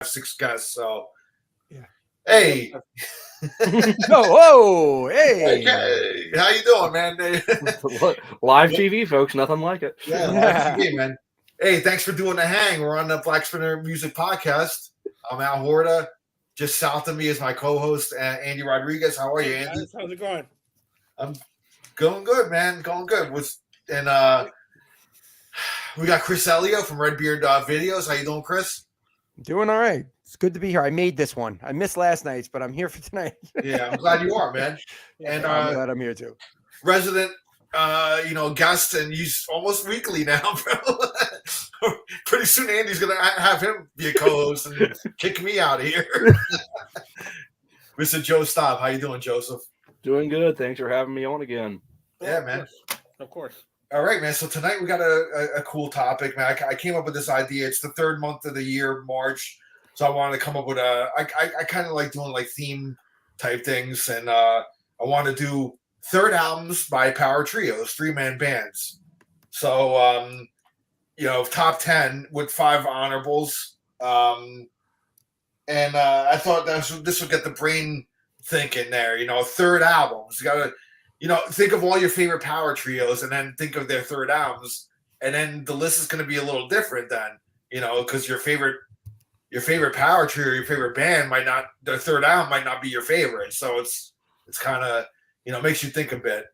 6 guests. So, Yeah. hey, Whoa, hey. hey, how you doing, man? Live TV, folks, nothing like it. Yeah, live TV, man. Hey, thanks for doing the hang. We're on the Black Spinner Music Podcast. I'm Al Horta. Just south of me is my co-host, Andy Rodriguez. How are you, Andy? Guys, how's it going? I'm going good, man. Going good. We got Chris Elliott from Redbeard Videos. How you doing, Chris? Doing all right. It's good to be here. I made this one. I missed last night's, but I'm here for tonight. Yeah, I'm glad you are, man. And I'm glad I'm here too. Resident, guest, and he's almost weekly now, bro. Pretty soon, Andy's gonna have him be a co-host and kick me out of here. Mr. Joe Staub, how you doing, Joseph? Doing good. Thanks for having me on again. Yeah, man. Of course. All right, man. So tonight we got a cool topic, man. I came up with this idea. It's the third month of the year, March. So I wanted to come up with I kind of like doing like theme type things, and I want to do third albums by power trios, 3-man bands. So top 10 with 5 honorables. And I thought this would get the brain thinking there. Third albums. You gotta think of all your favorite power trios and then think of their third albums, and then the list is going to be a little different then, because your favorite power trio, your favorite band their third album might not be your favorite. So it's kind of, makes you think a bit.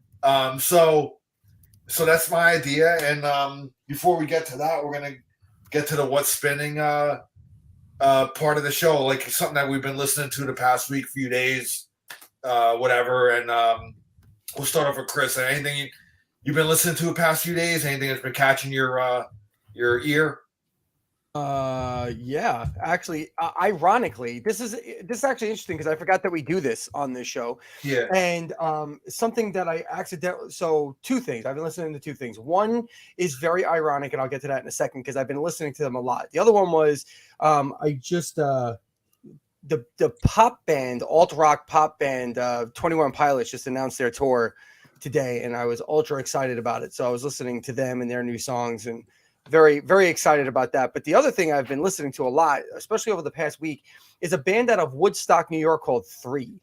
So that's my idea. And before we get to that, we're going to get to the What's Spinning part of the show, like something that we've been listening to the past week, few days, whatever. And we'll start off with Chris. Anything you've been listening to the past few days? Anything that's been catching your ear? Yeah. Actually, ironically, this is actually interesting because I forgot that we do this on this show. Yeah. And something that I accidentally. So 2 things. I've been listening to 2 things. One is very ironic, and I'll get to that in a second because I've been listening to them a lot. The other one was I just the pop band, alt rock pop band, 21 Pilots just announced their tour today, and I was ultra excited about it. So I was listening to them and their new songs, and very, very excited about that. But the other thing I've been listening to a lot, especially over the past week, is a band out of Woodstock, New York called 3.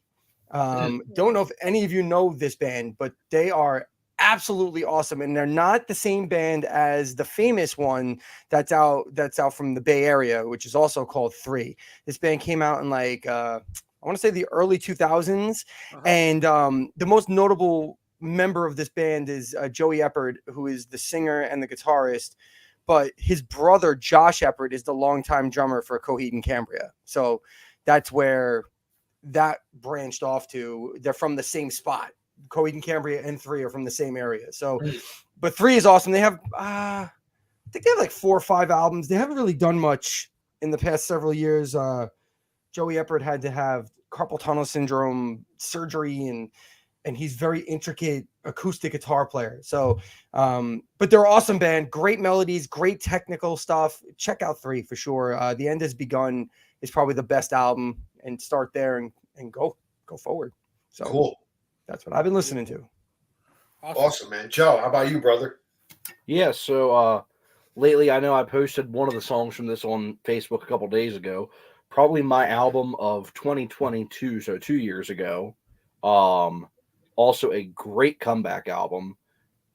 Don't know if any of you know this band, but they are absolutely awesome, and they're not the same band as the famous one that's out from the Bay Area, which is also called 3. This band came out in I want to say the early 2000s, and the most notable member of this band is Joey Eppard, who is the singer and the guitarist, but his brother Josh Eppard is the longtime drummer for Coheed and Cambria. So that's where that branched off to. They're from the same spot. Coheed and Cambria and 3 are from the same area. So, but 3 is awesome. They have, I think they have like 4 or 5 albums. They haven't really done much in the past several years. Joey Eppard had to have carpal tunnel syndrome surgery, and he's very intricate acoustic guitar player. So, but they're an awesome band, great melodies, great technical stuff. Check out 3 for sure. The End Has Begun is probably the best album, and start there and go forward. So cool. That's what I've been listening to. Awesome, man. Joe, how about you, brother? Yeah, so lately I know I posted one of the songs from this on Facebook a couple days ago. Probably my album of 2022, so 2 years ago. Also a great comeback album,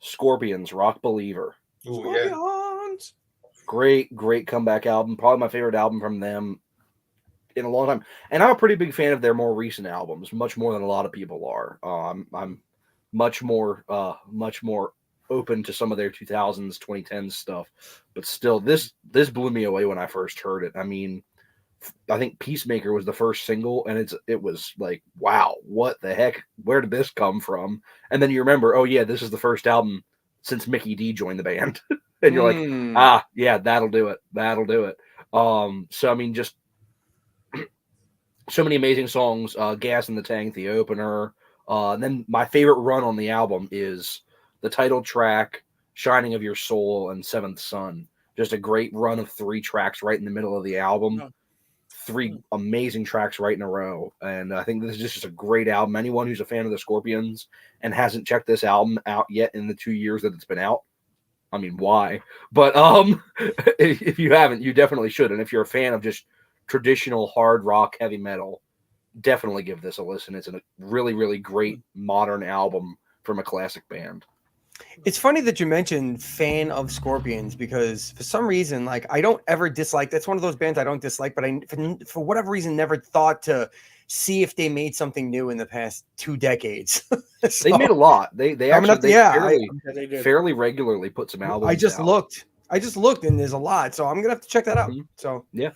Scorpions, Rock Believer. Ooh, Scorpions. Yeah. Great comeback album. Probably my favorite album from them in a long time. And I'm a pretty big fan of their more recent albums, much more than a lot of people are. I'm much more open to some of their 2000s, 2010s stuff. But still, this blew me away when I first heard it. I mean, I think Peacemaker was the first single, and it was like, wow, what the heck? Where did this come from? And then you remember, oh yeah, this is the first album since Mickey D joined the band. And you're like, yeah, that'll do it. So I mean, just so many amazing songs. Gas in the Tank, the opener. And then my favorite run on the album is the title track, Shining of Your Soul, and Seventh Son. Just a great run of 3 tracks right in the middle of the album. 3 amazing tracks right in a row. And I think this is just a great album. Anyone who's a fan of the Scorpions and hasn't checked this album out yet in the 2 years that it's been out, I mean, why? But if you haven't, you definitely should. And if you're a fan of just traditional hard rock, heavy metal, definitely give this a listen. It's a really, really great modern album from a classic band. It's funny that you mentioned fan of Scorpions because for some reason, like I don't ever dislike. That's one of those bands I don't dislike, but I for whatever reason never thought to see if they made something new in the past 2 decades. They made a lot. They Coming actually up, yeah, fairly regularly put some albums. I just out. looked. I just looked, and there's a lot, so I'm gonna have to check that out. Mhm. So Yeah.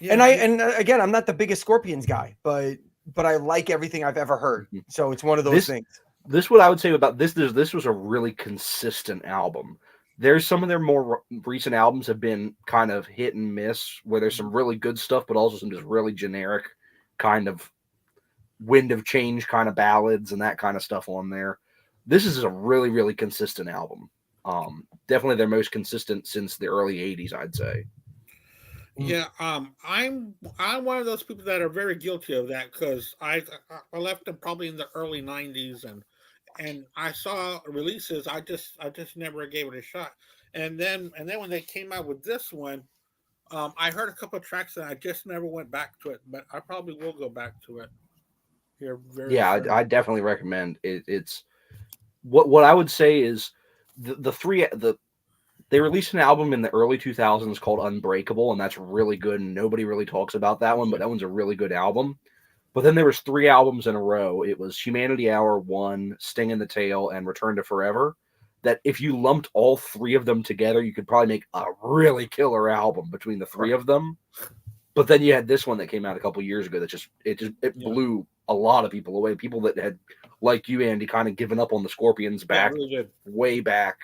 and again, I'm not the biggest Scorpions guy, but I like everything I've ever heard. Mhm. So it's one of those things. This what I would say about this. This was a really consistent album. There's some of their more recent albums have been kind of hit and miss, where there's some really good stuff, but also some just really generic kind of wind of change kind of ballads and that kind of stuff on there. This is a really, really consistent album. Definitely their most consistent since the early 80s, I'd say. Yeah, I'm one of those people that are very guilty of that because I left them probably in the early '90s and I saw releases. I just never gave it a shot. And then when they came out with this one, I heard a couple of tracks and I just never went back to it. But I probably will go back to it here very soon. I definitely recommend it. It's what I would say is they released an album in the early 2000s called Unbreakable, and that's really good, and nobody really talks about that one, but that one's a really good album. But then there was 3 albums in a row. It was Humanity Hour 1, Sting in the Tail, and Return to Forever, that if you lumped all 3 of them together, you could probably make a really killer album between the 3 of them. But then you had this one that came out a couple years ago that it blew a lot of people away. People that had, like you, Andy, kind of given up on the Scorpions back way back,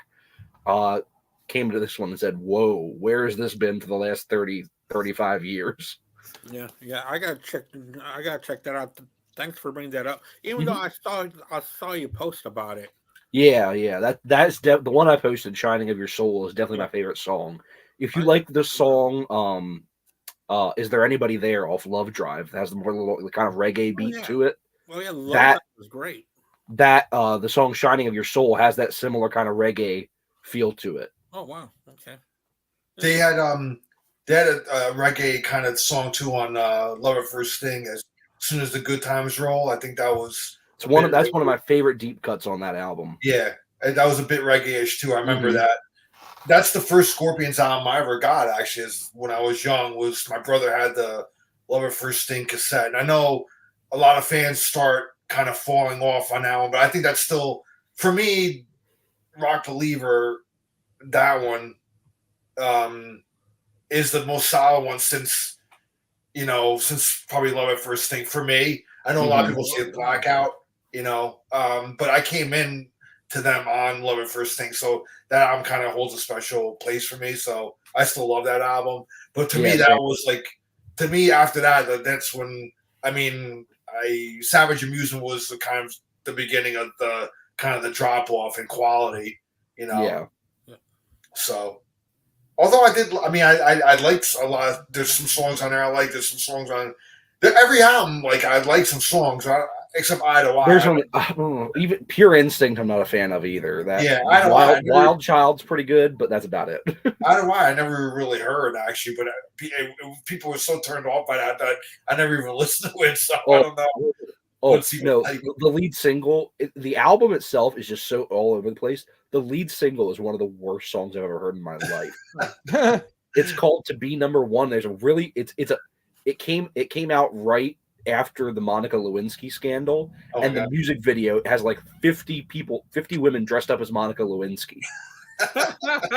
came to this one and said, whoa, where has this been for the last 30, 35 years? Yeah, I gotta check that out. Thanks for bringing that up. Even though I saw you post about it. Yeah. That's the one I posted, Shining of Your Soul, is definitely my favorite song. If you like the song, Is There Anybody There off Love Drive, that has the more little kind of reggae beat to it. Oh yeah, that was great. That the song Shining of Your Soul has that similar kind of reggae feel to it. Oh wow, okay. They had a reggae kind of song too on Love at First Sting. As soon as the good times roll, I think that was that's one of my favorite deep cuts on that album. Yeah, that was a bit reggae-ish too. I remember that. That's the first Scorpions album I ever got. Actually, is when I was young. Was my brother had the Love at First Sting cassette, and I know a lot of fans start kind of falling off on that one, but I think that's still, for me, Rock Believer. That one is the most solid one since probably Love at First Sting for me. I know a lot of people say Blackout, but I came in to them on Love at First Sting, so that album kind of holds a special place for me. So I still love that album. But to me, that was like, after that, that's when, Savage Amusement was the kind of the beginning of the kind of the drop off in quality, Yeah. So, although I liked a lot. There's some songs on there I like. There's some songs on every album. Like I like some songs, except Eye to Eye. There's one, even Pure Instinct. I'm not a fan of either. Wild Child's pretty good, but that's about it. Eye to Eye, I never really heard actually, but people were so turned off by that I never even listened to it. So I don't know. The lead single, the album itself is just so all over the place. The lead single is one of the worst songs I've ever heard in my life. It's called To Be Number One. There's a really it came out right after the Monica Lewinsky scandal, and the music video has like 50 women dressed up as Monica Lewinsky.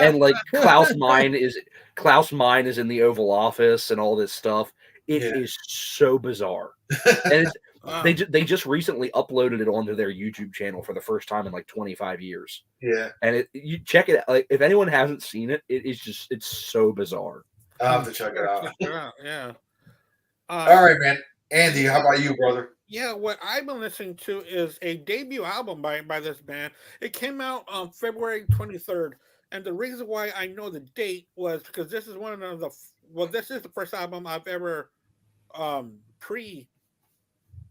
And like Klaus Meine is in the Oval Office and all this stuff. It is so bizarre. And they just recently uploaded it onto their YouTube channel for the first time in like 25 years. Yeah. And you check it out. Like, if anyone hasn't seen it, it's so bizarre. I'll have to check it out. Yeah. All right, man. Andy, how about you, brother? Yeah, what I've been listening to is a debut album by this band. It came out on February 23rd. And the reason why I know the date was because this is this is the first album I've ever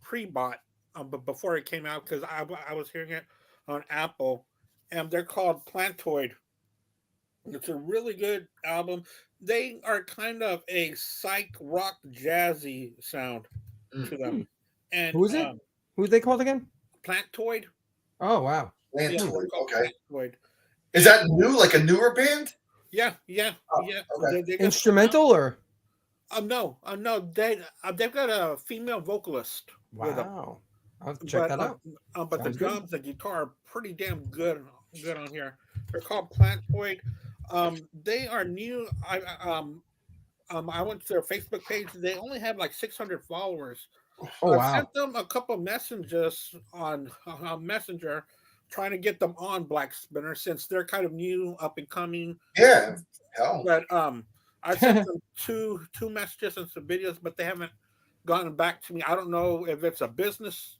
pre-bought before it came out, because I was hearing it on Apple, and they're called Plantoid. It's a really good album. they are kind of a psych rock jazzy sound to them. And Who is it? Who are they called again? Plantoid. Oh wow. Yeah, Plantoid, they're called okay. Plantoid. Is that new? Like a newer band? Yeah. Oh, Yeah. okay. They just- Instrumental or? No. They've got a female vocalist with them. Wow. I'll have to check that out. But the Sounds good. drums, the guitar, are pretty damn good on here. They're called Plantoid. They are new. I went to their Facebook page. They only have like 600 followers. Oh I wow. sent them a couple messages on Messenger, trying to get them on Black Spinner since they're kind of new, up and coming. Yeah. Hell. But I sent them two messages and some videos, but they haven't gotten back to me. I don't know if it's a business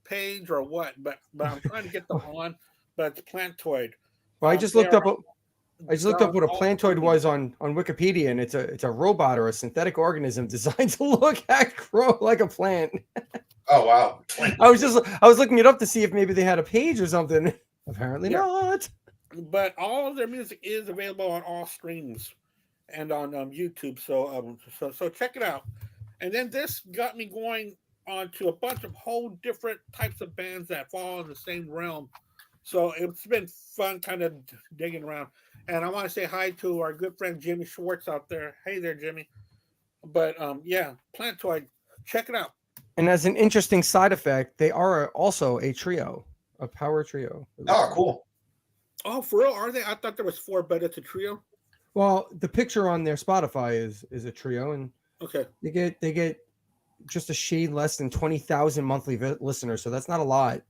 page or what, but I'm trying to get them on. But it's Plantoid. Well, I just looked up. they're- I just looked up what a all plantoid pretty- was on Wikipedia, and it's a robot or a synthetic organism designed to look and grow like a plant. Oh wow. I was looking it up to see if maybe they had a page or something. Apparently Yeah. not. But all of their music is available on all streams and on YouTube. So check it out. And then this got me going on to a bunch of whole different types of bands that fall in the same realm. So it's been fun kind of digging around. And I want to say hi to our good friend Jimmy Schwartz out there. Hey there, Jimmy. But yeah, Plantoid, check it out. And as an interesting side effect, they are also a trio, a power trio. Oh, cool. Oh, for real? Are they? I thought there was 4, but it's a trio. Well, the picture on their Spotify is a trio, and Okay. they get just a shade less than 20,000 monthly listeners, so that's not a lot.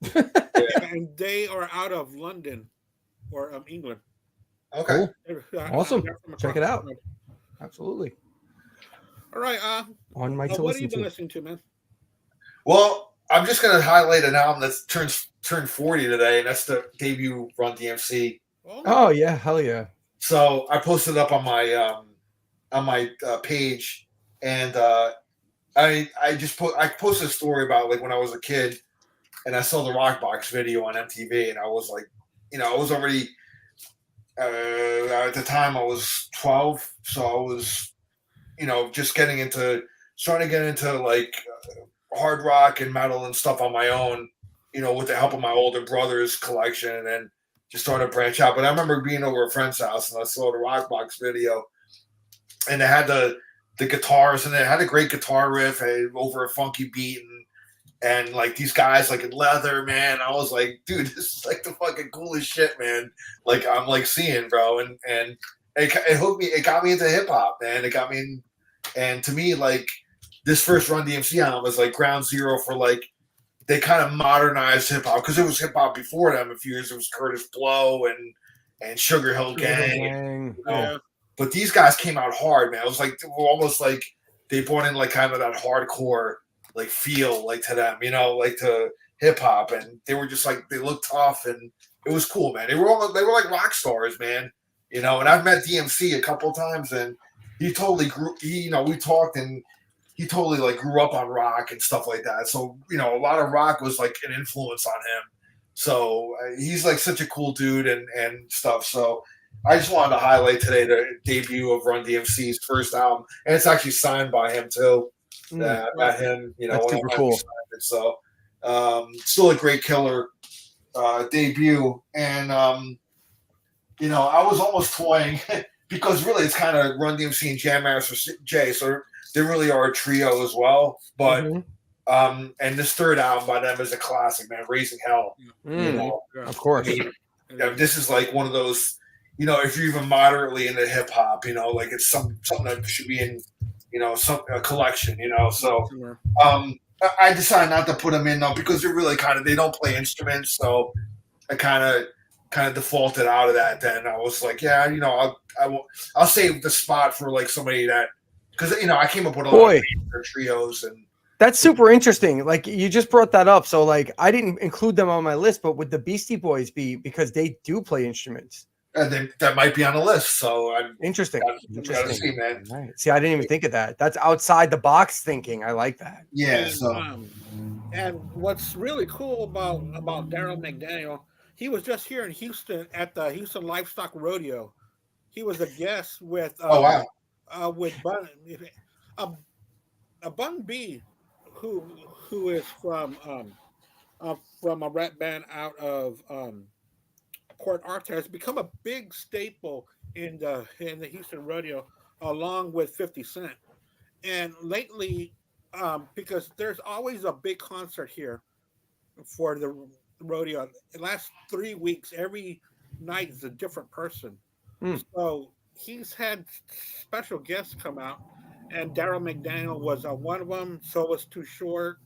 And they are out of London or England. Okay. Cool. They're Awesome. from Check across it the out. world. Absolutely. All right. On my to What have listen you been to. listening to, man? Well, I'm just gonna highlight an album that's turned 40 today, and that's the debut Run DMC. Oh yeah, hell yeah. So I posted it up on my page, and I posted a story about like when I was a kid, and I saw the Rockbox video on MTV, and I was like, I was already at the time I was 12, so I was, just starting to get into like hard rock and metal and stuff on my own, with the help of my older brother's collection, and then just started to branch out. But I remember being over a friend's house and I saw the Rockbox video, and they had the guitars, and they had a great guitar riff over a funky beat, and like these guys like in leather, man. I was like, dude, this is like the fucking coolest shit, man. Like I'm like seeing, bro, and it hooked me. It got me into hip hop, man. It got me in, and to me, like this first Run DMC album was like ground zero for like they kind of modernized hip hop, because it was hip hop before them. A few years it was Curtis Blow and Sugar Hill Gang. Yeah. But these guys came out hard, man. It was like almost like they brought in like kind of that hardcore like feel like to them, like to hip hop, and they were just like they looked tough, and it was cool, man. They were like rock stars, man. And I've met DMC a couple times, and he totally grew. We talked, and he totally like grew up on rock and stuff like that. So a lot of rock was like an influence on him. So he's like such a cool dude and stuff. So I just wanted to highlight today the debut of Run DMC's first album, and it's actually signed by him too. I met him, That's super cool. So still a great killer debut, and I was almost toying because really it's kind of Run DMC and Jam Master Jay, so they really are a trio as well. But and this third album by them is a classic, man. Raising Hell. Of course. I mean, this is like one of those, if you're even moderately into hip hop, like it's something that should be in, a collection, So I decided not to put them in though, because they're really they don't play instruments, so I kind of defaulted out of that. Then I was like, yeah, I'll save the spot for like somebody that, because I came up with a lot of trios, and that's super interesting. Like you just brought that up, so like I didn't include them on my list, but would the Beastie Boys be, because they do play instruments? And that might be on the list. So Interesting. Gotta see, man. Right. See, I didn't even think of that. That's outside the box thinking. I like that. Yeah. And what's really cool about Daryl McDaniel, he was just here in Houston at the Houston Livestock Rodeo. He was a guest with oh wow, with Bun B, who is from a rap band out of Port Arthur, has become a big staple in the Houston rodeo, along with 50 Cent. And lately, because there's always a big concert here for the rodeo. The last 3 weeks, every night is a different person. Mm. So he's had special guests come out, and Daryl McDaniel was one of them. So was Too Short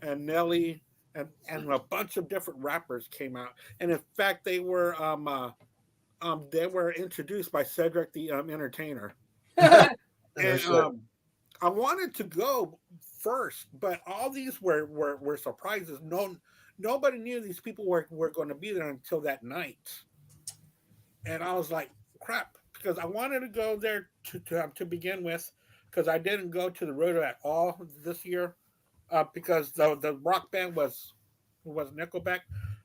and Nelly, and a bunch of different rappers came out. And in fact, they were introduced by Cedric the Entertainer. And I wanted to go first, but all these were surprises. Nobody knew these people were going to be there until that night. And I was like, crap, because I wanted to go there to begin with, because I didn't go to the rodeo at all this year, because the rock band was Nickelback.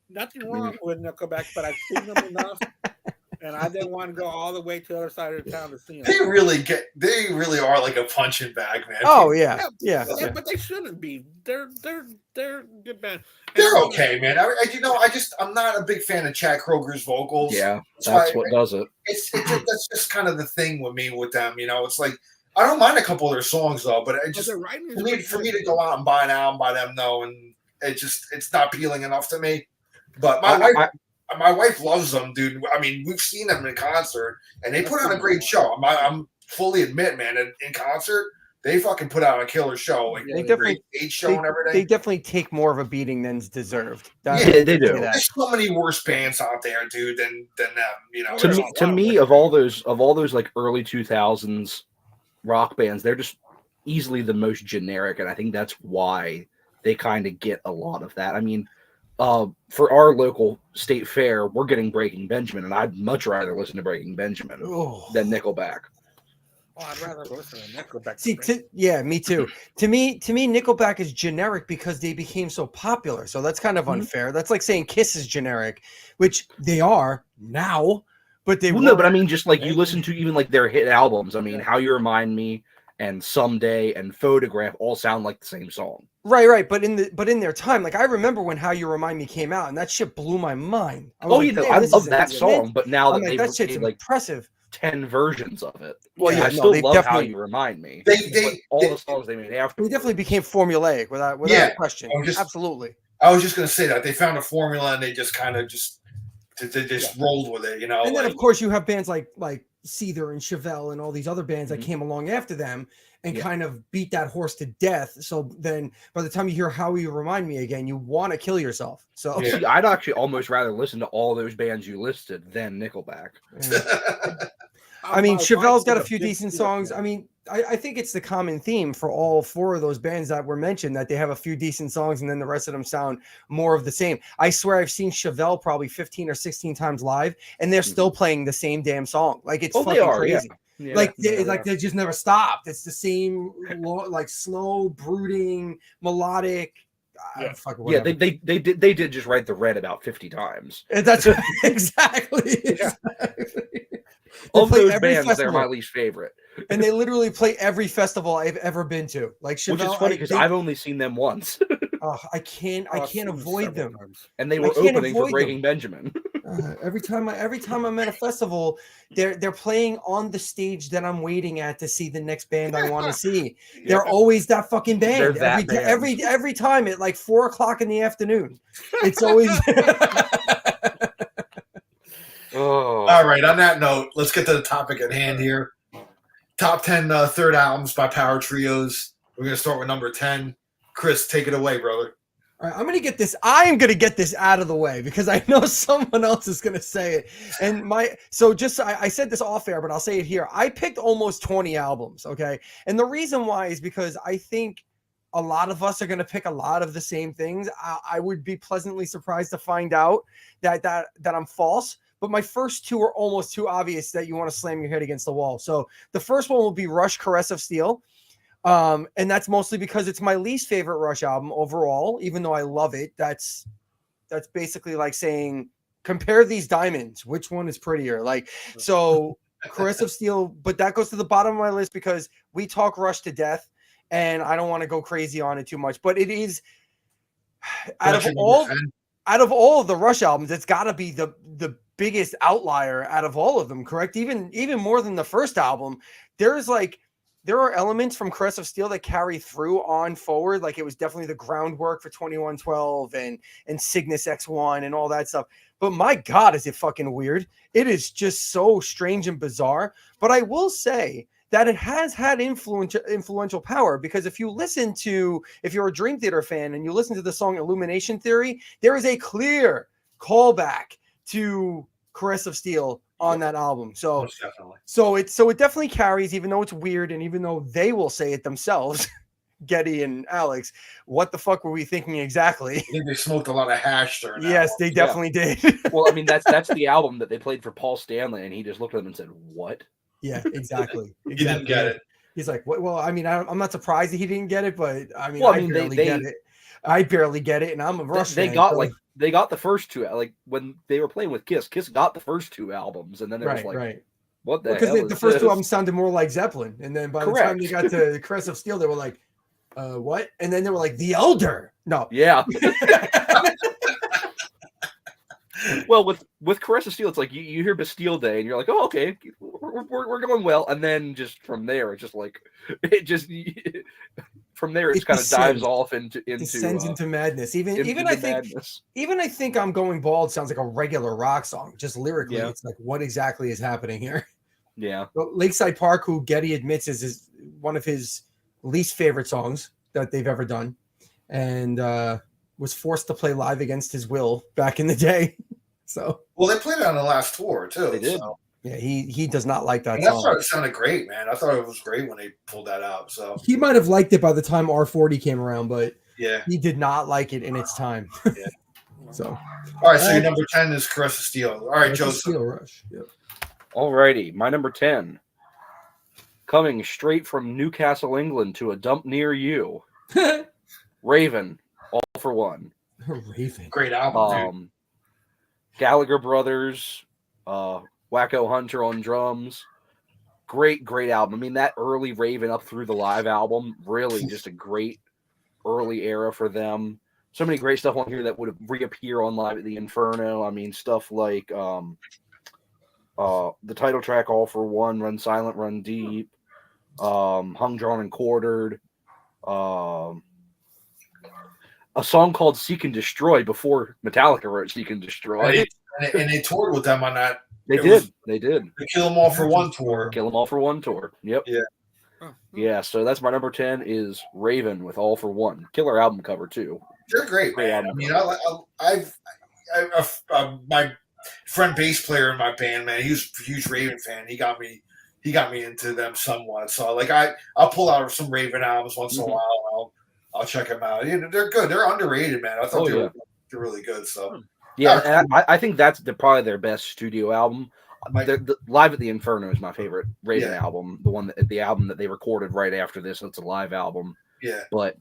Nothing wrong with Nickelback, but I've seen them enough, and I didn't want to go all the way to the other side of the town to see them. They really are like a punching bag, man. Oh yeah. But they shouldn't be. They're good band. They're okay, man. I'm not a big fan of Chad Kroger's vocals. Yeah, that's what does it. That's just kind of the thing with me with them. It's like I don't mind a couple of their songs though, but it just for me to go out and buy an album by them though, and it's not appealing enough to me. But my wife loves them, dude. I mean, we've seen them in concert, and they put on a great show. I'm fully admit, man, in concert, they fucking put out a killer show. Like They definitely stage show and everything. They definitely take more of a beating than's deserved. Yeah, they do. There's so many worse bands out there, dude, than them. To me, of all those like early 2000s rock bands, they're just easily the most generic, and I think that's why they kind of get a lot of that. I mean, for our local state fair, we're getting Breaking Benjamin, and I'd much rather listen to Breaking Benjamin than Nickelback. Oh, I'd rather listen to Nickelback. See, me too. To me, Nickelback is generic because they became so popular. So that's kind of unfair. That's like saying Kiss is generic, which they are now, but they no. But I mean, just like you listen to even like their hit albums. I mean, How You Remind Me and Someday and Photograph all sound like the same song. Right. But in their time, like I remember when How You Remind Me came out, and that shit blew my mind. I love that song, but now that they've that shit's like impressive. 10 versions of it. Well, I still love How You Remind Me. All the songs they made after. They definitely became formulaic without question. Absolutely. I was just gonna say that they found a formula and they just kind of rolled with it, And then of course you have bands like Seether and Chevelle and all these other bands that came along after them and kind of beat that horse to death. So then by the time you hear How You Remind Me again, you want to kill yourself. So see, I'd actually almost rather listen to all those bands you listed than Nickelback. I mean, Chevelle's got a few decent songs. I mean, I think it's the common theme for all four of those bands that were mentioned, that they have a few decent songs and then the rest of them sound more of the same. I swear I've seen Chevelle probably 15 or 16 times live, and they're still playing the same damn song. Like it's fucking crazy. Yeah. They just never stopped. It's the same, like slow, brooding, melodic. They did just write the Red about 50 times. That's exactly. Of those bands, they're my least favorite. And they literally play every festival I've ever been to. Like Chevelle, which is funny because I've only seen them once. I can't avoid them. And they were opening for Breaking Benjamin. Every time I'm at a festival, they're playing on the stage that I'm waiting at to see the next band I want to see. They're always that fucking band. Every time at like 4:00 in the afternoon. It's always. All right. On that note, let's get to the topic at hand here. Top 10 third albums by power trios. We're going to start with number 10. Chris, take it away, brother. All right, I'm going to get this. I am going to get this out of the way because I know someone else is going to say it. And I said this off air, but I'll say it here. I picked almost 20 albums. Okay. And the reason why is because I think a lot of us are going to pick a lot of the same things. I would be pleasantly surprised to find out that I'm false. But my first two are almost too obvious that you want to slam your head against the wall. So the first one will be Rush, Caress of Steel. And that's mostly because it's my least favorite Rush album overall, even though I love it. That's basically like saying, compare these diamonds. Which one is prettier? Like, so Caress of Steel, but that goes to the bottom of my list because we talk Rush to death, and I don't want to go crazy on it too much. But it is out That's of your all number 10? out of all of the Rush albums, it's got to be the biggest outlier out of all of them. Correct? Even more than the first album. There are elements from Caress of Steel that carry through on forward. Like it was definitely the groundwork for 2112 and Cygnus X1 and all that stuff. But my God, is it fucking weird? It is just so strange and bizarre. But I will say that it has had influential power, because if you're a Dream Theater fan and you listen to the song Illumination Theory, there is a clear callback to Caress of Steel on that album. So Most definitely. so it definitely carries, even though it's weird, and even though they will say it themselves, Geddy and Alex, what the fuck were we thinking exactly? I think they smoked a lot of hash during that. Yes, one. they definitely did. Well, I mean, that's the album that they played for Paul Stanley, and he just looked at them and said, "What?" Yeah, exactly. He didn't get it. He's like, well, I mean, I'm not surprised that he didn't get it, but I mean, Well, I I mean, barely they- get it. I barely get it, and I'm a Rush They fan, got so- they got the first two, like when they were playing with Kiss. Kiss got the first two albums, and then it was right, like, right. "What the Because hell?" the is first two this? albums sounded more like Zeppelin, and then by the time they Correct. got to Caress of Steel, they were like, what? And then they were like, The Elder. No, Yeah. Well, with Caress of Steel, it's like you hear Bastille Day, and you're like, "Oh, okay, we're going well," and then just from there, it's just like from there, it It kind of dives descends. off into descends into madness. Even into I think madness. even I think I'm Going Bald sounds like a regular rock song. Just lyrically, Yeah. it's like, what exactly is happening here? Yeah. But Lakeside Park, who Geddy admits is one of his least favorite songs that they've ever done, and was forced to play live against his will back in the day. So Well, they played it on the last tour too. They did. So. yeah, he does not like that And I song. thought it sounded great, man. I thought it was great when they pulled that out. So He might have liked it by the time R40 came around, but yeah. he did not like it in its time. Yeah. So All right, so your number 10 is Caress of Steel. All right, that's a Joseph. Steel Rush. Yep. Alrighty, my number 10, coming straight from Newcastle, England, to a dump near you, Raven, All for One. Raven. Great album, dude. Gallagher Brothers, Wacko Hunter on drums. Great album. I mean, that early Raven up through the live album, really just a great early era for them. So many great stuff on here that would reappear on Live at the Inferno. I mean, stuff like the title track, All for One, Run Silent, Run Deep, Hung, Drawn, and Quartered. A song called Seek and Destroy before Metallica wrote Seek and Destroy. And they toured with them on that. They It did. was- They did. The Kill 'Em All for One tour. Kill 'Em All for One tour. Yep. Yeah. Yeah, so that's my number 10 is Raven with All for One. Killer album cover, too. They're great, Great man. I album. mean, my friend bass player in my band, man, he was a huge Raven fan. He got me into them somewhat. So like I'll pull out some Raven albums once in a Mhm. while. I'll check them out. You know, they're good. They're underrated, man. I thought Oh, they're really good. So Yeah, and I think that's probably their best studio album. Like- The Live at the Inferno is my favorite Raven Yeah. album. The album that they recorded right after this. It's a live album. yeah. But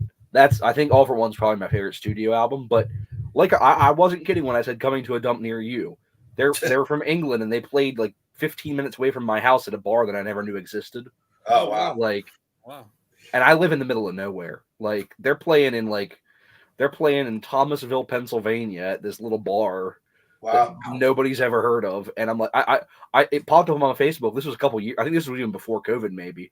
I think All for One's probably my favorite studio album. But like I wasn't kidding when I said Coming to a Dump Near You. They're from England, and they played like 15 minutes away from my house at a bar that I never knew existed. Oh wow. Like, Wow. and I live in the middle of nowhere. Like they're playing in Thomasville, Pennsylvania at this little bar Wow. that nobody's ever heard of. And I'm like, it popped up on my Facebook. This was a couple years. I think this was even before COVID, maybe.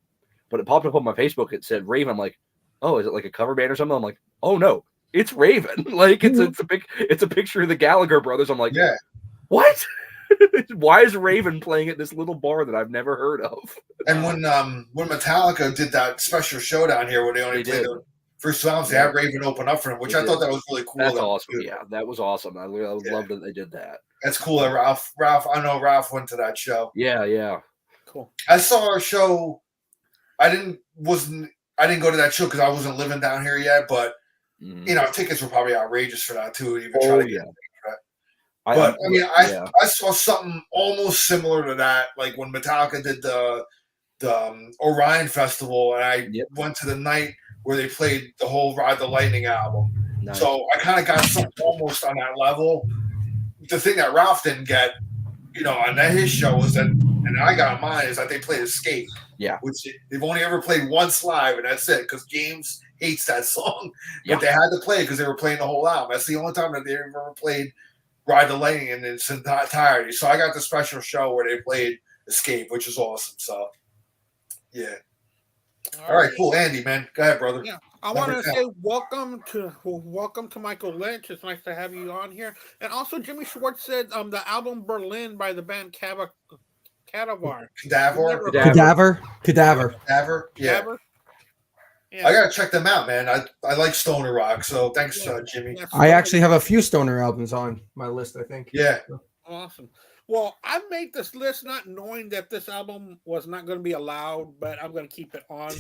But it popped up on my Facebook. It said Raven. I'm like, oh, is it like a cover band or something? I'm like, oh no, it's Raven. Like it's a picture of the Gallagher brothers. I'm like, Yeah. what? Why is Raven playing at this little bar that I've never heard of? And when Metallica did that special show down here where they only They played did. the first rounds, they had Raven open up for them, which They I thought did. that was really cool. That's That was awesome. good. Yeah, that was awesome. I Yeah. loved that they did that. That's cool. That Ralph. I know Ralph went to that show. Yeah. Cool. I saw a show. I didn't go to that show because I wasn't living down here yet. But Mhm. you know, tickets were probably outrageous for that too. Even Oh, try to get. yeah. But I mean, yeah. I saw something almost similar to that, like when Metallica did the Orion Festival, and I Yep. went to the night where they played the whole Ride the Lightning album. Nice. So I kind of got something almost on that level. The thing that Ralph didn't get, you know, on his show was that and I got mine is that they played Escape. Yeah. Which they've only ever played once live, and that's it. Because James hates that song, Yeah. but they had to play it because they were playing the whole album. That's the only time that they ever played Ride the Lightning in its entirety. So I got the special show where they played Escape, which is awesome. So, yeah. All right, cool, Andy, man. Go ahead, brother. Yeah, I want to say welcome to Michael Lynch. It's nice to have you on here. And also, Jimmy Schwartz said the album Berlin by the band Cadaver. Cadaver. Yeah. Yeah. I gotta check them out, man. I like stoner rock, so thanks, Jimmy. Yeah, I actually have a few stoner albums on my list, I think. Yeah. Awesome. Well, I made this list not knowing that this album was not going to be allowed, but I'm going to keep it on.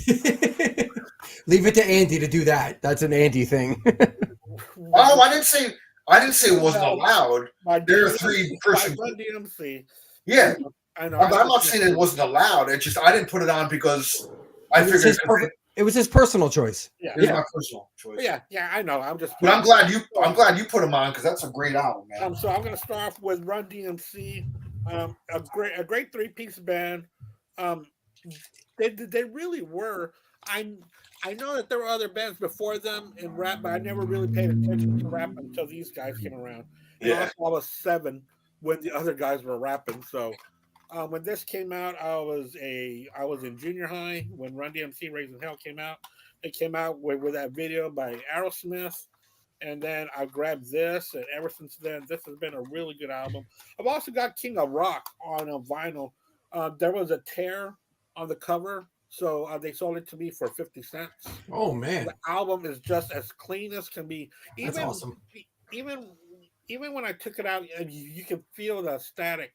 Leave it to Andy to do that. That's an Andy thing. Oh, I didn't say it wasn't allowed. There are 3 Christian. Run DMC. Yeah. I know. I'm not saying it wasn't allowed. It's just I didn't put it on because I figured it was his personal choice. Yeah. It was my personal choice. Yeah, I know. But I'm glad you put them on because that's a great album, man. So I'm going to start off with Run DMC, a great 3-piece band. They really were. I know that there were other bands before them in rap, but I never really paid attention to rap until these guys came around. And also I was 7 when the other guys were rapping. So when this came out, I was in junior high when Run DMC Raising Hell came out. It came out with that video by Aerosmith, and then I grabbed this, and ever since then, this has been a really good album. I've also got King of Rock on a vinyl. There was a tear on the cover, so they sold it to me for 50 cents. Oh man, the album is just as clean as can be. That's awesome. Even when I took it out, you can feel the static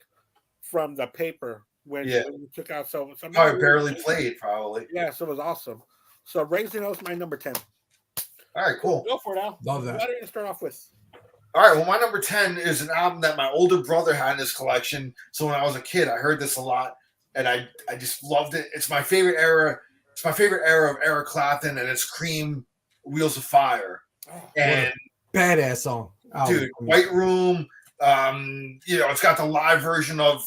from the paper when you took out. So probably barely played, probably. Yeah, so it was awesome. So Raising Hell is my number 10. All right, cool. Go for it, Al. Love that. What are you gonna start off with? All right, well, my number 10 is an album that my older brother had in his collection. So when I was a kid, I heard this a lot, and I just loved it. It's my favorite era. It's my favorite era of Eric Clapton, and it's Cream, Wheels of Fire. And badass song, dude. White Room. It's got the live version of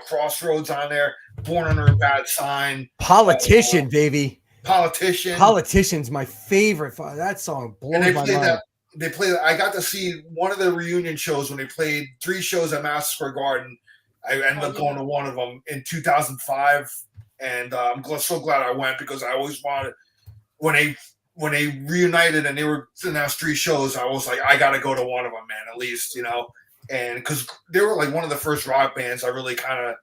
Crossroads on there. Born Under a Bad Sign. Politician, baby. Politician's my favorite. That song blows my mind. They played. I got to see one of the reunion shows when they played 3 shows at Madison Square Garden. I ended up going to one of them in 2005, and I'm so glad I went because I always wanted when they reunited and they were announced 3 shows. I was like, I got to go to one of them, man, at least, and because they were like one of the first rock bands I really kind of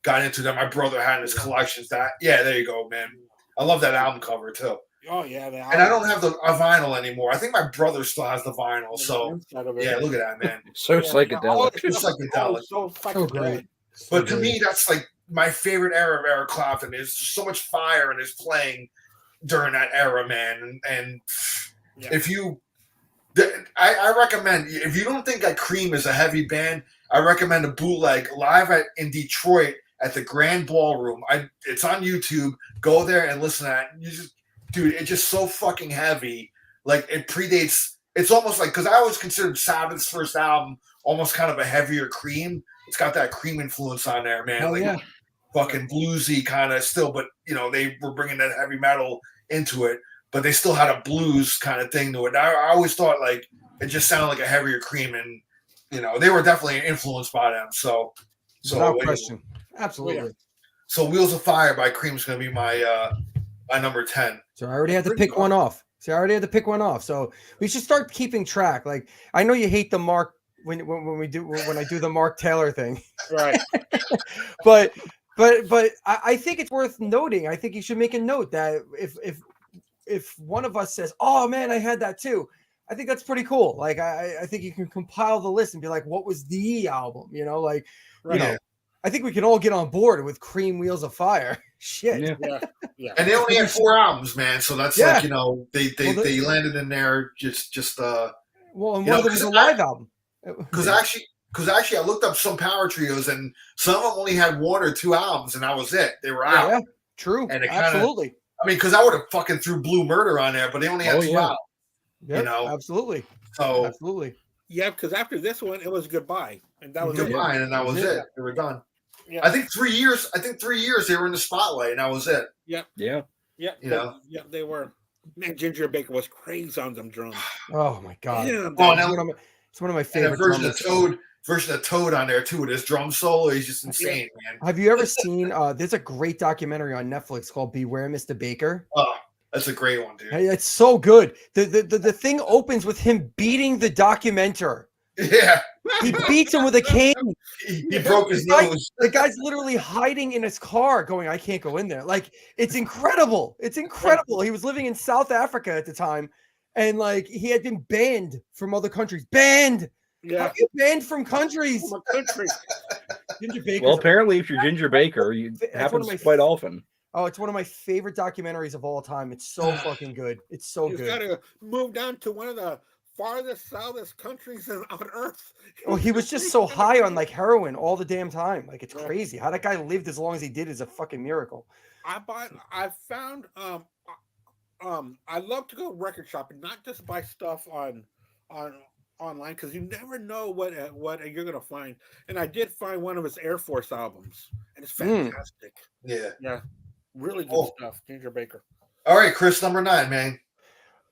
got into that my brother had in his collections. There you go, man. I love that album cover too. Oh yeah, and I don't have a vinyl anymore. I think my brother still has the vinyl. So yeah, look at that, man. So psychedelic. So psychedelic. So great. But to me, that's like my favorite era of Eric Clapton. There's so much fire in his playing during that era, man. And if you, I recommend if you don't think that Cream is a heavy band, I recommend a bootleg live in Detroit at the Grand Ballroom. It's on YouTube. Go there and listen to that. Dude, it's just so fucking heavy. Like it predates. It's almost like because I always considered Sabbath's first album almost kind of a heavier Cream. It's got that Cream influence on there, man. Fucking bluesy kind of still, but they were bringing that heavy metal into it, but they still had a blues kind of thing to it. I always thought like it just sounded like a heavier Cream, and they were definitely influenced by them. So without question, absolutely. Yeah. So Wheels of Fire by Cream is going to be my number 10. So I already had to pick one off. So we should start keeping track. Like I know you hate the Mark when I do the Mark Taylor thing, right? but I think it's worth noting. I think you should make a note that if one of us says, "Oh man, I had that too," I think that's pretty cool. Like I think you can compile the list and be like, "What was the album?" I think we can all get on board with Cream, Wheels of Fire. Shit. Yeah. And they only had 4 albums, man. So that's like they landed in there just. Well, and one of them was a live album. Because actually, I looked up some power trios, and some of them only had 1 or 2 albums, and that was it. They were out. Yeah, true. And Absolutely. Because I would have fucking threw Blue Murder on there, but they only had 2 albums. Yep, absolutely. So absolutely. Yeah, because after this one, it was Goodbye, and that was Goodbye, and that was it. They were done. Yeah. I think 3 years. I think 3 years they were in the spotlight, and that was it. Yeah. Yeah, You know? yeah, they were. Man, Ginger Baker was crazy on them drums. Oh my god. Yeah, Oh, It's now, one of my and a favorite version of Toad on there too with his drum solo. He's just insane, man. Have you ever seen there's a great documentary on Netflix called Beware Mr. Baker? Oh, that's a great one, dude. Hey, it's so good. The thing opens with him beating the documenter. Yeah, He beats him with a cane. he broke his The guy- nose. The guy's literally hiding in his car, going, "I can't go in there." Like, it's incredible. It's incredible. He was living in South Africa at the time, and like he had been banned from other countries. Banned. How yeah. are you banned from countries? From a country. Ginger Baker's Well, apparently, if you're Ginger Baker, it That's one of happens my quite often. Oh, it's one of my favorite documentaries of all time. It's so fucking good. It's so He's good. got to move down to one of the farthest, southest countries on Earth. Well, he was just so high on like heroin all the damn time. Like, it's crazy. How that guy lived as long as he did is a fucking miracle. I found I love to go record shopping, not just buy stuff on online, because you never know what you're gonna find. And I did find one of his Air Force albums, and it's fantastic. Yeah. Really good Oh. stuff. Ginger Baker. All right, Chris, number 9, man.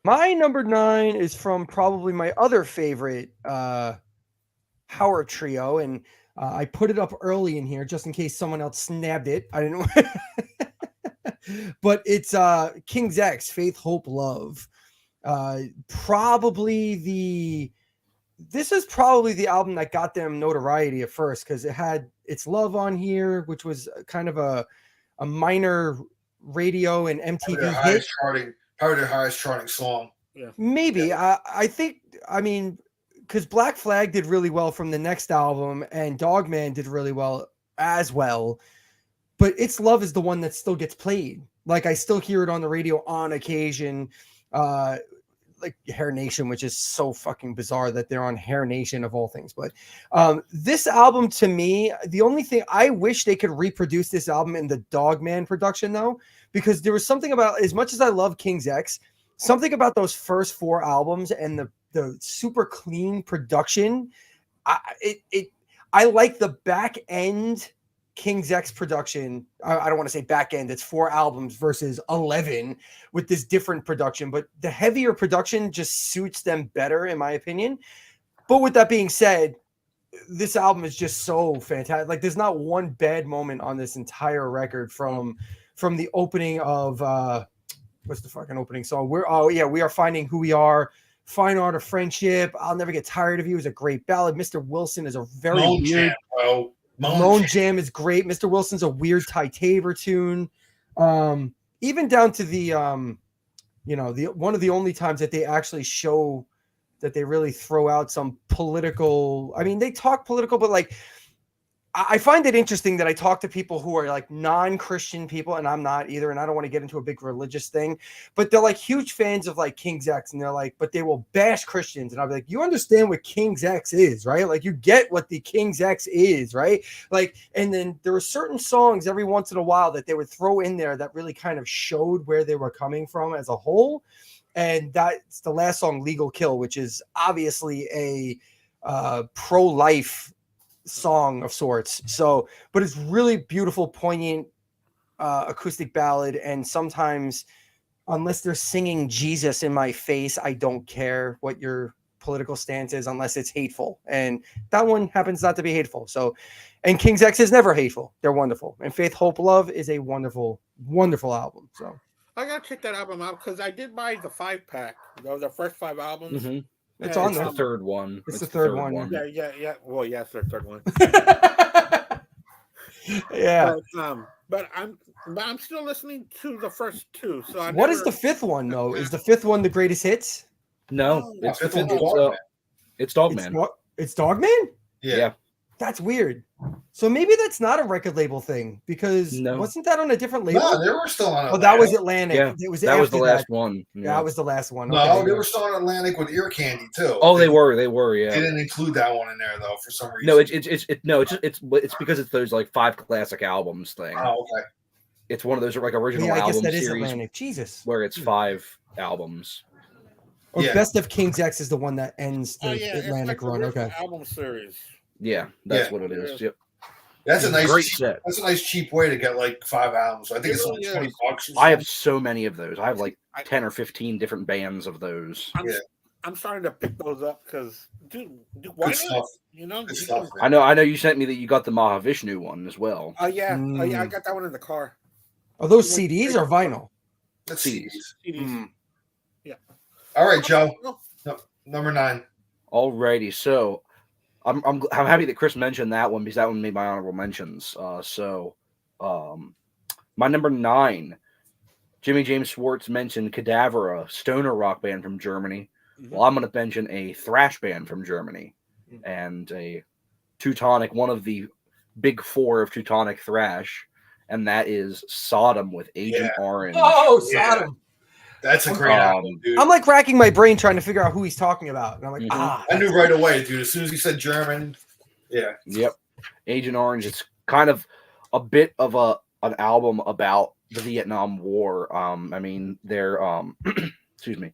My number 9 is from probably my other favorite Howard trio, and I put it up early in here just in case someone else snabbed it. I didn't, but it's King's X, Faith, Hope, Love. This is probably the album that got them notoriety at first, because it had It's Love on here, which was kind of a minor radio and MTV hit. Probably their highest charting song. Maybe. I think, I mean, because Black Flag did really well from the next album, and Dogman did really well as well. But It's Love is the one that still gets played. Like, I still hear it on the radio on occasion. Like Hair Nation, which is so fucking bizarre that they're on Hair Nation of all things. But this album, to me, the only thing I wish they could reproduce this album in the Dogman production, though, because there was something about, as much as I love King's X, something about those first 4 albums and the super clean production. I like the back end King's X production. I don't want to say back end. It's 4 albums versus 11 with this different production, but the heavier production just suits them better, in my opinion. But with that being said, this album is just so fantastic. Like, there's not one bad moment on this entire record from the opening of what's the fucking opening song? We are finding who we are. Fine Art of Friendship. I'll Never Get Tired of You is a great ballad. Mr. Wilson is a very Moan weird. Jam, bro. Moan Jam is great. Mr. Wilson's a weird Ty Tabor tune. Even down to the one of the only times that they actually show that they really throw out some political. I mean, they talk political, but like, I find it interesting that I talk to people who are like non-Christian people, and I'm not either, and I don't want to get into a big religious thing, but they're like huge fans of like King's X, and they're like, but they will bash Christians. And I'll be like, you understand what King's X is, right? Like, you get what the King's X is, right? Like, and then there were certain songs every once in a while that they would throw in there that really kind of showed where they were coming from as a whole. And that's the last song, Legal Kill, which is obviously a pro-life song of sorts. So, but it's really beautiful, poignant acoustic ballad. And sometimes, unless they're singing Jesus in my face, I don't care what your political stance is, unless it's hateful. And that one happens not to be hateful. So, and King's X is never hateful. They're wonderful. And Faith, Hope, Love is a wonderful, wonderful album. So I gotta check that album out, because I did buy the 5-pack, the first 5 albums. Mm-hmm. it's on It's there. the third one. It's the third one. Yeah. Well, yeah, it's their third one. Yeah. But I'm still listening to the first 2. So What is the 5th one, though? Is the 5th one the greatest hits? No, No, it's fifth it's, one's Dogman. it's Dogman. It's Dogman? Yeah. That's weird. So maybe that's not a record label thing, because No. wasn't that on a different label? No, they were still on. Oh, that was Atlantic. Atlantic. Yeah, It was that was the after last one. Yeah, that was the last one. No, Okay. they were still on Atlantic with Ear Candy too. Oh, they were, yeah. They didn't include that one in there though for some reason. No, it's because it's those like 5 classic albums thing. Oh, okay. It's one of those like original Yeah, I guess album that is series Atlantic. Jesus. where it's 5 albums. Or Yeah. Best of King's X is the one that ends the it's Atlantic like run. original Okay. album series. Yeah, that's Yeah. what it is. Yep. That's a nice great cheap, set. that's a nice cheap way to get like 5 albums. I think It it's really only is. $20. Or I have something. so many of those. I have like I- 10 or 15 different bands of those. I'm starting to pick those up because, dude, why Good not? stuff. You know, Good you stuff. can- I know you sent me that you got the Mahavishnu one as well. Oh yeah, I Mm. got that one in the car. Are those CDs or vinyl? Let's CDs. see. CDs. Mm. All right, Joe. Oh, Number 9. Alrighty, so I'm happy that Chris mentioned that one because that one made my honorable mentions. My number 9, Jimmy James Schwartz mentioned Cadaver, a stoner rock band from Germany. mhm. Well, I'm going to mention a thrash band from Germany and a Teutonic, one of the big 4 of Teutonic thrash, and that is Sodom with Agent Orange. Oh, Yeah. Sodom. That's a great album, dude. I'm like racking my brain trying to figure out who he's talking about. And I'm like, Mhm. I knew right away, dude. As soon as he said German, yeah. Yep, Agent Orange. It's kind of a bit of an album about the Vietnam War. I mean, they're excuse me.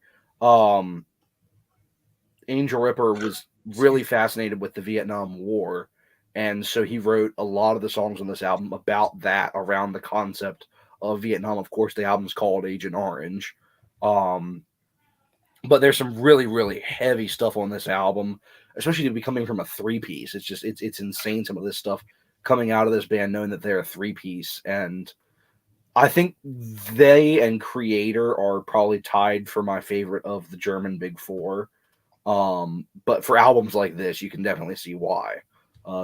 Angel Ripper was really fascinated with the Vietnam War, and so he wrote a lot of the songs on this album about that, around the concept of Vietnam. Of course, the album's called Agent Orange. But there's some really, really heavy stuff on this album, especially to be coming from a 3-piece. It's just it's insane, some of this stuff coming out of this band, knowing that they're a 3-piece. And I think they and Creator are probably tied for my favorite of the German Big 4. But for albums like this, you can definitely see why.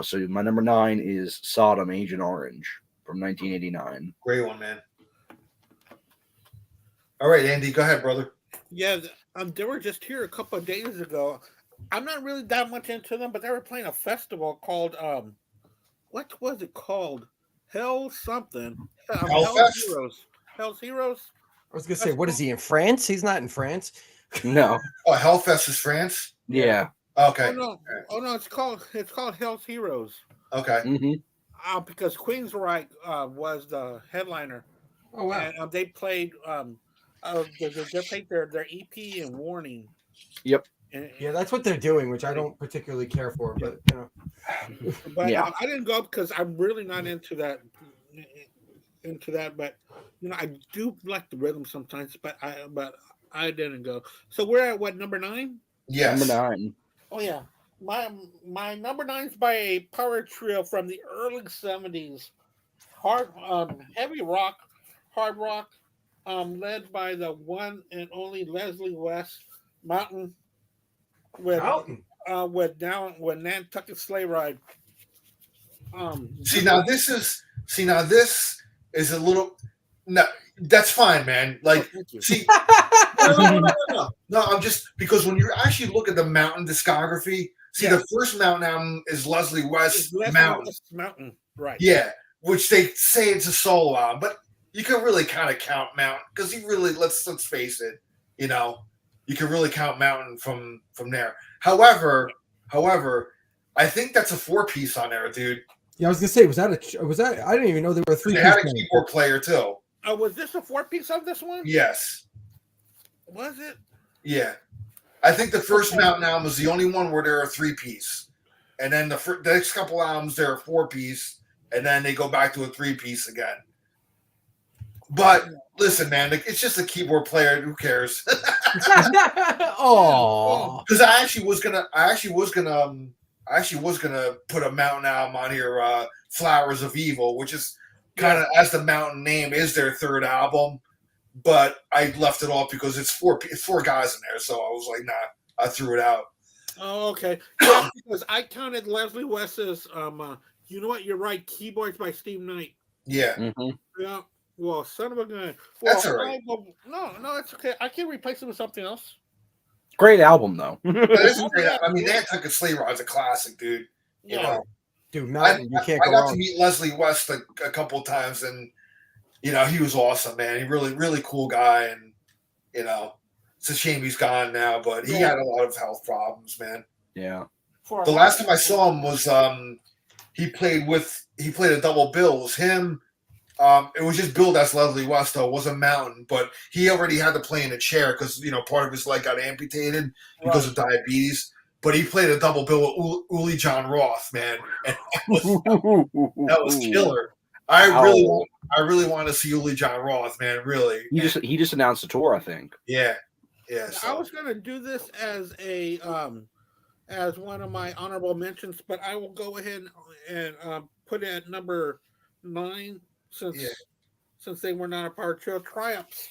So my number 9 is Sodom, Agent Orange from 1989. Great one, man. All right, Andy, go ahead, brother. Yeah, they were just here a couple of days ago. I'm not really that much into them, but they were playing a festival called what was it called? Hell something. Hellfest? Heroes. Hell's Heroes. I was gonna say, what is he in France? He's not in France. No. Oh, Hellfest is France? Yeah. Okay. Oh no, it's called Hell's Heroes. Okay. Mm-hmm. Because Queensryche was the headliner. Oh wow. And they played they played their EP and Warning. Yep. Yeah, that's what they're doing, which I don't particularly care for, but you know. But Yeah. I didn't go because I'm really not into that. But you know, I do like the rhythm sometimes. But I didn't go. So we're at what, number 9? Yes. Number 9. Oh yeah, my number 9 is by a power trio from the early '70s, heavy rock, hard rock, led by the one and only Leslie West, Mountain, with Nantucket Sleigh Ride. See now this is a little no. That's fine, man. Like, Thank you. see, no. I'm just because when you actually look at the Mountain discography, see the first Mountain album is Leslie West It's Leslie Mountain. West Mountain, right? Yeah, which they say it's a solo album, but you can really kind of count Mountain because he really let's face it, you know, you can really count Mountain from there. However, I think that's a 4-piece on there, dude. Yeah, I was gonna say, was that I didn't even know there were a 3-piece. They had a band. keyboard player too. Was this a 4-piece of this one? Yes. Was it? Yeah. I think the first Mountain album was the only one where they're a 3-piece. And then the next couple albums, they're a 4-piece. And then they go back to a 3-piece again. But listen, man, it's just a keyboard player. Who cares? Oh, Because I actually was gonna put a Mountain album on here, Flowers of Evil, which is kind of, as the Mountain name, is their third album. But I left it off because it's four guys in there, so I was like, nah, I threw it out. Oh, okay. Yeah, because I counted Leslie West's. You know what? You're right. Keyboards by Steve Knight. Yeah. Mm-hmm. Yeah. Well, son of a gun. Well, That's all right. No, it's okay. I can replace it with something else. Great album, though. That is great. I mean, Nantucket Sleigh Ride's a classic, dude. You Yeah. know, dude, Mountain, you can't I go got to wrong. meet Leslie West a couple of times, and you know, he was awesome, man. He really cool guy, and you know, it's a shame he's gone now, but he had a lot of health problems, man. Yeah. The last time I saw him was he played a double bill. It was him. It was just billed as Leslie West, though. It wasn't Mountain, but he already had to play in a chair because, you know, part of his leg got amputated because of diabetes. but he played a double bill with Uli John Roth, man, and that was killer. I really want to see Uli John Roth, man. Really, He just announced a tour, I think. yeah. I So. was gonna do this as one of my honorable mentions, but I will go ahead and put it at number 9 since they were not a part of Show Triumphs.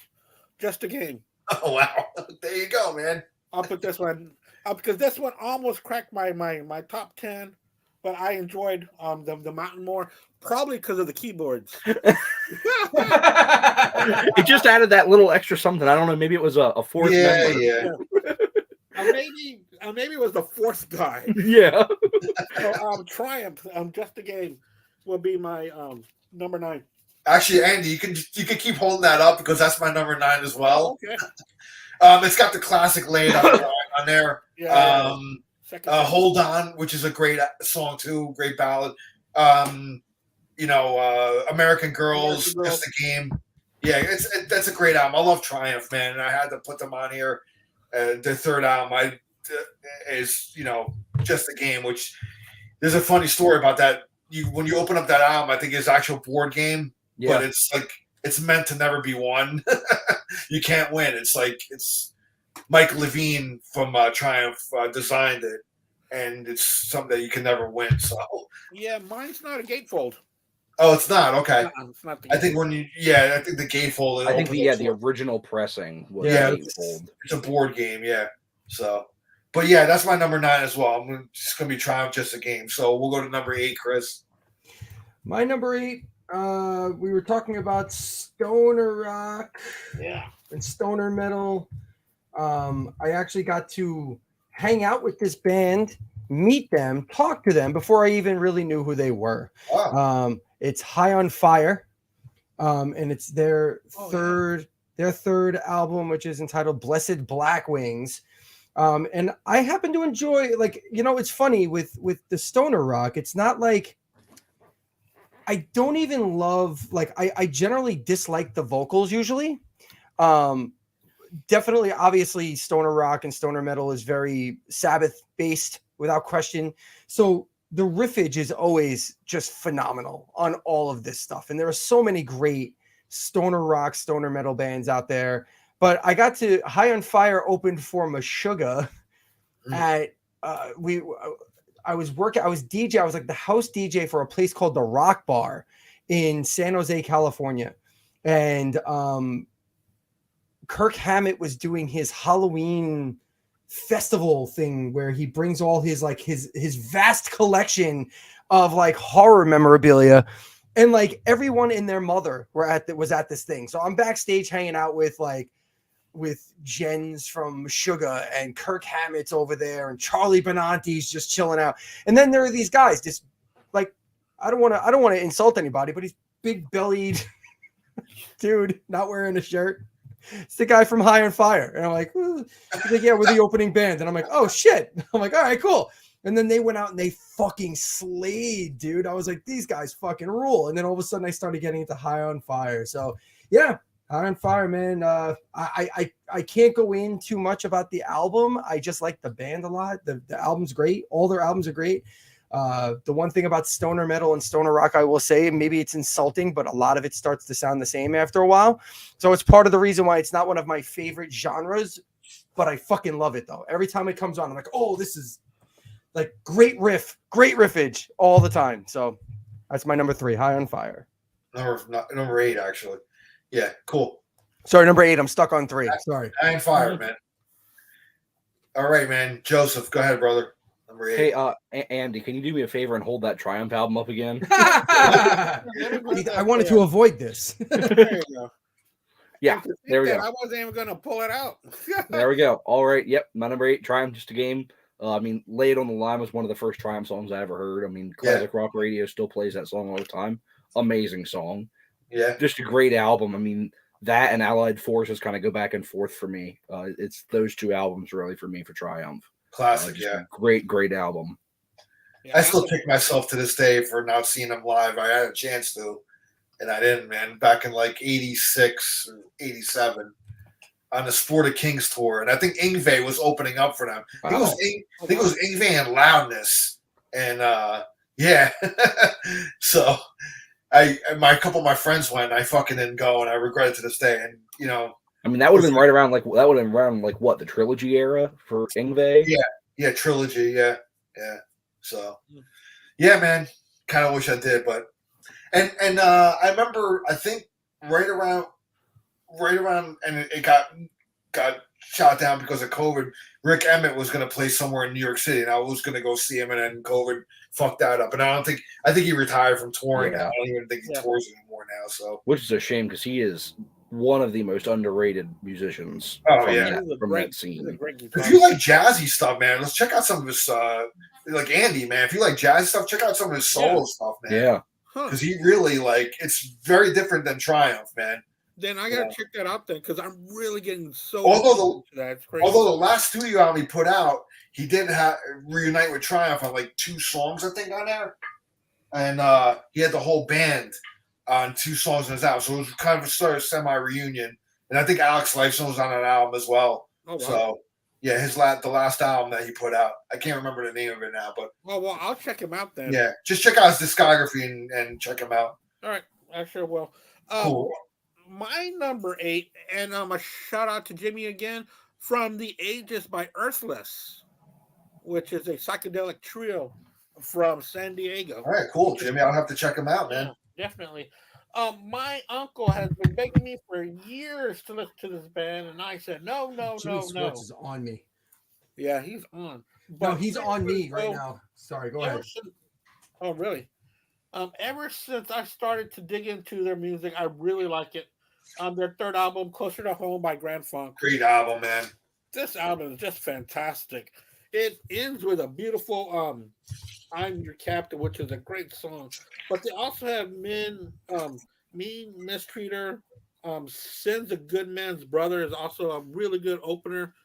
Just a Game. Oh wow! There you go, man. I'll put this one up because this one almost cracked my top 10, but I enjoyed the Mountain more, probably because of the keyboards. It just added that little extra something. I don't know. Maybe it was a fourth member. Yeah. Maybe it was the fourth guy. Yeah. So, Triumph, Just a Game, will be my number 9. Actually, Andy, you can keep holding that up because that's my number 9 as well. Okay. It's got the classic laid on there. Yeah. Hold On, which is a great song too, great ballad. American Girls, Just a Game. Yeah, that's a great album. I love Triumph, man, and I had to put them on here. Their third album is Just a Game, which there's a funny story about that. When you open up that album, I think it's actual board game, but it's like it's meant to never be won. You can't win. It's Mike Levine from Triumph designed it, and it's something that you can never win. So yeah, mine's not a gatefold. Oh, it's not okay. It's not the I think I think the gatefold. I think the original pressing was gatefold. It's a board game, yeah. So, but yeah, that's my number 9 as well. I'm just gonna be Triumph, Just a Game. So we'll go to number 8, Chris. My number 8. We were talking about stoner rock, and stoner metal. I actually got to hang out with this band, meet them, talk to them before I even really knew who they were. Wow. It's High on Fire, and it's their third album, which is entitled Blessed Black Wings. And I happen to enjoy, it's funny with the stoner rock. It's not like I don't even love, I generally dislike the vocals usually. Definitely, obviously, stoner rock and stoner metal is very Sabbath based without question. So the riffage is always just phenomenal on all of this stuff. And there are so many great stoner rock, stoner metal bands out there. But I got to High on Fire opened for Meshuggah at I was DJ. I was like the house DJ for a place called the Rock Bar in San Jose, California. And Kirk Hammett was doing his Halloween festival thing where he brings all his vast collection of horror memorabilia, and everyone and their mother was at this thing. So I'm backstage hanging out with Jens from Meshuggah, and Kirk Hammett's over there, and Charlie Benanti's just chilling out. And then there are these guys, just I don't want to insult anybody, but he's big bellied dude, not wearing a shirt. It's the guy from High on Fire. And I'm like, he's like, yeah, we're the opening band. And I'm like, oh shit. I'm like, all right, cool. And then they went out and they fucking slayed, dude. I was like, these guys fucking rule. And then all of a sudden I started getting into High on Fire. So yeah, High on Fire, man. I can't go in too much about the album. I just like the band a lot. The album's great. All their albums are great. The one thing about stoner metal and stoner rock, I will say, maybe it's insulting, but a lot of it starts to sound the same after a while. So it's part of the reason why it's not one of my favorite genres, but I fucking love it though. Every time it comes on, I'm like, oh, this is great riffage all the time. So that's my number 3, High on Fire. Number 8, actually. Yeah, cool. Sorry, number 8. I'm stuck on 3. Sorry. High on Fire, man. All right, man. Joseph, go ahead, brother. Number 8. Hey, Andy, can you do me a favor and hold that Triumph album up again? I wanted to avoid this. There you go. Yeah, there we go. I wasn't even going to pull it out. There we go. All right. Yep. My number 8, Triumph, Just a Game. Lay It on the Line was one of the first Triumph songs I ever heard. Classic Rock Radio still plays that song all the time. Amazing song. Yeah. Just a great album. That and Allied Forces kind of go back and forth for me. It's those 2 albums really for me for Triumph. Classic, yeah. Great album. I still kick myself to this day for not seeing them live. I had a chance to, and I didn't, man. Back in 86 or 87. on the Sport of Kings tour, and I think Ingve was opening up for them. I think it was Ingve and Loudness, and yeah. So a couple of my friends went. I fucking didn't go, and I regret it to this day. And I mean, that would have been right around what, the Trilogy era for Ingve? Yeah, Trilogy, yeah. So, yeah, man, kind of wish I did, but and I remember, I think right around, and it got shot down because of COVID. Rick Emmett was going to play somewhere in New York City, and I was going to go see him, and then COVID fucked that up. And I think he retired from touring now. I don't even think he tours anymore now. So, which is a shame because he is one of the most underrated musicians from that scene. If you like jazzy stuff, man, let's check out some of his like Andy, man. If you like jazzy stuff, check out some of his solo stuff, man. Yeah. Because he really it's very different than Triumph, man. Then I gotta check that out then, because I'm really getting so. Although crazy. the last studio album he put out, he did reunite with Triumph on like 2 songs, I think, on there, and he had the whole band on 2 songs in his album, so it was kind of a sort of semi-reunion. And I think Alex Lifeson was on that album as well. Oh, wow. So yeah, the last album that he put out, I can't remember the name of it now, but well, I'll check him out then. Yeah, just check out his discography and check him out. All right, I sure will. Cool. My number 8, and a shout out to Jimmy again, From the Ages by Earthless, which is a psychedelic trio from San Diego. All right, cool, Jimmy. I'll have to check him out, man. Yeah, definitely. My uncle has been begging me for years to listen to this band, and I said, no. Jimmy Swartz is on me. Yeah, he's on. But no, he's on me right now. Sorry, go ahead. Oh, really? Ever since I started to dig into their music, I really like it. Their third album, Closer to Home by Grand Funk. Great album, man. This album is just fantastic. It ends with a beautiful I'm Your Captain, which is a great song. But they also have Mean Mistreater. Sin's a Good Man's Brother is also a really good opener.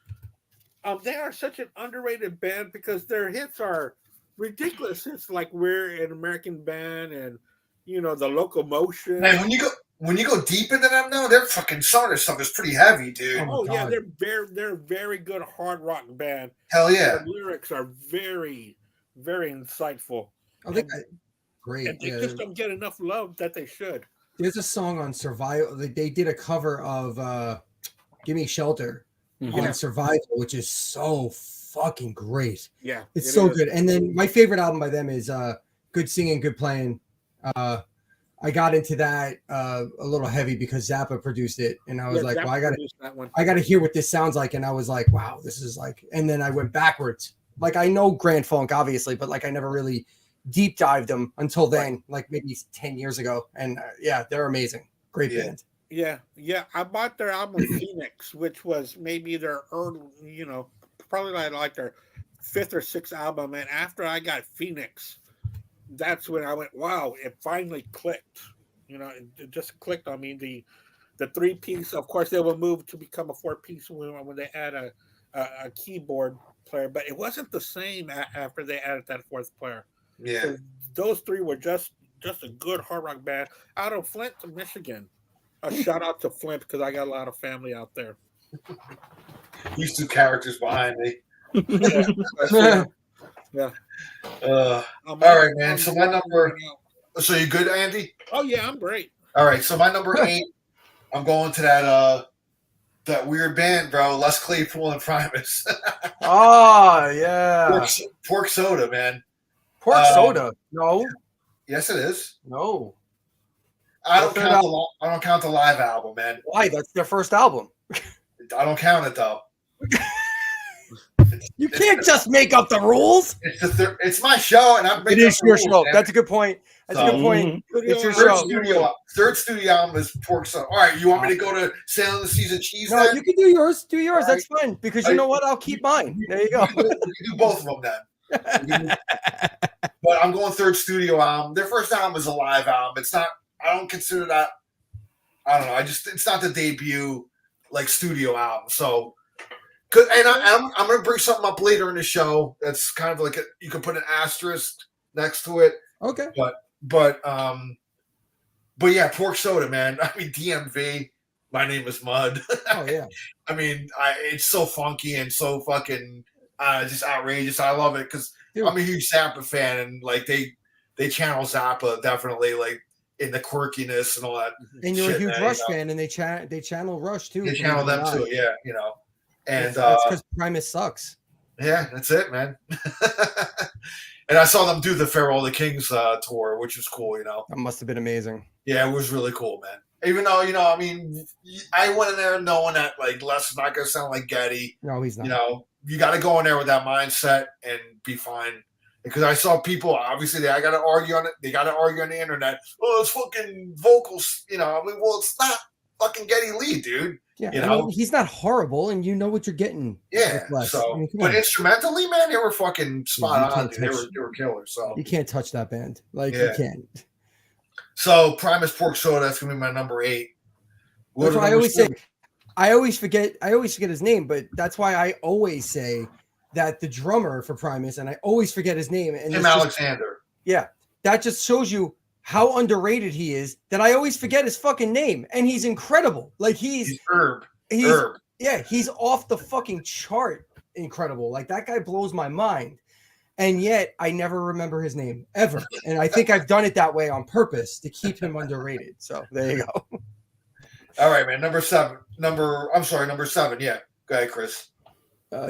They are such an underrated band because their hits are ridiculous. It's like We're an American Band and The Locomotion. Man, when you go deep into them, though, their fucking some of their stuff is pretty heavy, dude. Oh yeah, they're very good hard rock band. Hell yeah, their lyrics are very, very insightful. I think great. And they just don't get enough love that they should. There's a song on Survival. They did a cover of "Give Me Shelter" on Survival, which is so fucking great. Yeah, it's so good. And then my favorite album by them is "Good Singing, Good Playing." I got into that a little heavy because Zappa produced it, and I was like, "Well, I gotta hear what this sounds like." And I was like, "Wow, this is like." And then I went backwards. Like I know Grand Funk, obviously, but like I never really deep dived them until then, like maybe 10 years ago. And yeah, they're amazing. Great band. Yeah. I bought their album Phoenix, which was maybe their early, probably like their 5th or 6th album. And after I got Phoenix, that's when I went, wow, it finally clicked. It just clicked on me. The 3-piece, of course, they will move to become a 4-piece when they add a keyboard player, but it wasn't the same after they added that 4th player. Yeah, so those 3 were just a good hard rock band out of Flint, Michigan. A shout out to Flint because I got a lot of family out there. These 2 characters behind me. Yeah. All right, man. So my number. So you good, Andy? Oh yeah, I'm great. All right. So my number 8. I'm going to that weird band, bro. Les Claypool and Primus. Oh yeah. Pork Soda, man. Pork Soda? No. Yes, it is. No. I don't count the live album, man. Why? That's their first album. I don't count it though. You can't just make up the rules. It's my show, and I'm. It is your show. Man. That's a good point. That's a good point. It's your show. Third studio album is Pork Soda. All right, you want me to go to Sailing the Seas of Cheese? No, you can do yours. Do yours. That's fine. Because you know what? I'll keep mine. There you go. We can do both of them then. But I'm going third studio album. Their first album is a live album. It's not. I don't consider that. I don't know. It's not the debut like studio album. So. And I'm going to bring something up later in the show that's kind of like you can put an asterisk next to it. Okay. But yeah, Pork Soda, man. I mean, DMV. My Name Is Mud. Oh yeah. I mean, it's so funky and so fucking just outrageous. I love it because Dude. I'm a huge Zappa fan, and like they channel Zappa definitely, like in the quirkiness and all that. And you're a shit, huge man, Rush you know. fan, and they channel Rush too. They believe channel it or them not. too, yeah, you know. And That's because Primus sucks. yeah, that's it, man. And I saw them do the Farewell of the Kings tour, which was cool, you know. That must have been amazing. Yeah, it was really cool, man. Even though, you know, I mean, I went in there knowing that like Les is not going to sound like Getty. No, he's not. You know, you got to go in there with that mindset and be fine. Because I saw people, obviously, I got to argue on it. They got to argue on the internet. Oh, it's fucking vocals. You know, I mean, well, it's not fucking Geddy Lee, dude. Yeah, you I know? mean, he's not horrible, and you know what you're getting. Yeah. with Les. So, I mean, come but on. instrumentally, man, they were fucking spot on. can't Dude. They touch- were killers. So, You can't touch that band. Like Yeah. you can't. so Primus Pork Soda. That's gonna be my number 8. That's why I number always say 7? I always forget his name, but that's why I always say that the drummer for Primus, and I always forget his name. And Tim it's just- Alexander. yeah, that just shows you how underrated he is. That I always forget his fucking name, and he's incredible. Like He's Herb. he's Herb. yeah, he's off the fucking chart. Incredible. Like that guy blows my mind. And yet I never remember his name ever. And I think I've done it that way on purpose to keep him underrated. So there you go. All right, man. Number 7. Number 7. Yeah. Go ahead, Chris.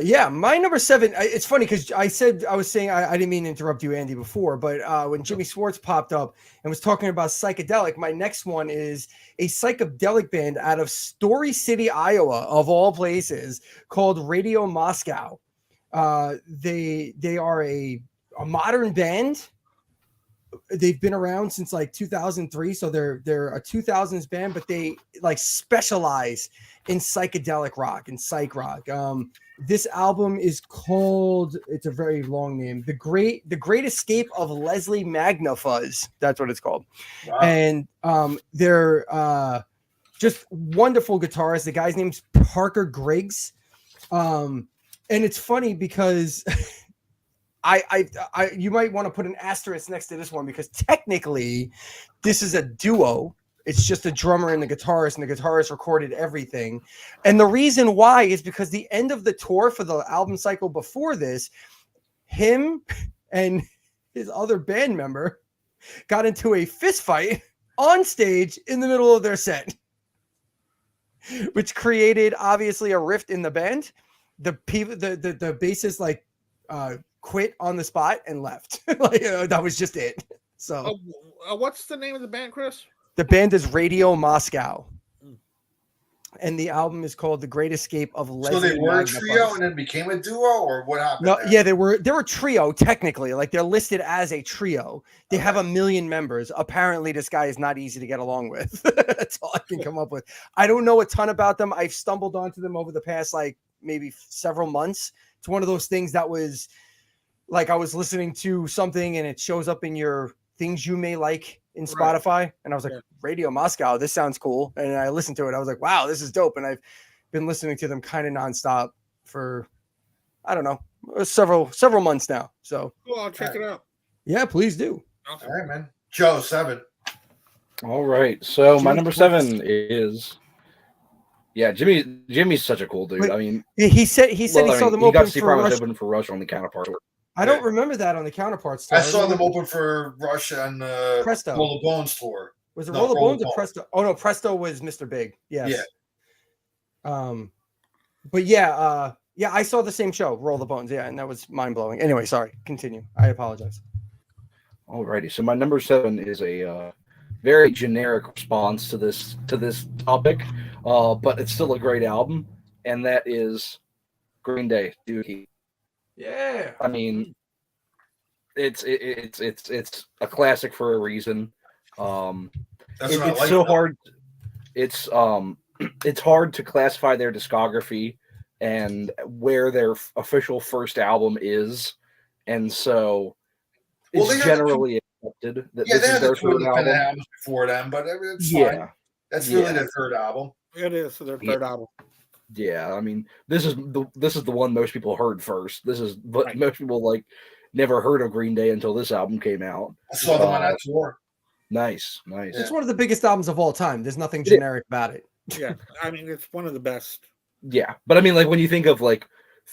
Yeah, my number 7. It's funny because I didn't mean to interrupt you, Andy, before, but when Jimmy Swartz popped up and was talking about psychedelic, my next one is a psychedelic band out of Story City, Iowa, of all places, called Radio Moscow. They are a modern band. They've been around since like 2003, so they're a 2000s band, but they like specialize in psychedelic rock and psych rock. This album is called, it's a very long name, The Great Escape of Leslie Magnafuzz. That's what it's called. Wow. And they're just wonderful guitarists. The guy's name's Parker Griggs. And it's funny because I you might want to put an asterisk next to this one because technically this is a duo. It's just a drummer and the guitarist, and the guitarist recorded everything. And the reason why is because the end of the tour for the album cycle before this, him and his other band member got into a fist fight on stage in the middle of their set, which created obviously a rift in the band. The bassist like quit on the spot and left. Like, that was just it. So What's the name of the band, Chris? the band is Radio Moscow, and the album is called The Great Escape of Leslie. So they were a Magnafuzz. trio and then became a duo, or what happened? No, there? yeah, they're a trio technically. Like they're listed as a trio. They have 1 million members. Apparently, this guy is not easy to get along with. That's all I can come up with. I don't know a ton about them. I've stumbled onto them over the past like maybe several months. It's one of those things that was like I was listening to something and it shows up in your things you may like in Right. Spotify, and I was like, Yeah. Radio Moscow, this sounds cool. And I listened to it. I was like, wow, this is dope. And I've been listening to them kind of nonstop for I don't know, several months now. So Well, I'll check it out. yeah, please do. Awesome. All right, man. Joe, 7. All right. So my Jimmy number Swartz. 7 is Jimmy's such a cool dude. Wait, I mean, He said he well, I saw mean, them he got open to see for Primus Rush. open for Rush on the Counterpart tour. I don't remember that on the Counterparts tour. I saw them open for Rush and Presto. Roll the Bones tour. Was it No, Roll the Roll the Bones or Bones. Presto? Oh no, Presto was Mr. Big. Yes. Yeah. But yeah, I saw the same show, Roll the Bones. Yeah, and that was mind blowing. Anyway, sorry. Continue. I apologize. Alrighty, so my number 7 is a very generic response to this topic, but it's still a great album, and that is Green Day, Dookie. Yeah. I mean, it's a classic for a reason. That's what I It's like so about hard. It's hard to classify their discography and where their official first album is, and so Well, it's they had generally accepted that Yeah, this they is had their the two third independent album. albums before them, but it's Yeah, fine. That's really Yeah. their third album. It is their Yeah. third album. yeah. I mean, this is the one most people heard first. This is but Right. most people like never heard of Green Day until this album came out. I saw them on that tour. Nice. It's one of the biggest albums of all time. There's nothing It is. generic about it. Yeah, I mean it's one of the best. Yeah, but I mean, like when you think of like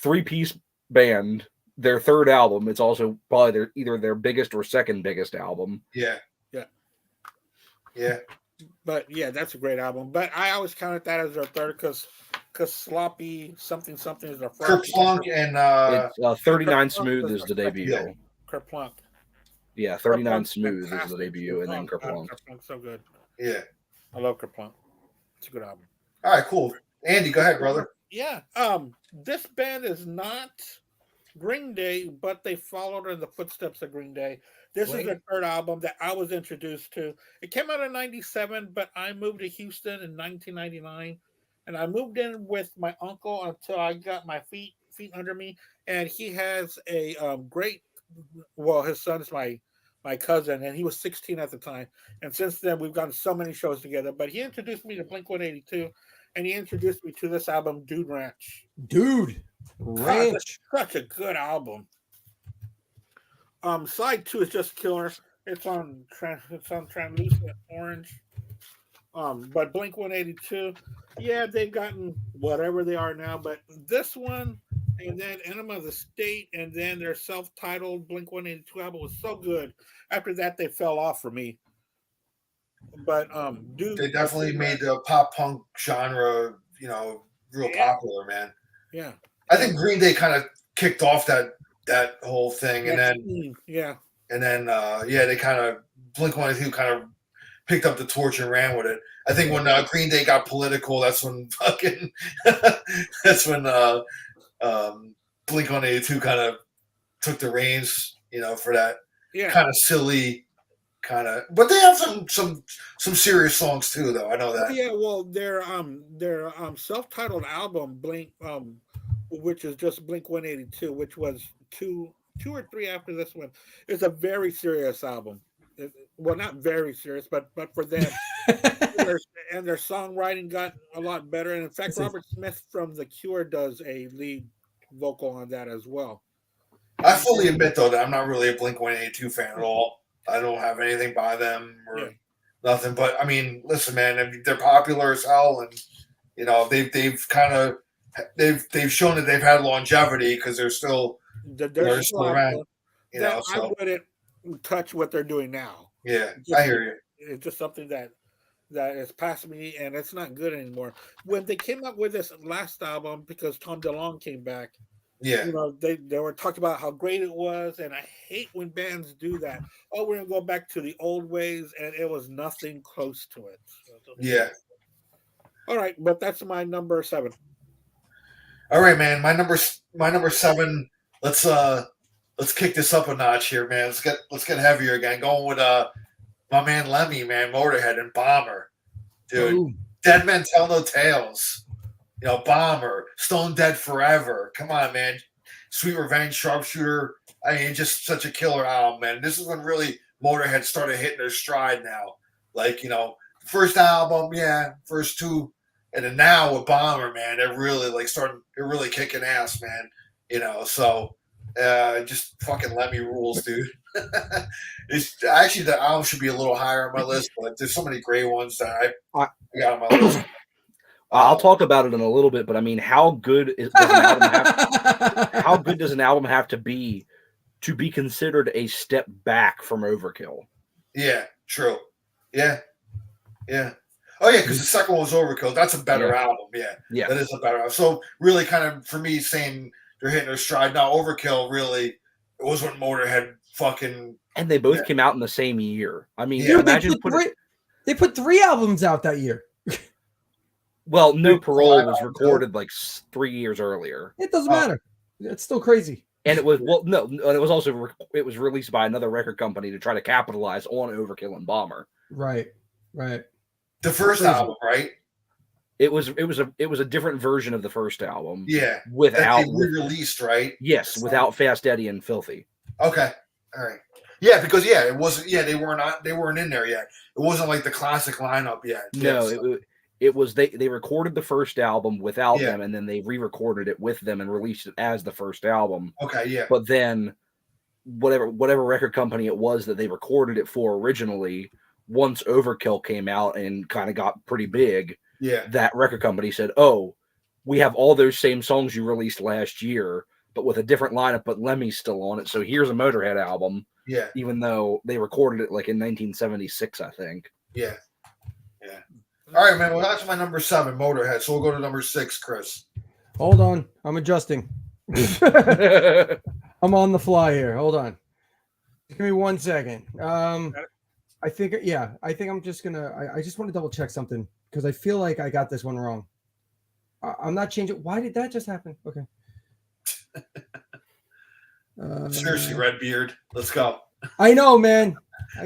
3-piece band, their third album, it's also probably either their biggest or second biggest album. Yeah. Yeah. Yeah. But yeah, that's a great album. But I always counted that as their third because Sloppy something is their first. Kerplunk and It's 39 Kerplunk Smooth was is the their debut. Yeah. Kerplunk. Yeah, 39 Kerplunk's Smooth is the fantastic. debut, and then Oh, God, Kerplunk. Kerplunk's so good. yeah. I love Kerplunk. It's a good album. All right, cool. Andy, go ahead, brother. Yeah. This band is not Green Day, but they followed in the footsteps of Green Day. This is their third album that I was introduced to. It came out in '97, but I moved to Houston in 1999, and I moved in with my uncle until I got my feet under me. And he has a great. Well, his son's my cousin, and he was 16 at the time. And since then, we've gone so many shows together. But he introduced me to Blink-182, and he introduced me to this album, Dude Ranch. Dude God, Ranch. such a good album. Side 2 is just killer. It's on Translucent Orange. But Blink-182, yeah, they've gotten whatever they are now. But this one, and then Enema of the State, and then their self-titled Blink-182 album was so good. After that, they fell off for me. But dude, They definitely made the pop punk genre, real popular, man. Yeah. I think Green Day kind of kicked off that whole thing, and then they kind of Blink-182 kind of picked up the torch and ran with it. I think when Green Day got political, that's when Blink-182 kind of took the reins, for that kind of silly but they have some serious songs too, though. I know that. Yeah, well, their self-titled album Blink, which is just Blink-182, which was two or three after this one, is a very serious album. Well, not very serious, but for them, and their songwriting got a lot better. And in fact, Robert Smith from The Cure does a lead vocal on that as well. I fully admit, though, that I'm not really a Blink-182 fan at all. I don't have anything by them or nothing. But I mean, listen, man, I mean, they're popular as hell, and they've shown that they've had longevity because they're still around. I wouldn't touch what they're doing now. Yeah, I hear you. It's just something that is past me, and it's not good anymore. When they came up with this last album, because Tom DeLonge came back. Yeah, they were talking about how great it was, and I hate when bands do that. Oh, we're gonna go back to the old ways, and it was nothing close to it. Yeah. All right, but that's my number 7. All right, man. My number 7. Let's kick this up a notch here, man. Let's get heavier again. Going with my man Lemmy, man, Motorhead and Bomber, dude. Ooh. Dead Men Tell No Tales. Bomber, Stone Dead Forever. Come on, man. Sweet Revenge, Sharpshooter. I mean, just such a killer album, man. This is when really Motorhead started hitting their stride now. Like, first album, first 2. And then now with Bomber, man, they're really they're really kicking ass, man. So just fucking Lemmy rules, dude. It's actually, the album should be a little higher on my list, but there's so many great ones that I got on my list. I'll talk about it in a little bit, but I mean, how good does an album have to be considered a step back from Overkill? Yeah, true. Yeah. Oh yeah, because the second one was Overkill. That's a better album. Yeah, that is a better album. So really, kind of for me, saying they're hitting their stride now. Overkill really, it was when Motorhead fucking. And they both came out in the same year. I mean, imagine they put 3 albums out that year. Well, No Parole was recorded like 3 years earlier. It doesn't matter. It's still crazy. And it was it was also it was released by another record company to try to capitalize on Overkill and Bomber. Right. The first album, right? It was a different version of the first album. Yeah, without re-released, right? Yes, without Fast Eddie and Filthy. Okay, all right. Yeah, because it wasn't. Yeah, they weren't in there yet. It wasn't like the classic lineup yet. No, it was they recorded the first album without them, and then they re-recorded it with them and released it as the first album. Okay, yeah. But then whatever record company it was that they recorded it for originally, once Overkill came out and kind of got pretty big, Yeah. that record company said, "Oh, we have all those same songs you released last year, but with a different lineup, but Lemmy's still on it. So here's a Motorhead album." Yeah. Even though they recorded it like in 1976, I think. Yeah. Yeah. All right, man. Well, that's my number 7, Motorhead. So we'll go to number 6, Chris. Hold on, I'm adjusting. I'm on the fly here. Hold on. Give me 1 second. I think I'm just gonna. I just want to double check something because I feel like I got this one wrong. I'm not changing. Why did that just happen? Okay. Seriously, Redbeard. Let's go. I know, man.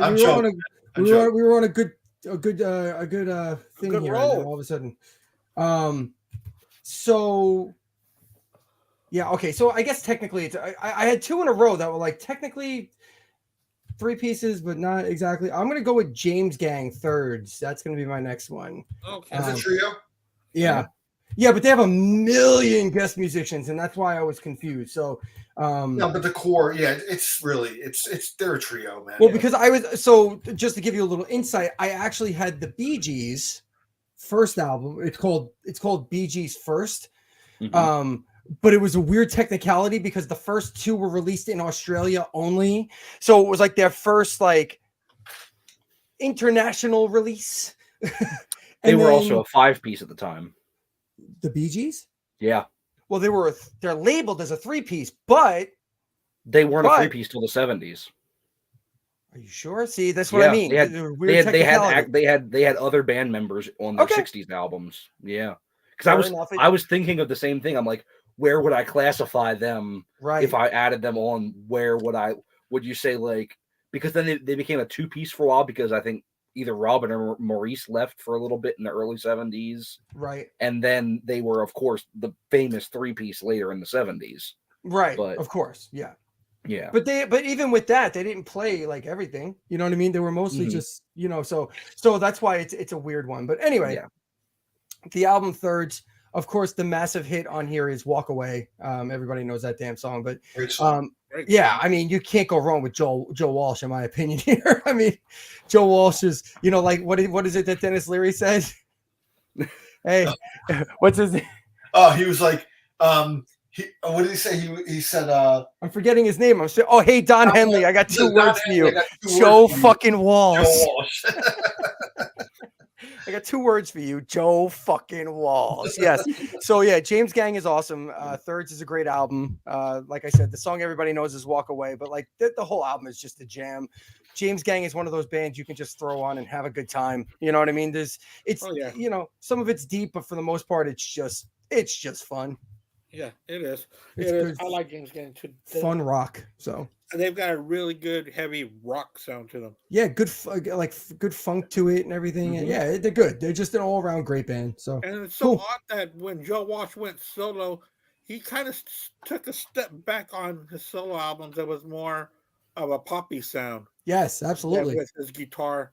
I'm we joking. were on a good thing good here. roll. And then all of a sudden, so yeah, okay. So I guess technically, it's I had 2 in a row that were like technically 3 pieces, but not exactly. I'm gonna go with James Gang Thirds. That's gonna be my next one. Okay. Is it trio? Yeah. Yeah, but they have a million guest musicians, and that's why I was confused. So, No, but the core, yeah, it's they're a trio, man. well, Yeah. because I was so just to give you a little insight, I actually had the Bee Gees first album. It's called Bee Gees First. Mhm. But it was a weird technicality because the first 2 were released in Australia only, so it was like their first like international release. They were then also a 5-piece at the time. the Bee Gees. Yeah. Well, they're labeled as a 3-piece, but They weren't a But- 3-piece till the 70s. are you sure? See, that's what I Yeah, mean. they had- The weird They technicality. had other band members on their Okay. 60s albums. Yeah. Because Fair enough. I was thinking of the same thing. I'm like, where would I classify them Right. if I added them on? Where would you say like, because then they became a 2-piece for a while because I think either Robin or Maurice left for a little bit in the early 70s. Right. And then they were, of course, the famous 3-piece later in the 70s. Right. But- of course. Yeah. Yeah. But even with that, they didn't play like everything. You know what I mean? They were mostly Mhm. just, so that's why it's a weird one. But anyway, Yeah. the album Thirds, of course, the massive hit on here is Walk Away. Everybody knows that damn song. But Great song. Great. yeah, I mean, you can't go wrong with Joe Walsh, in my opinion here. I mean, Joe Walsh is, like what is it that Dennis Leary said? Hey, what's his name? Oh, he was like, what did he say? He said, I'm forgetting his name. Hey, Don Henley, I got 2 Don words for Henley, you. I got 2 Joe words for you. fucking Walsh. Joe Walsh. I got 2 words for you, Joe fucking Walsh. Yes. So yeah, James Gang is awesome. Thirds is a great album. Like I said, the song everybody knows is Walk Away, but like the whole album is just a jam. James Gang is one of those bands you can just throw on and have a good time. You know what I mean? Oh, yeah. Some of it's deep, but for the most part, it's just fun. Yeah, it is. It's It is. good. I like James Gang too. Fun rock. So They've got a really good heavy rock sound to them. yeah, good good funk to it and everything. And Mhm. yeah, they're good. They're just an all around great band. So And it's so Cool. odd that when Joe Walsh went solo, he kind of took a step back on his solo albums. That was more of a poppy sound. yes, absolutely. With his guitar,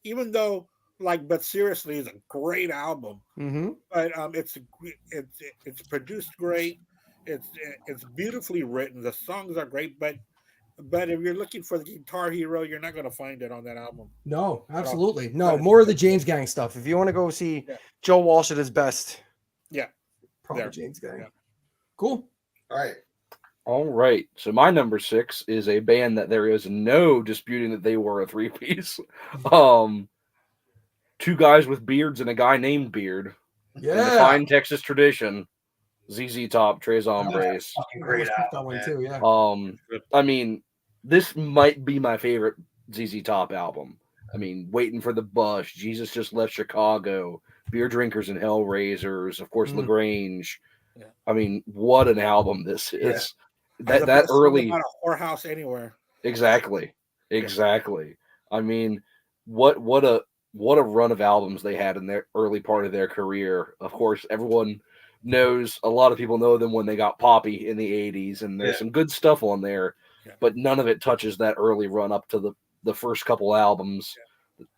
even though but seriously, it's a great album. Mm-hmm. But it's produced great. It's beautifully written. The songs are great, but if you're looking for the guitar hero, you're not going to find it on that album. No, absolutely. No, But- more of the James Gang stuff. If you want to go see Yeah. Joe Walsh at his best, Yeah, probably there. James Gang. Yeah. Cool. All right. All right. So my number 6 is a band that there is no disputing that they were a 3-piece. 2 guys with beards and a guy named Beard. In the Yeah. fine Texas tradition. ZZ Top, Tres Hombres. Fucking I great almost picked that album, one man. too. Yeah. I mean, this might be my favorite ZZ Top album. I mean, Waiting for the Bus, Jesus Just Left Chicago, Beer Drinkers and Hellraisers, of course, Mhm. LaGrange. Yeah. I mean, what an album this is. And That the best song early, about a whorehouse anywhere. exactly. I mean, what a run of albums they had in their early part of their career. Of course, everyone knows, a lot of people know them when they got poppy in the 80s, and there's Yeah. some good stuff on there, Yeah. but none of it touches that early run up to the first couple albums.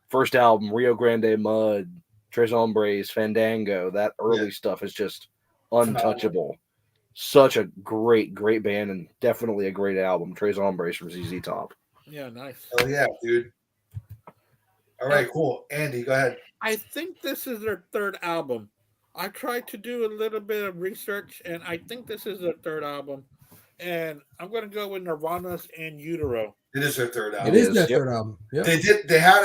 First album, Rio Grande Mud, Tres Hombres, Fandango, that early stuff is just untouchable. Such a great band, and definitely a great album, Tres Hombres from ZZ Top. Yeah, nice. Oh yeah, dude. All right, cool. Andy, go ahead. I think this is their third album. I tried to do a little bit of research, and I think this is their third album. And I'm going to go with Nirvana's In Utero. It is their third It album. is is, their yep. third album. Yep. They had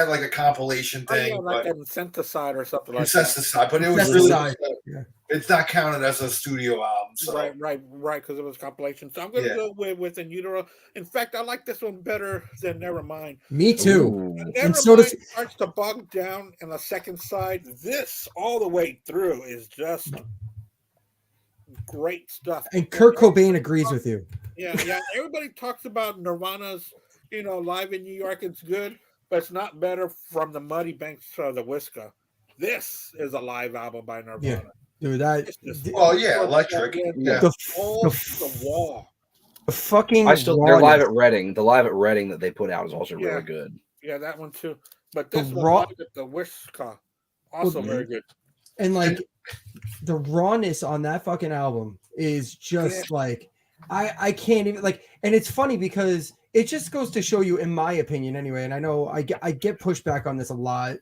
like a compilation Oh, thing, yeah, like but a Synthesizer or something like it sets that. aside. But it was really Incesticide. Yeah. it's not counted as a studio album. So Right, because it was compilation. So I'm going to Yeah. go with In Utero. In fact, I like this one better than Nevermind. Me too. Ooh. And so does- Nevermind starts to bog down in the second side. This all the way through is just great stuff. And Kurt Cobain agrees with you. Yeah. Everybody talks about Nirvana's, live in New York. It's good, but it's not better from the Muddy Banks of the Whisker. This is a live album by Nirvana. Dude, that It's just well, yeah, electric. Yeah. the, off the, the wall. the fucking They're live rawness. at Reading. The live at Reading that they put out is also Yeah. really good. Yeah, that one too. But The this one raw- live at the Whisker, also Well, very good. And like the rawness on that fucking album is just like I can't even like, and it's funny because it just goes to show you, in my opinion anyway, and I know I get pushback on this a lot.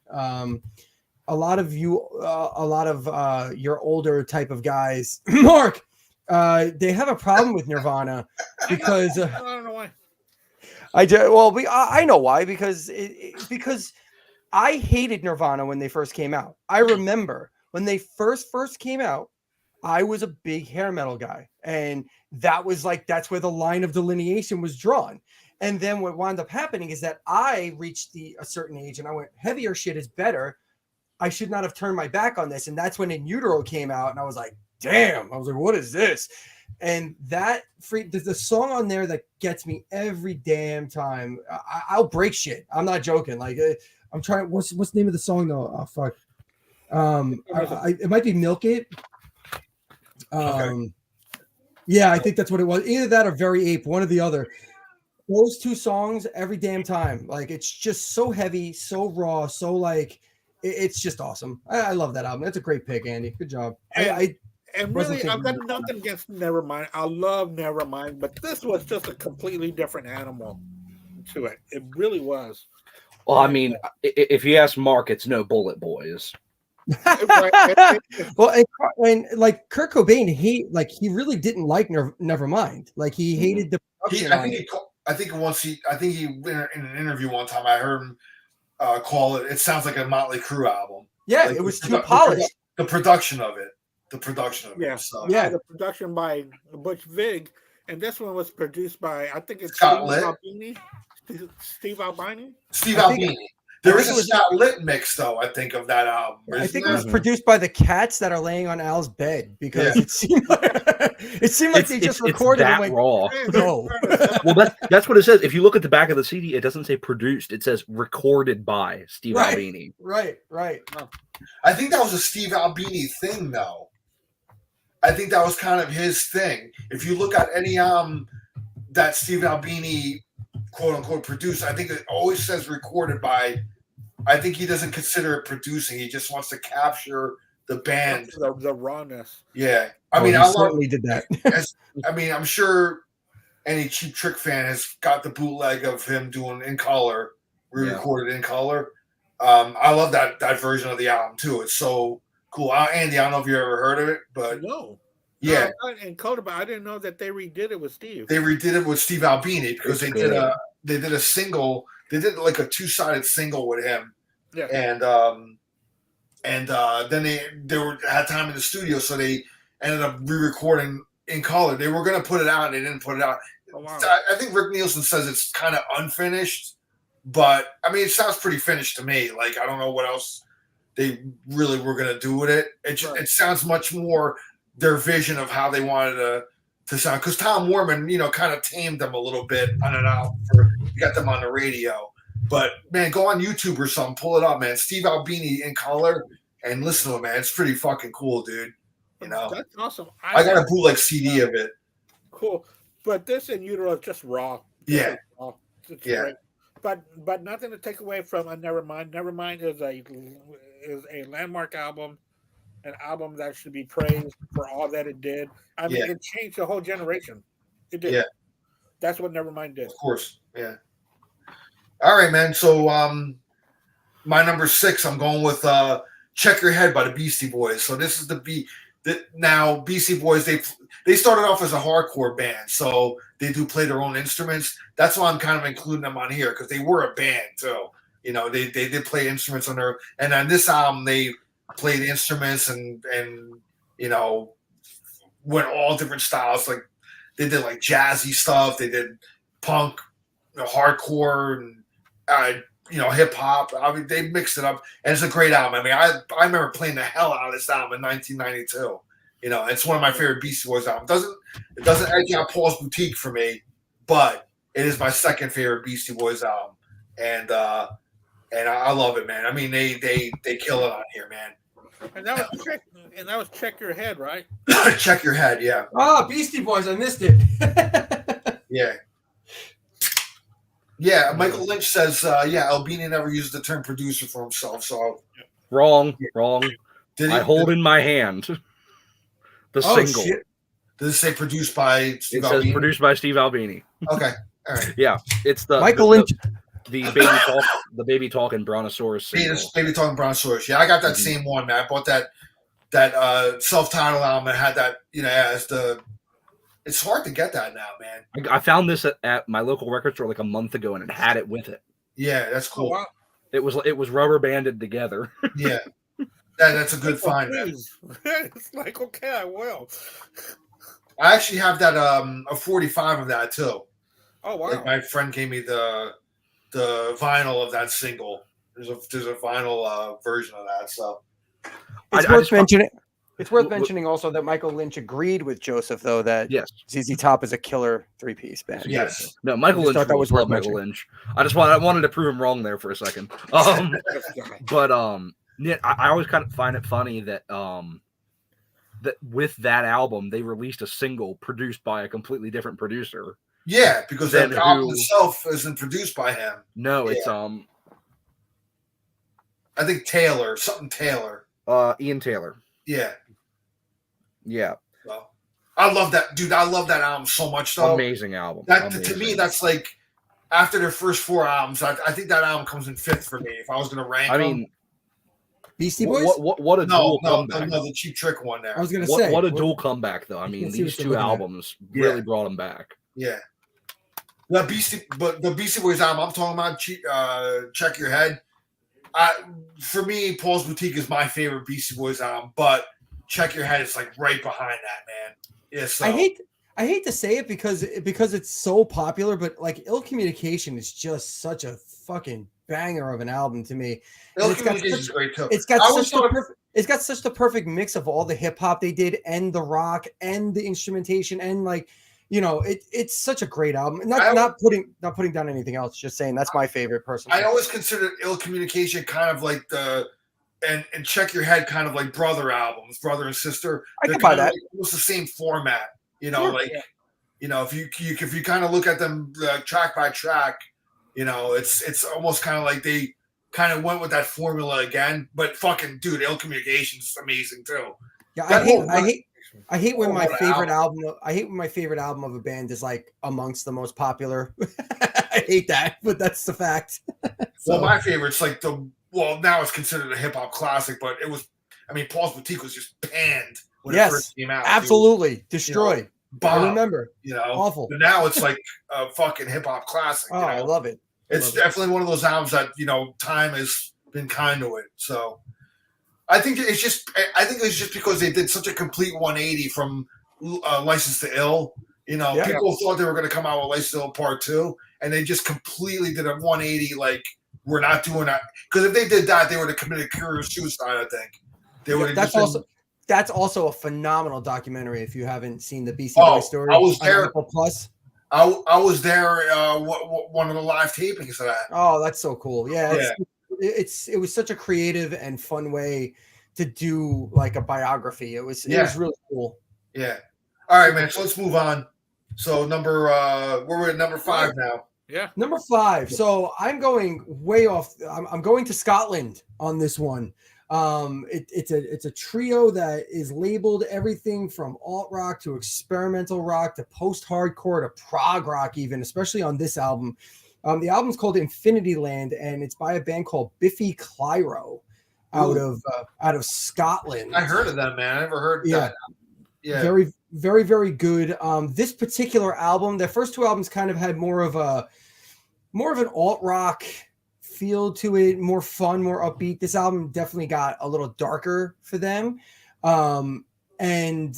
A lot of your older type of guys, Mark, they have a problem with Nirvana because I don't know why. I know why, because because I hated Nirvana when they first came out. I remember when they first came out, I was a big hair metal guy, and that's where the line of delineation was drawn. And then what wound up happening is that I reached a certain age, and I went, heavier shit is better. I should not have turned my back on this. And that's when In Utero came out, and I was like, damn. I was like, what is this? And that the song on there that gets me every damn time. I'll break shit. I'm not joking. Like I'm trying. What's the name of the song though? Oh fuck. It might be Milk It. Yeah, I think that's what it was. Either that or Very Ape, one or the other. Those two songs every damn time. Like it's just so heavy, so raw, so like it's just awesome. I love that album. That's a great pick, Andy. Good job. And wasn't really, I've thinking got nothing against Nevermind. I love Nevermind, but this was just a completely different animal to it. It really was. Well, I mean, if you ask Mark, it's no Bullet Boys. Well, and like Kurt Cobain, he really didn't like Nevermind. Like he hated the production. I think he in an interview one time I heard him call it. It sounds like a Motley Crue album. Yeah, like it was too polished. The production of it. Yeah. So. Yeah. The production by Butch Vig, and this one was produced by Scott Litt. Steve Albini. Steve I think- Albini. There is it a was- Scott Litt mix, though, I think, of that album. I think it Isn't was there? produced by the cats that are laying on Al's bed because it seemed like they just recorded that and went, raw. no. Well, that's what it says. If you look at the back of the CD, it doesn't say produced; it says recorded by Steve Right. Albini. Right. I think that was a Steve Albini thing, though. I think that was kind of his thing. If you look at any that Steve Albini quote unquote produced, I think it always says recorded by. I think he doesn't consider it producing. He just wants to capture the band. The rawness. Yeah, I I certainly did that. I'm sure any Cheap Trick fan has got the bootleg of him doing In Color, re-recorded In Color. I love that version of the album too. It's so cool. Andy, I don't know if you ever heard of it, but No. yeah, In Color, but I didn't know that they redid it with Steve. they redid it with Steve Albini because It's they did a single. They did like a 2-sided single with him. Yeah. And then they had time in the studio, so they ended up re-recording In Color. They were going to put it out, and they didn't put it out. Oh, wow. I think Rick Nielsen says it's kind of unfinished, but I mean, it sounds pretty finished to me. Like I don't know what else they really were going to do with it. It sounds much more their vision of how they wanted to sound. Because Tom Worman, kind of tamed them a little bit on an album. Got them on the radio. But man, go on YouTube or something, pull it up, man. Steve Albini In Color, and listen to it, man. It's pretty fucking cool, dude. That's awesome. I got a bootleg CD of it. Cool, but this In Utero is just raw. Yeah. Raw. It's Yeah. great. But nothing to take away from a Nevermind. Nevermind is a landmark album, an album that should be praised for all that it did. I mean, it changed the whole generation. It did. Yeah. That's what Nevermind did. Of course. Yeah. All right, man. So my number 6, I'm going with "Check Your Head" by the Beastie Boys. So this is now Beastie Boys. They started off as a hardcore band, so they do play their own instruments. That's why I'm kind of including them on here because they were a band too. You know, they did play instruments on their, and on this album they played instruments and you know, went all different styles. Like they did like jazzy stuff, they did punk, you know, hardcore, and you know, hip hop. I mean, they mixed it up, and it's a great album. I mean, I remember playing the hell out of this album in 1992. You know, it's one of my favorite Beastie Boys albums. It doesn't edge out Paul's Boutique for me, but it is my second favorite Beastie Boys album, and I love it, man. I mean, they kill it on here, man. And that was Check Your Head, right? Check Your Head, yeah. Oh, Beastie Boys, I missed it. Yeah. Yeah, Michael Lynch says, Albini never used the term producer for himself, so. Wrong. Did I hold in my hand the single. Shit. Does it say produced by Steve It Albini? says produced by Steve Albini. Okay, all right. Yeah, it's the Michael Lynch. The baby talking Brontosaurus single. Baby Talking Brontosaurus. Yeah, I got that same one, man. I bought that self-titled album that had that, you know, as the. It's hard to get that now, man. I found this at my local record store like a month ago, and it had it with it. Yeah, that's cool. Oh, wow. It was rubber banded together. Yeah, that's a good find, man. It's like, okay, I will. I actually have that a 45 of that too. Oh wow! Like my friend gave me the vinyl of that single. There's a vinyl version of that. So It's worth mentioning. It's worth mentioning also that Michael Lynch agreed with Joseph, though, that yes, ZZ Top is a killer 3-piece band. Yes. No, Michael Lynch. Thought that was worth Michael mentioning. Lynch. I wanted to prove him wrong there for a second. But yeah, I always kind of find it funny that that with that album they released a single produced by a completely different producer. Yeah, because that album itself isn't produced by him. No, it's I think Taylor. Ian Taylor. Yeah. Yeah. Well, I love that, dude. I love that album so much, though. Amazing album. To me, that's like after their first 4 albums. I think that album comes in 5th for me. If I was going to rank, them. Beastie Boys. What a dual comeback. No, the Cheap Trick one there. I was going to say what a dual comeback, though. I mean, these 2 albums really brought them back. Yeah. The Beastie Boys album I'm talking about, Check Your Head. For me, Paul's Boutique is my favorite Beastie Boys album, but Check Your Head is like right behind that, man. Yeah, so. I hate to say it because it's so popular, but like Ill Communication is just such a fucking banger of an album to me. Ill Communication is great too. It's got such the perfect mix of all the hip hop they did and the rock and the instrumentation and like, you know, it's such a great album. Not putting down anything else. Just saying that's my favorite personally. I always considered Ill Communication kind of like and Check Your Head kind of like brother albums, brother and sister. I can buy that. Like almost the same format, you know, you know, if you kind of look at them track by track, you know, it's almost kind of like they kind of went with that formula again. But fucking dude, Ill Communication is amazing too. Yeah, I hate when my favorite album. I hate when my favorite album of a band is like amongst the most popular. I hate that, but that's the fact. Well, my favorite's like now it's considered a hip hop classic, but it was. I mean, Paul's Boutique was just panned when it first came out. Absolutely destroyed. You know, I remember. You know, awful. But now it's like a fucking hip hop classic. Oh, you know? I love it. It's definitely one of those albums that, you know, time has been kind to it. So I think it's just because they did such a complete 180 from License to Ill. You know, people thought they were going to come out with License to Ill Part 2, and they just completely did a 180. Like, we're not doing that. Because if they did that, they would have committed career suicide, I think. They would have That's also a phenomenal documentary if you haven't seen the Beastie Boys story. I was there. Plus. I was there one of the live tapings of that. Oh, that's so cool. Yeah. It was such a creative and fun way to do like a biography. It was really cool. Yeah. All right, man. So let's move on. So we're at number 5 now. Yeah. Number 5. So I'm going way off. I'm going to Scotland on this one. It's a trio that is labeled everything from alt rock to experimental rock to post hardcore to prog rock, even especially on this album. The album's called Infinity Land, and it's by a band called Biffy Clyro out of Scotland. I heard of them, man. I never heard Yeah. that. Yeah. Very, very, very good. This particular album, their first two albums kind of had more of an alt rock feel to it, more fun, more upbeat. This album definitely got a little darker for them. And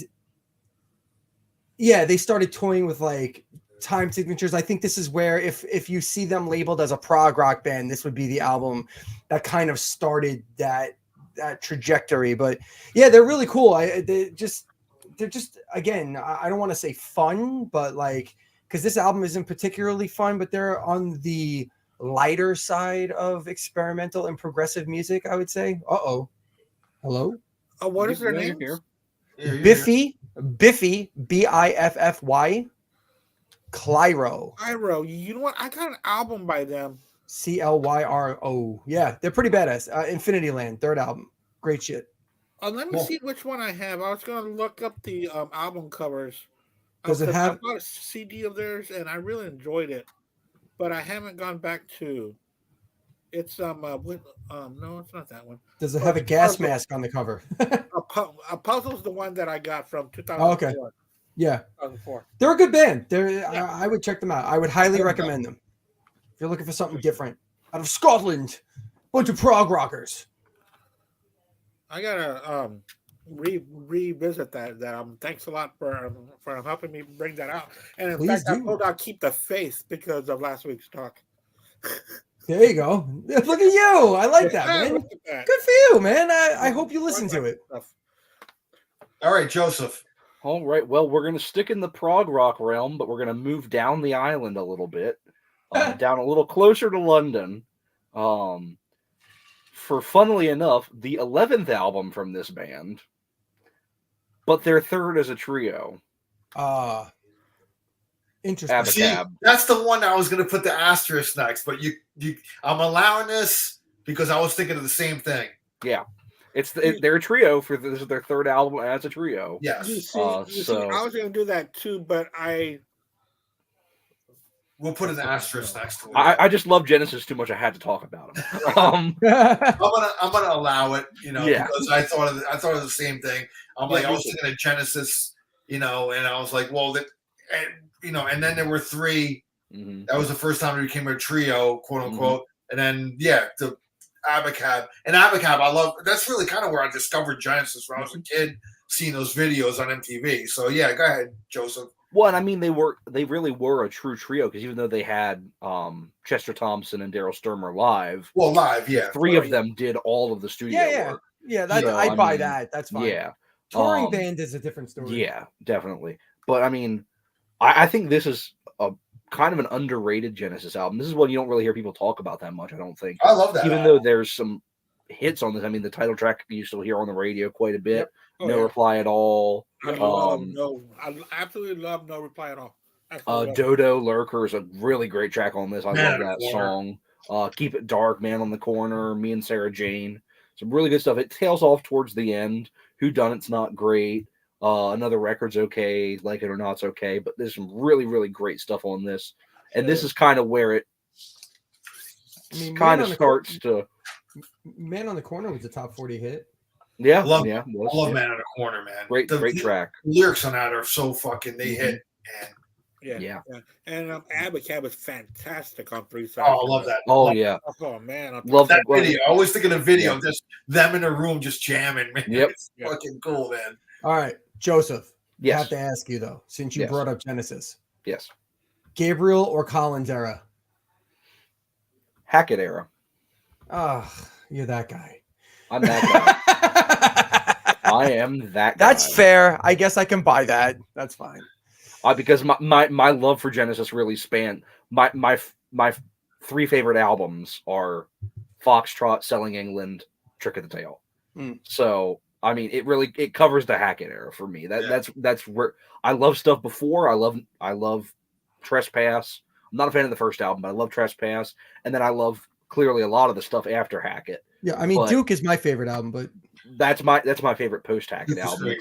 yeah, they started toying with like time signatures. I think this is where if you see them labeled as a prog rock band, this would be the album that kind of started that trajectory. But yeah, they're really cool. They're just again, I don't want to say fun, but like, because this album isn't particularly fun, but they're on the lighter side of experimental and progressive music, I would say. Hello. What is their name? Here. Biffy, Biffy, Biffy, Clyro. Clyro. You know what? I got an album by them. Clyro. Yeah, they're pretty badass. Infinity Land, third album. Great shit. Let me see which one I have. I was going to look up the album covers. Does it have? I bought a CD of theirs and I really enjoyed it, but I haven't gone back to. It's no, it's not that one. Does it have a gas mask on the cover? A Puzzle's the one that I got from 2004. Oh, okay. Yeah, 2004. They're a good band. I would check them out. I would highly recommend them if you're looking for something different. Out of Scotland, bunch of prog rockers. I gotta revisit that. Thanks a lot for helping me bring that out. And in Please fact, I do. pulled out Keep the Faith because of last week's talk. There you go. Look at you. I like that, Yeah, man. look at that. Good for you, man. I hope you listen to it. All right, Joseph. All right. Well, we're going to stick in the prog rock realm, but we're going to move down the island a little bit, down a little closer to London. For funnily enough, the 11th album from this band, but their third as a trio. Interesting. See, Abacab. that's the one I was going to put the asterisk next, but I'm allowing this because I was thinking of the same thing. Yeah. They're a trio for this is their third album as a trio. Yes. You see, I was going to do that too, but We'll put an asterisk next to it. I just love Genesis too much. I had to talk about them. I'm gonna allow it, because I thought of the same thing. I was thinking of Genesis, and I was like, well, and then there were three. Mm-hmm. That was the first time it became a trio, quote unquote. Mm-hmm. And then the Abacab I love. That's really kind of where I discovered Genesis when I was a kid, seeing those videos on MTV. So yeah, go ahead, Joseph. Well, and I mean, they really were a true trio because even though they had Chester Thompson and Daryl Sturmer live, three of them did all of the studio work. Yeah, I buy that. That's fine. Yeah, touring band is a different story. Yeah, definitely. But I mean, I think this is a kind of an underrated Genesis album. This is one you don't really hear people talk about that much. I don't think. I love that, even though there's some hits on this. I mean, the title track you still hear on the radio quite a bit. Yep. No Reply at All. I absolutely love No Reply at All. Dodo Lurker is a really great track on this. I love that song. Keep It Dark, Man on the Corner, Me and Sarah Jane. Some really good stuff. It tails off towards the end. Who Done It's not great. Another Record's okay. Like It or Not's okay. But there's some really, really great stuff on this. And this is kind of where it kind of starts to. Man on the Corner was a top 40 hit. I love Man on the Corner, man. Great track. Lyrics on that are so fucking hit. Yeah. And Abacab is fantastic on 3 Sides. Oh, I love that. Oh, yeah. Oh, man. Love that video. I always think of the video, just them in a room just jamming, man. Yep. It's fucking cool, man. All right, Joseph. Yes. I have to ask you, though, since you brought up Genesis. Yes. Gabriel or Collins era? Hackett era. You're that guy. I'm that guy. I am that guy. That's fair. I guess I can buy that. That's fine. Because my love for Genesis really spanned my 3 favorite albums are Foxtrot, Selling England, Trick of the Tail. So I mean, it covers the Hackett era for me. That's where I love stuff before. I love Trespass. I'm not a fan of the first album, but I love Trespass, and then I love clearly a lot of the stuff after Hackett. Yeah, I mean, Duke is my favorite album, but that's my favorite post Hackett album.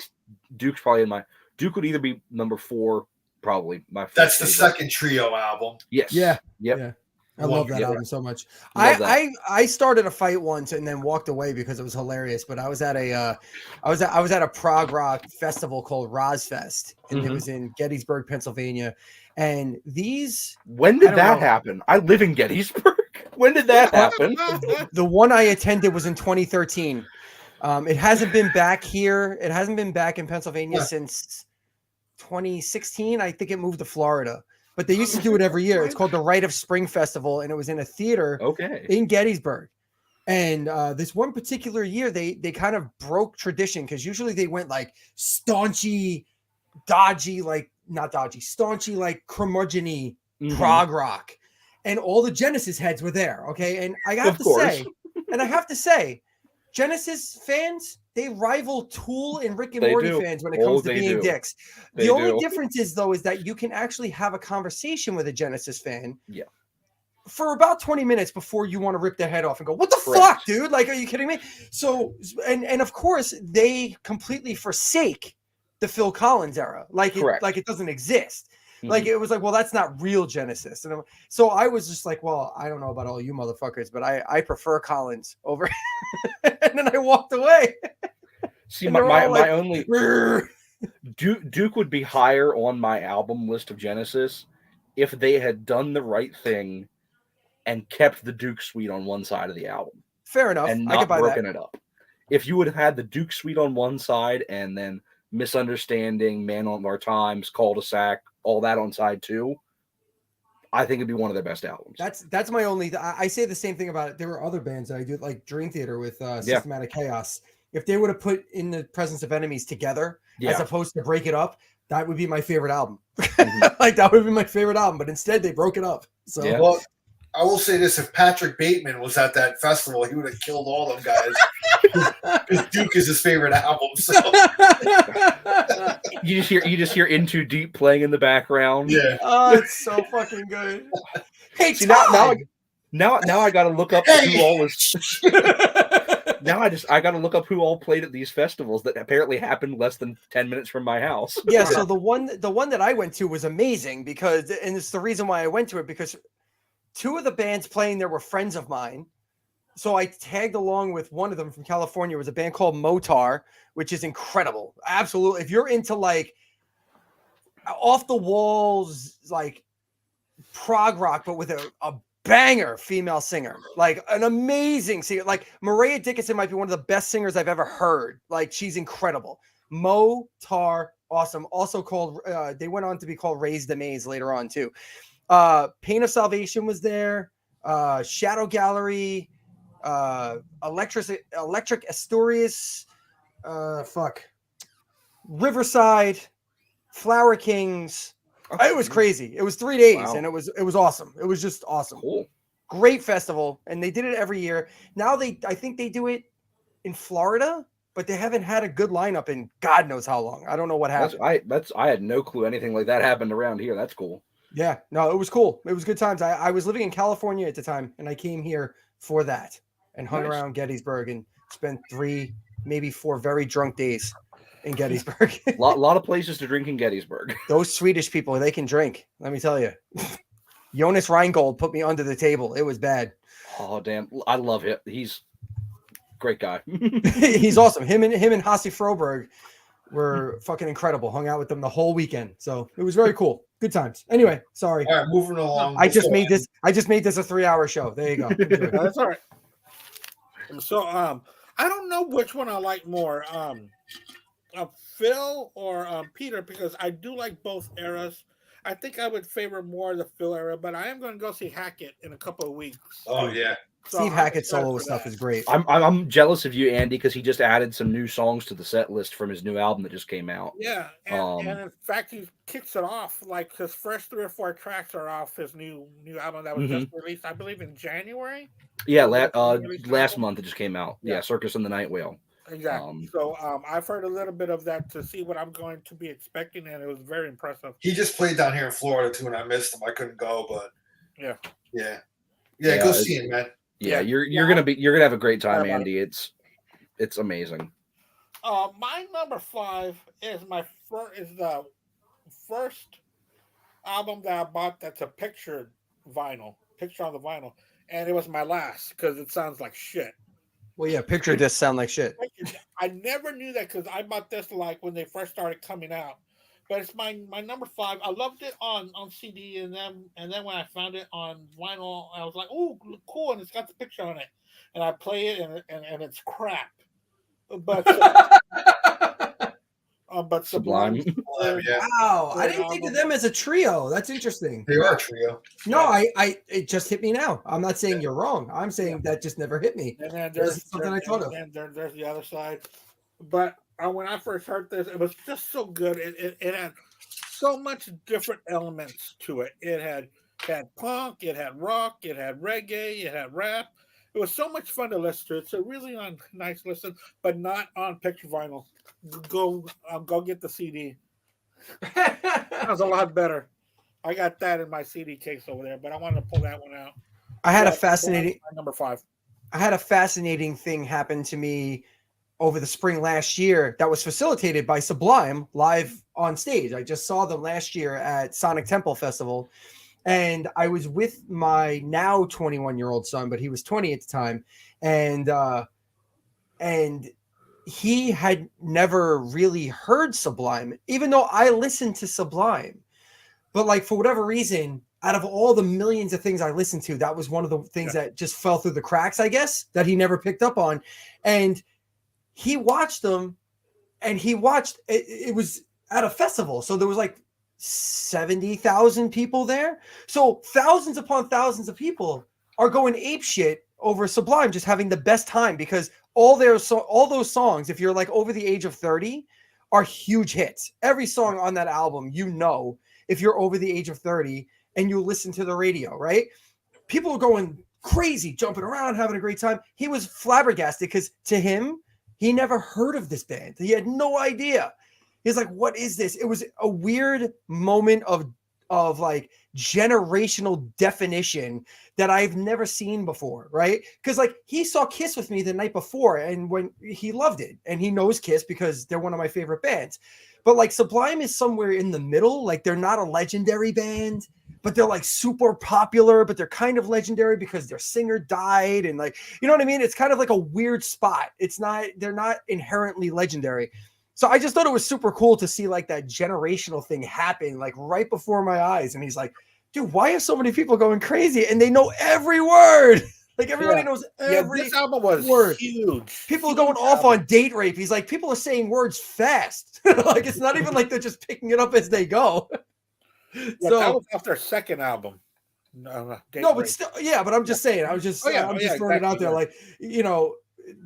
Duke's probably Duke would either be number 4, probably my. That's the second trio album. Yes. Yeah. Yep. Yeah. I love that Yeah. album so much. Love that. I started a fight once and then walked away because it was hilarious. But I was at a I was at a prog rock festival called Rozfest, and it Mhm. was in Gettysburg, Pennsylvania. And these When I did don't that know. happen? I live in Gettysburg. When did that happen? The one I attended was in 2013. It hasn't been back here. It hasn't been back in Pennsylvania Yeah. since 2016. I think it moved to Florida, but they used to do it every year. It's called the Rite of Spring Festival, and it was in a theater Okay. in Gettysburg. And this one particular year, they kind of broke tradition because usually they went like staunchy, dodgy, like not dodgy, staunchy, like curmudgeon-y Mhm. prog rock, and all the Genesis heads were there. Okay, and I have Of to course. say, Genesis fans, they rival Tool and Rick and They Morty do. fans when it Oh, comes to they being do. dicks. They The only do. difference is though is that you can actually have a conversation with a Genesis fan. Yeah. For about 20 minutes before you want to rip their head off and go, what the Correct. fuck, dude? Like, are you kidding me? So, and of course, they completely forsake the Phil Collins era. Like Correct. it doesn't exist. Like Mhm. it was like, well, that's not real Genesis. And so I was just like, well, I don't know about all you motherfuckers, but I prefer Collins over. And then I walked away. See, And my, they're my, all my like, only "Rrr." Duke would be higher on my album list of Genesis if they had done the right thing and kept the Duke suite on one side of the album Fair enough. and I could not buy that. broken it up. If you would have had the Duke suite on one side and then Misunderstanding, Man on Our Times, Cul-de-sac, all that on side two, I think it'd be one of their best albums. That's my only. I say the same thing about it. There were other bands that I do like Dream Theater with Systematic Chaos. If they would have put In the Presence of Enemies together as Yeah. opposed to break it up, that would be my favorite album. Mhm. Like that would be my favorite album. But instead, they broke it up. So Yeah. Well, I will say this: if Patrick Bateman was at that festival, he would have killed all them guys. Because Duke is his favorite album. So You just hear Into Deep playing in the background. yeah. Oh, it's so fucking good. Hey, See, Todd! now I got to look up Hey! who all was. Now I got to look up who all played at these festivals that apparently happened less than 10 minutes from my house. Yeah, so the one that I went to was amazing because, and it's the reason why I went to it, because two of the bands playing there were friends of mine. So I tagged along with one of them from California. It was a band called Motar, which is incredible. Absolutely. If you're into like off the walls, like prog rock, but with a banger female singer, like an amazing singer. Like Maria Dickinson might be one of the best singers I've ever heard. Like she's incredible. Motar, awesome. Also called, they went on to be called Raise the Maze later on too. Pain of Salvation was there. Shadow Gallery, Electric Asturias, Riverside, Flower Kings. It was crazy. It was 3 days, Wow. and it was awesome. It was just awesome. Cool. Great festival, and they did it every year. Now I think they do it in Florida, but they haven't had a good lineup in God knows how long. I don't know what happened. I had no clue anything like that happened around here. That's cool. Yeah, no, it was cool. It was good times. I was living in California at the time, and I came here for that and hung Nice. around Gettysburg and spent 3, maybe 4 very drunk days in Gettysburg. Lot of places to drink in Gettysburg. Those Swedish people, they can drink. Let me tell you. Jonas Reingold put me under the table. It was bad. Oh damn! I love him. He's a great guy. He's awesome. Him and Hasse Froberg were fucking incredible. Hung out with them the whole weekend. So it was very cool. Good times. Anyway, sorry. All right, moving along. I just made this a 3-hour show. There you go. Enjoy. That's all right. So I don't know which one I like more, Phil or Peter, because I do like both eras. I think I would favor more the Phil era, but I am going to go see Hackett in a couple of weeks. Oh yeah. So Steve I'm Hackett's excited solo for stuff that. is great. I'm jealous of you, Andy, because he just added some new songs to the set list from his new album that just came out. Yeah, and in fact, he kicks it off. Like his first 3 or 4 tracks are off his new album that was just released, I believe, in January. Yeah, Released last album? month it just came out. Yeah. Yeah, Circus and the Night Whale. Exactly. So I've heard a little bit of that to see what I'm going to be expecting, and it was very impressive. He just played down here in Florida too, and I missed him. I couldn't go, but Yeah. Yeah, go see him, man. Yeah, Yeah. you're gonna have a great time, About it. Andy. It's amazing. My number 5 is the first album that I bought that's a pictured vinyl. picture on the vinyl, and it was my last because it sounds like shit. Well, yeah, picture discs sound like shit. I never knew that because I bought this like when they first started coming out. But it's my number 5. I loved it on CD, and then when I found it on vinyl, I was like, "Oh, cool!" And it's got the picture on it, and I play it, and it's crap. But Sublime. Yeah, Wow, I didn't think of them as a trio. That's interesting. they are a trio. No, it just hit me now. I'm not saying you're wrong. I'm saying that just never hit me. And then This is something I thought of. And there's the other side. But when I first heard this, it was just so good. It had so much different elements to it. It had punk, it had rock, it had reggae, it had rap. It was so much fun to listen to. It's a really nice listen, but not on picture vinyl. Go get the CD. That was a lot better. I got that in my CD case over there, but I wanted to pull that one out. I had a fascinating number 5. I had a fascinating thing happen to me over the spring last year that was facilitated by Sublime live on stage. I just saw them last year at Sonic Temple Festival, and I was with my now 21-year-old son, but he was 20 at the time, and he had never really heard Sublime, even though I listened to Sublime. But like for whatever reason, out of all the millions of things I listened to, that was one of the things that just fell through the cracks, I guess, that he never picked up on. And he watched them, and he watched it was at a festival. So there was like 70,000 people there. So thousands upon thousands of people are going ape shit over Sublime, just having the best time, because all those songs, if you're like over the age of 30, are huge hits. Every song on that album, if you're over the age of 30 and you listen to the radio, right? People are going crazy, jumping around, having a great time. He was flabbergasted because to him, he never heard of this band. He had no idea. He's like, what is this? It was a weird moment of like generational definition that I've never seen before, right? Because like he saw Kiss with me the night before, and when he loved it, and he knows Kiss because they're one of my favorite bands. But like Sublime is somewhere in the middle. Like they're not a legendary band, but they're like super popular, but they're kind of legendary because their singer died, and like, you know what I mean? It's kind of like a weird spot. They're not inherently legendary. So I just thought it was super cool to see like that generational thing happen like right before my eyes. And he's like, dude, why are so many people going crazy? And they know every word. Like everybody knows every this album was word. Huge. People are going off on date rape. He's like, people are saying words fast. Like it's not even like they're just picking it up as they go. Yeah, So that was off their second album. No, but still, yeah, but I'm just saying, I'm just throwing it out there. Like, you know,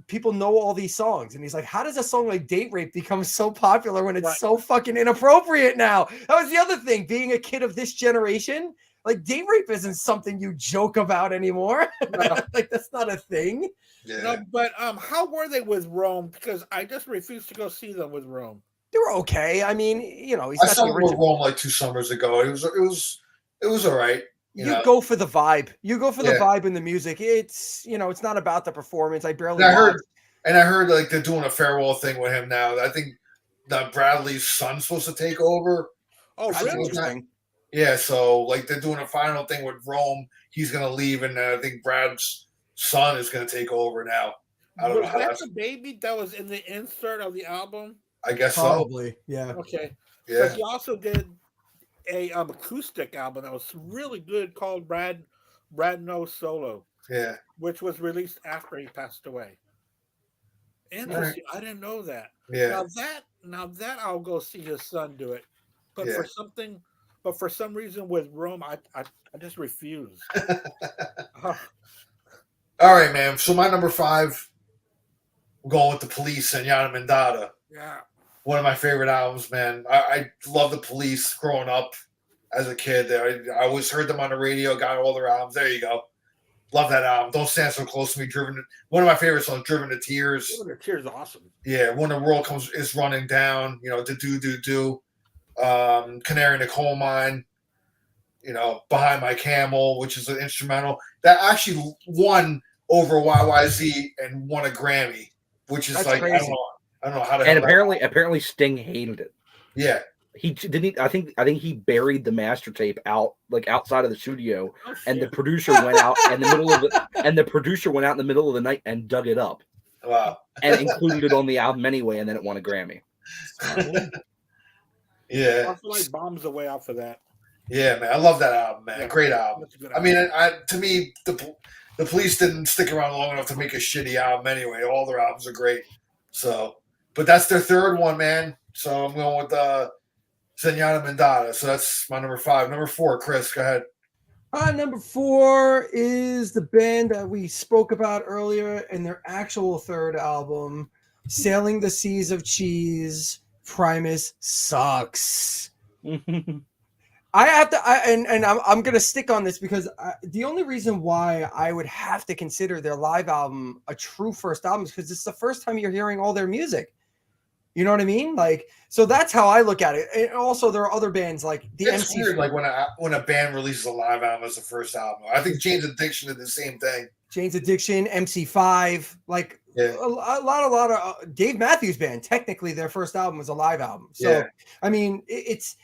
people know all these songs, and he's like, how does a song like Date Rape become so popular when it's so fucking inappropriate now? That was the other thing, being a kid of this generation. Like date rape isn't something you joke about anymore. No. Like that's not a thing. Yeah. No, but how were they with Rome? Because I just refused to go see them with Rome. They were okay. I mean, you know, I saw them with Rome like 2 summers ago. It was all right. You go for the vibe. You go for the vibe in the music. It's, you know, it's not about the performance. I heard like they're doing a farewell thing with him now. I think that Bradley's son's supposed to take over. Oh, really? Interesting. Yeah, so like they're doing a final thing with Rome. He's gonna leave, and I think Brad's son is gonna take over now. I don't know how that's the baby that was in the insert of the album. I guess probably, yeah. Okay. Yeah. But he also did a acoustic album that was really good called Brad No Solo. Yeah. Which was released after he passed away. Interesting. Right. I didn't know that. Yeah. Now that I'll go see his son do it. But for some reason with Rome, I just refuse. All right, man. So my number 5, I'm going with the Police and Yana Mandata. Yeah. One of my favorite albums, man. I love the Police growing up as a kid. I always heard them on the radio, got all their albums. There you go. Love that album. Don't Stand So Close to Me. One of my favorite songs, Driven to Tears. Driven to Tears is awesome. Yeah, When the World is Running Down, you know, Do. Canary in the Coal Mine, you know, Behind My Camel, which is an instrumental that actually won over YYZ and won a Grammy, which is crazy. I don't know how to. And apparently Sting hated it. Yeah, He didn't. I think he buried the master tape outside of the studio, Oh, and the shit. producer went out in the middle of the night and dug it up Wow. and included it on the album anyway, and then it won a Grammy. Yeah. I feel like Bombs the way out for that. Yeah, man. I love that album, man. Yeah, Great album. that's a good I mean, to me, the Police didn't stick around long enough to make a shitty album anyway. All their albums are great. So, but that's their third one, man. So I'm going with Zenyatta Mandata. So that's my number 5. Number 4, Chris, go ahead. Number 4 is the band that we spoke about earlier and their actual third album, Sailing the Seas of Cheese. Primus sucks. I have to, I'm gonna stick on this because the only reason why I would have to consider their live album a true first album is because it's the first time you're hearing all their music. You know what I mean? Like, so that's how I look at it. And also, there are other bands like the It's MC. weird, like when a band releases a live album as the first album. I think Jane's Addiction did the same thing. Jane's Addiction, MC5, like Yeah. a lot of Dave Matthews Band. Technically, their first album was a live album. So, Yeah. I mean, it's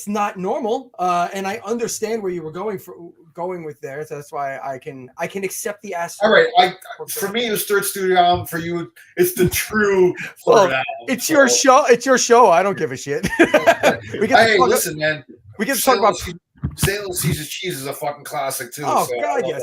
not normal, and I understand where you were going with there. So that's why I can accept the aspect. All right, for me, it was third studio album. For you, it's the true third album. It's your show. It's your show. I don't give a shit. Listen, man. We get to talk about Sailing the Seas of Cheese is a fucking classic too. Oh so God, yes,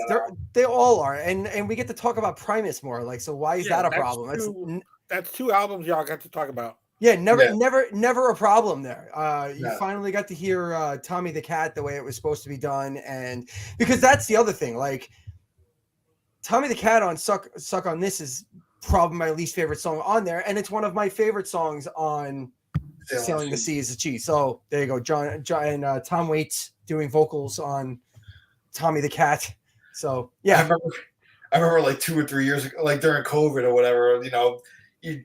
they all are, and we get to talk about Primus more. Like, so why is that a that's problem? That's 2 albums y'all got to talk about. Yeah, never a problem there. You No. finally got to hear Tommy the Cat the way it was supposed to be done, and because that's the other thing. Like, Tommy the Cat on Suck on This is probably my least favorite song on there, and it's one of my favorite songs on Sailing the Seas of Cheese. So there you go, John and Tom Waits doing vocals on Tommy the Cat. So yeah, I remember like 2 or 3 years ago, like during COVID or whatever. You know, you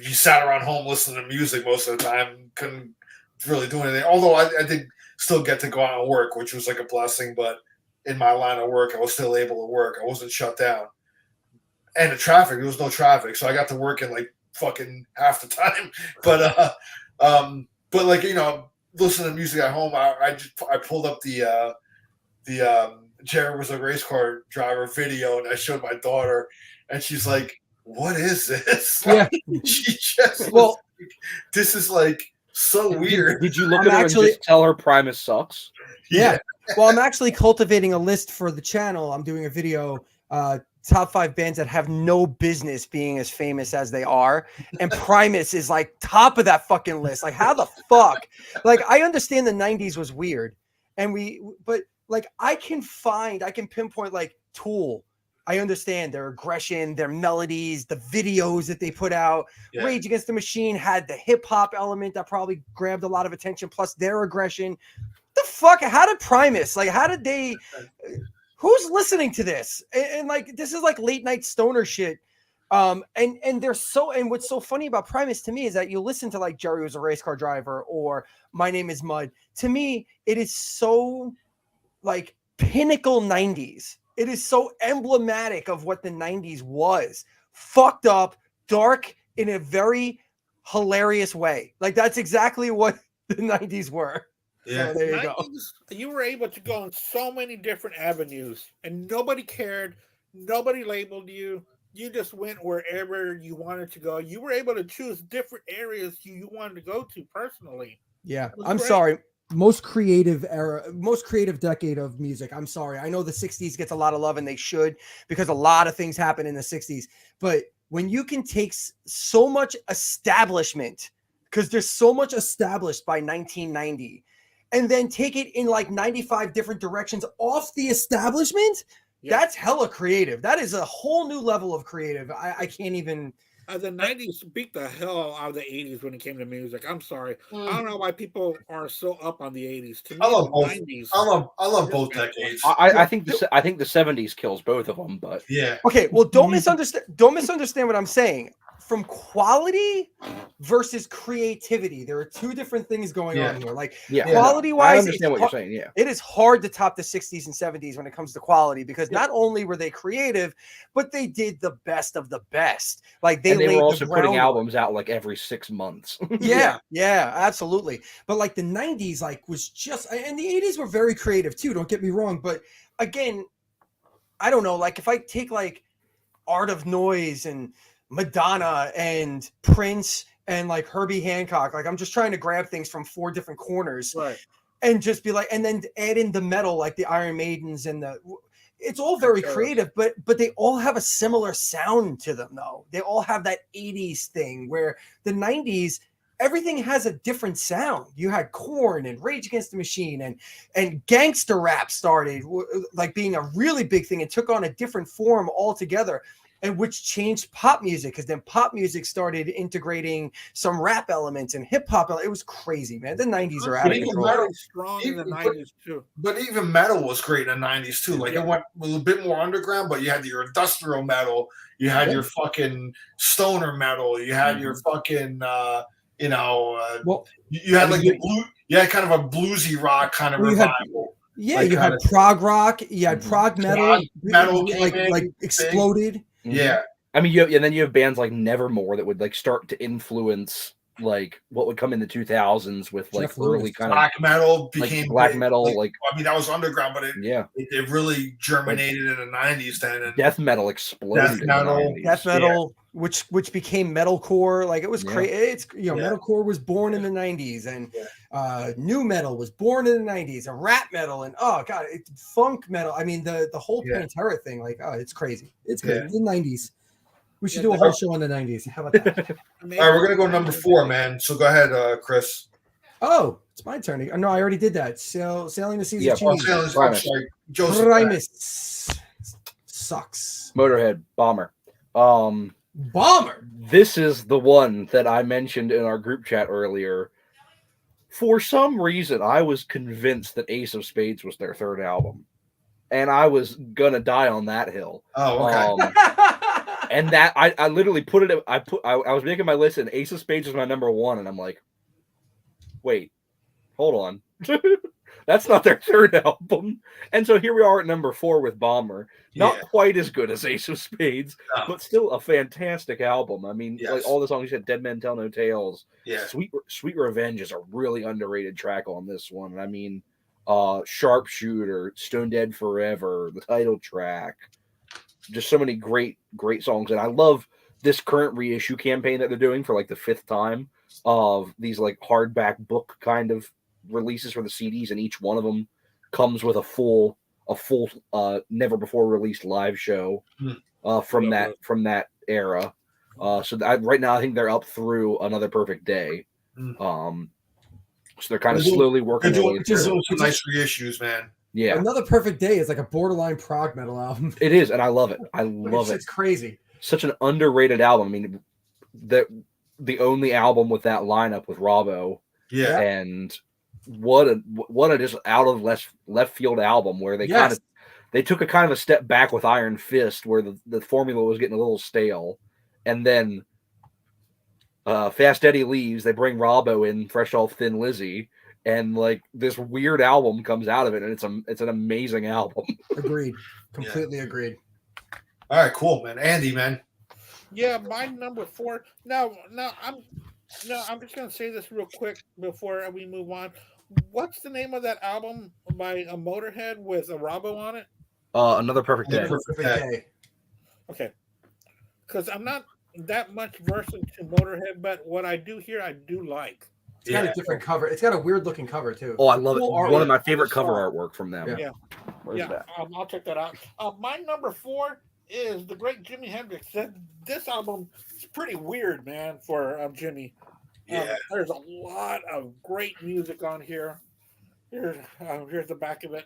sat around home listening to music most of the time, couldn't really do anything. Although I did still get to go out and work, which was like a blessing. But in my line of work, I was still able to work. I wasn't shut down. And the traffic, there was no traffic, so I got to work in like fucking half the time. But like, you know, listening to music at home, I pulled up the Jared was a race car driver video, and I showed my daughter, and she's like, "What is this?" Yeah. Like, she just this is like so weird. Did you look at her and just tell her Primus sucks? Yeah. Well, I'm actually cultivating a list for the channel. I'm doing a video, top 5 bands that have no business being as famous as they are. And Primus is like top of that fucking list. Like, how the fuck? Like, I understand the 90s was weird. But like, I can pinpoint like Tool. I understand their aggression, their melodies, the videos that they put out. Yeah. Rage Against the Machine had the hip hop element that probably grabbed a lot of attention, plus their aggression. The fuck? How did Primus? Like, how did they? Who's listening to this? And like, this is like late night stoner shit. And they're so. And what's so funny about Primus to me is that you listen to like Jerry Was a Race Car Driver or My Name Is Mud. To me, it is so like pinnacle 90s. It is so emblematic of what the 90s was. Fucked up, dark in a very hilarious way. Like, that's exactly what the 90s were. Yeah, so there you go. You were able to go in so many different avenues, and nobody cared. Nobody labeled you. You just went wherever you wanted to go. You were able to choose different areas you wanted to go to personally. Yeah, I'm sorry. Most creative decade of music. I'm sorry. I know the 60s gets a lot of love, and they should, because a lot of things happen in the 60s. But when you can take so much establishment, because there's so much established by 1990, and then take it in like 95 different directions off the establishment, that's hella creative. That is a whole new level of creative. I can't even... The 90s beat the hell out of the 80s when it came to music. I'm sorry. I don't know why people are so up on the 80s. To me, I love both. 90s. I love both decades. I think the 70s kills both of them, but yeah. Okay, well, don't misunderstand what I'm saying. from quality versus creativity. There are two different things going Yeah. on here. Like Yeah, quality I wise, understand what you're saying. Yeah, it is hard to top the 60s and 70s when it comes to quality because not only were they creative, but they did the best of the best. Like they and they laid were the also putting groundwork. albums out like every 6 months. Yeah, absolutely. But like the 90s, like was just, and the 80s were very creative too. Don't get me wrong. But again, I don't know. Like if I take like Art of Noise and Madonna and Prince and like Herbie Hancock, like I'm just trying to grab things from 4 different corners Right. and just be like, and then add in the metal, like the Iron Maidens and it's all very creative, but they all have a similar sound to them though. They all have that 80s thing where the 90s, everything has a different sound. You had Korn and Rage Against the Machine and gangster rap started like being a really big thing and took on a different form altogether, and which changed pop music because then pop music started integrating some rap elements and hip hop. It was crazy, man. The 90s are out of Even control. metal- Strong in the even- 90s too. But even metal was great in the 90s too. Like it went a little bit more underground, but you had your industrial metal, you had your fucking stoner metal, you had your fucking Well, you had like the blue, you had kind of a bluesy rock kind of Well, you had- revival. yeah, like you had kinda- prog rock, you had prog metal, Prog metal like came in like big. exploded. Yeah. I mean, and then you have bands like Nevermore that would like start to influence like what would come in the 2000s with like Jeff Loomis. early kind of Black metal like became black big. metal, like I mean that was underground, but it really germinated in the 90s then. And death metal exploded. Death in metal. the 90s. Death metal, which became metalcore. Like it was Yeah. crazy. It's metalcore was born in the 90s, and new metal was born in the 90s, and rap metal, and oh god, funk metal. I mean the whole Pantera thing, like it's crazy. It's crazy. The 90s. We should do a whole show on the 90s. How about that? All right, we're gonna go number 4, man. So go ahead, Chris. Oh, it's my turn. No, I already did that. Sailing the Seas of Change. I'm sorry, Joseph. Primus sucks. Motorhead, Bomber. Bomber. This is the one that I mentioned in our group chat earlier. For some reason, I was convinced that Ace of Spades was their third album, and I was gonna die on that hill. Oh, okay. And that I literally put it. I was making my list, and Ace of Spades was my number 1, and I'm like, wait, hold on, that's not their third album. And so here we are at number 4 with Bomber. Not quite as good as Ace of Spades, but still a fantastic album. I mean, like all the songs you said, Dead Men Tell No Tales. Yeah. Sweet Revenge is a really underrated track on this one. I mean, Sharpshooter, Stone Dead Forever, the title track. Just so many great songs. And I love this current reissue campaign that they're doing for like the 5th time of these like hardback book kind of releases for the CDs, and each one of them comes with a full never before released live show from that era. So right now I think they're up through Another Perfect Day. So they're kind of slowly working their way through. Some nice reissues, man. Yeah. Another Perfect Day is like a borderline prog metal album. It is, and I love it. I love it. It's crazy. Such an underrated album. I mean, the only album with that lineup with Robbo. Yeah. And what a just out of left field album where they they took a kind of a step back with Iron Fist, where the formula was getting a little stale, and then Fast Eddie leaves. They bring Robbo in, fresh off Thin Lizzy, and like this weird album comes out of it, and it's an amazing album. Agreed. Completely agreed. All right, cool, man. Andy, man. Yeah, my number 4. I'm just gonna say this real quick before we move on. What's the name of that album by a Motorhead with a Robbo on it? Another Perfect Day. Okay, because I'm not that much versed into Motorhead, but what I do hear, I do like. It's got a different cover. It's got a weird looking cover too. Oh, I love it. Cool One of my artwork. favorite cover artwork from them. Yeah. Where's that? I'll check that out. My number 4 is the great Jimi Hendrix. This album is pretty weird, man, for Jimmy. There's a lot of great music on here. Here's the back of it.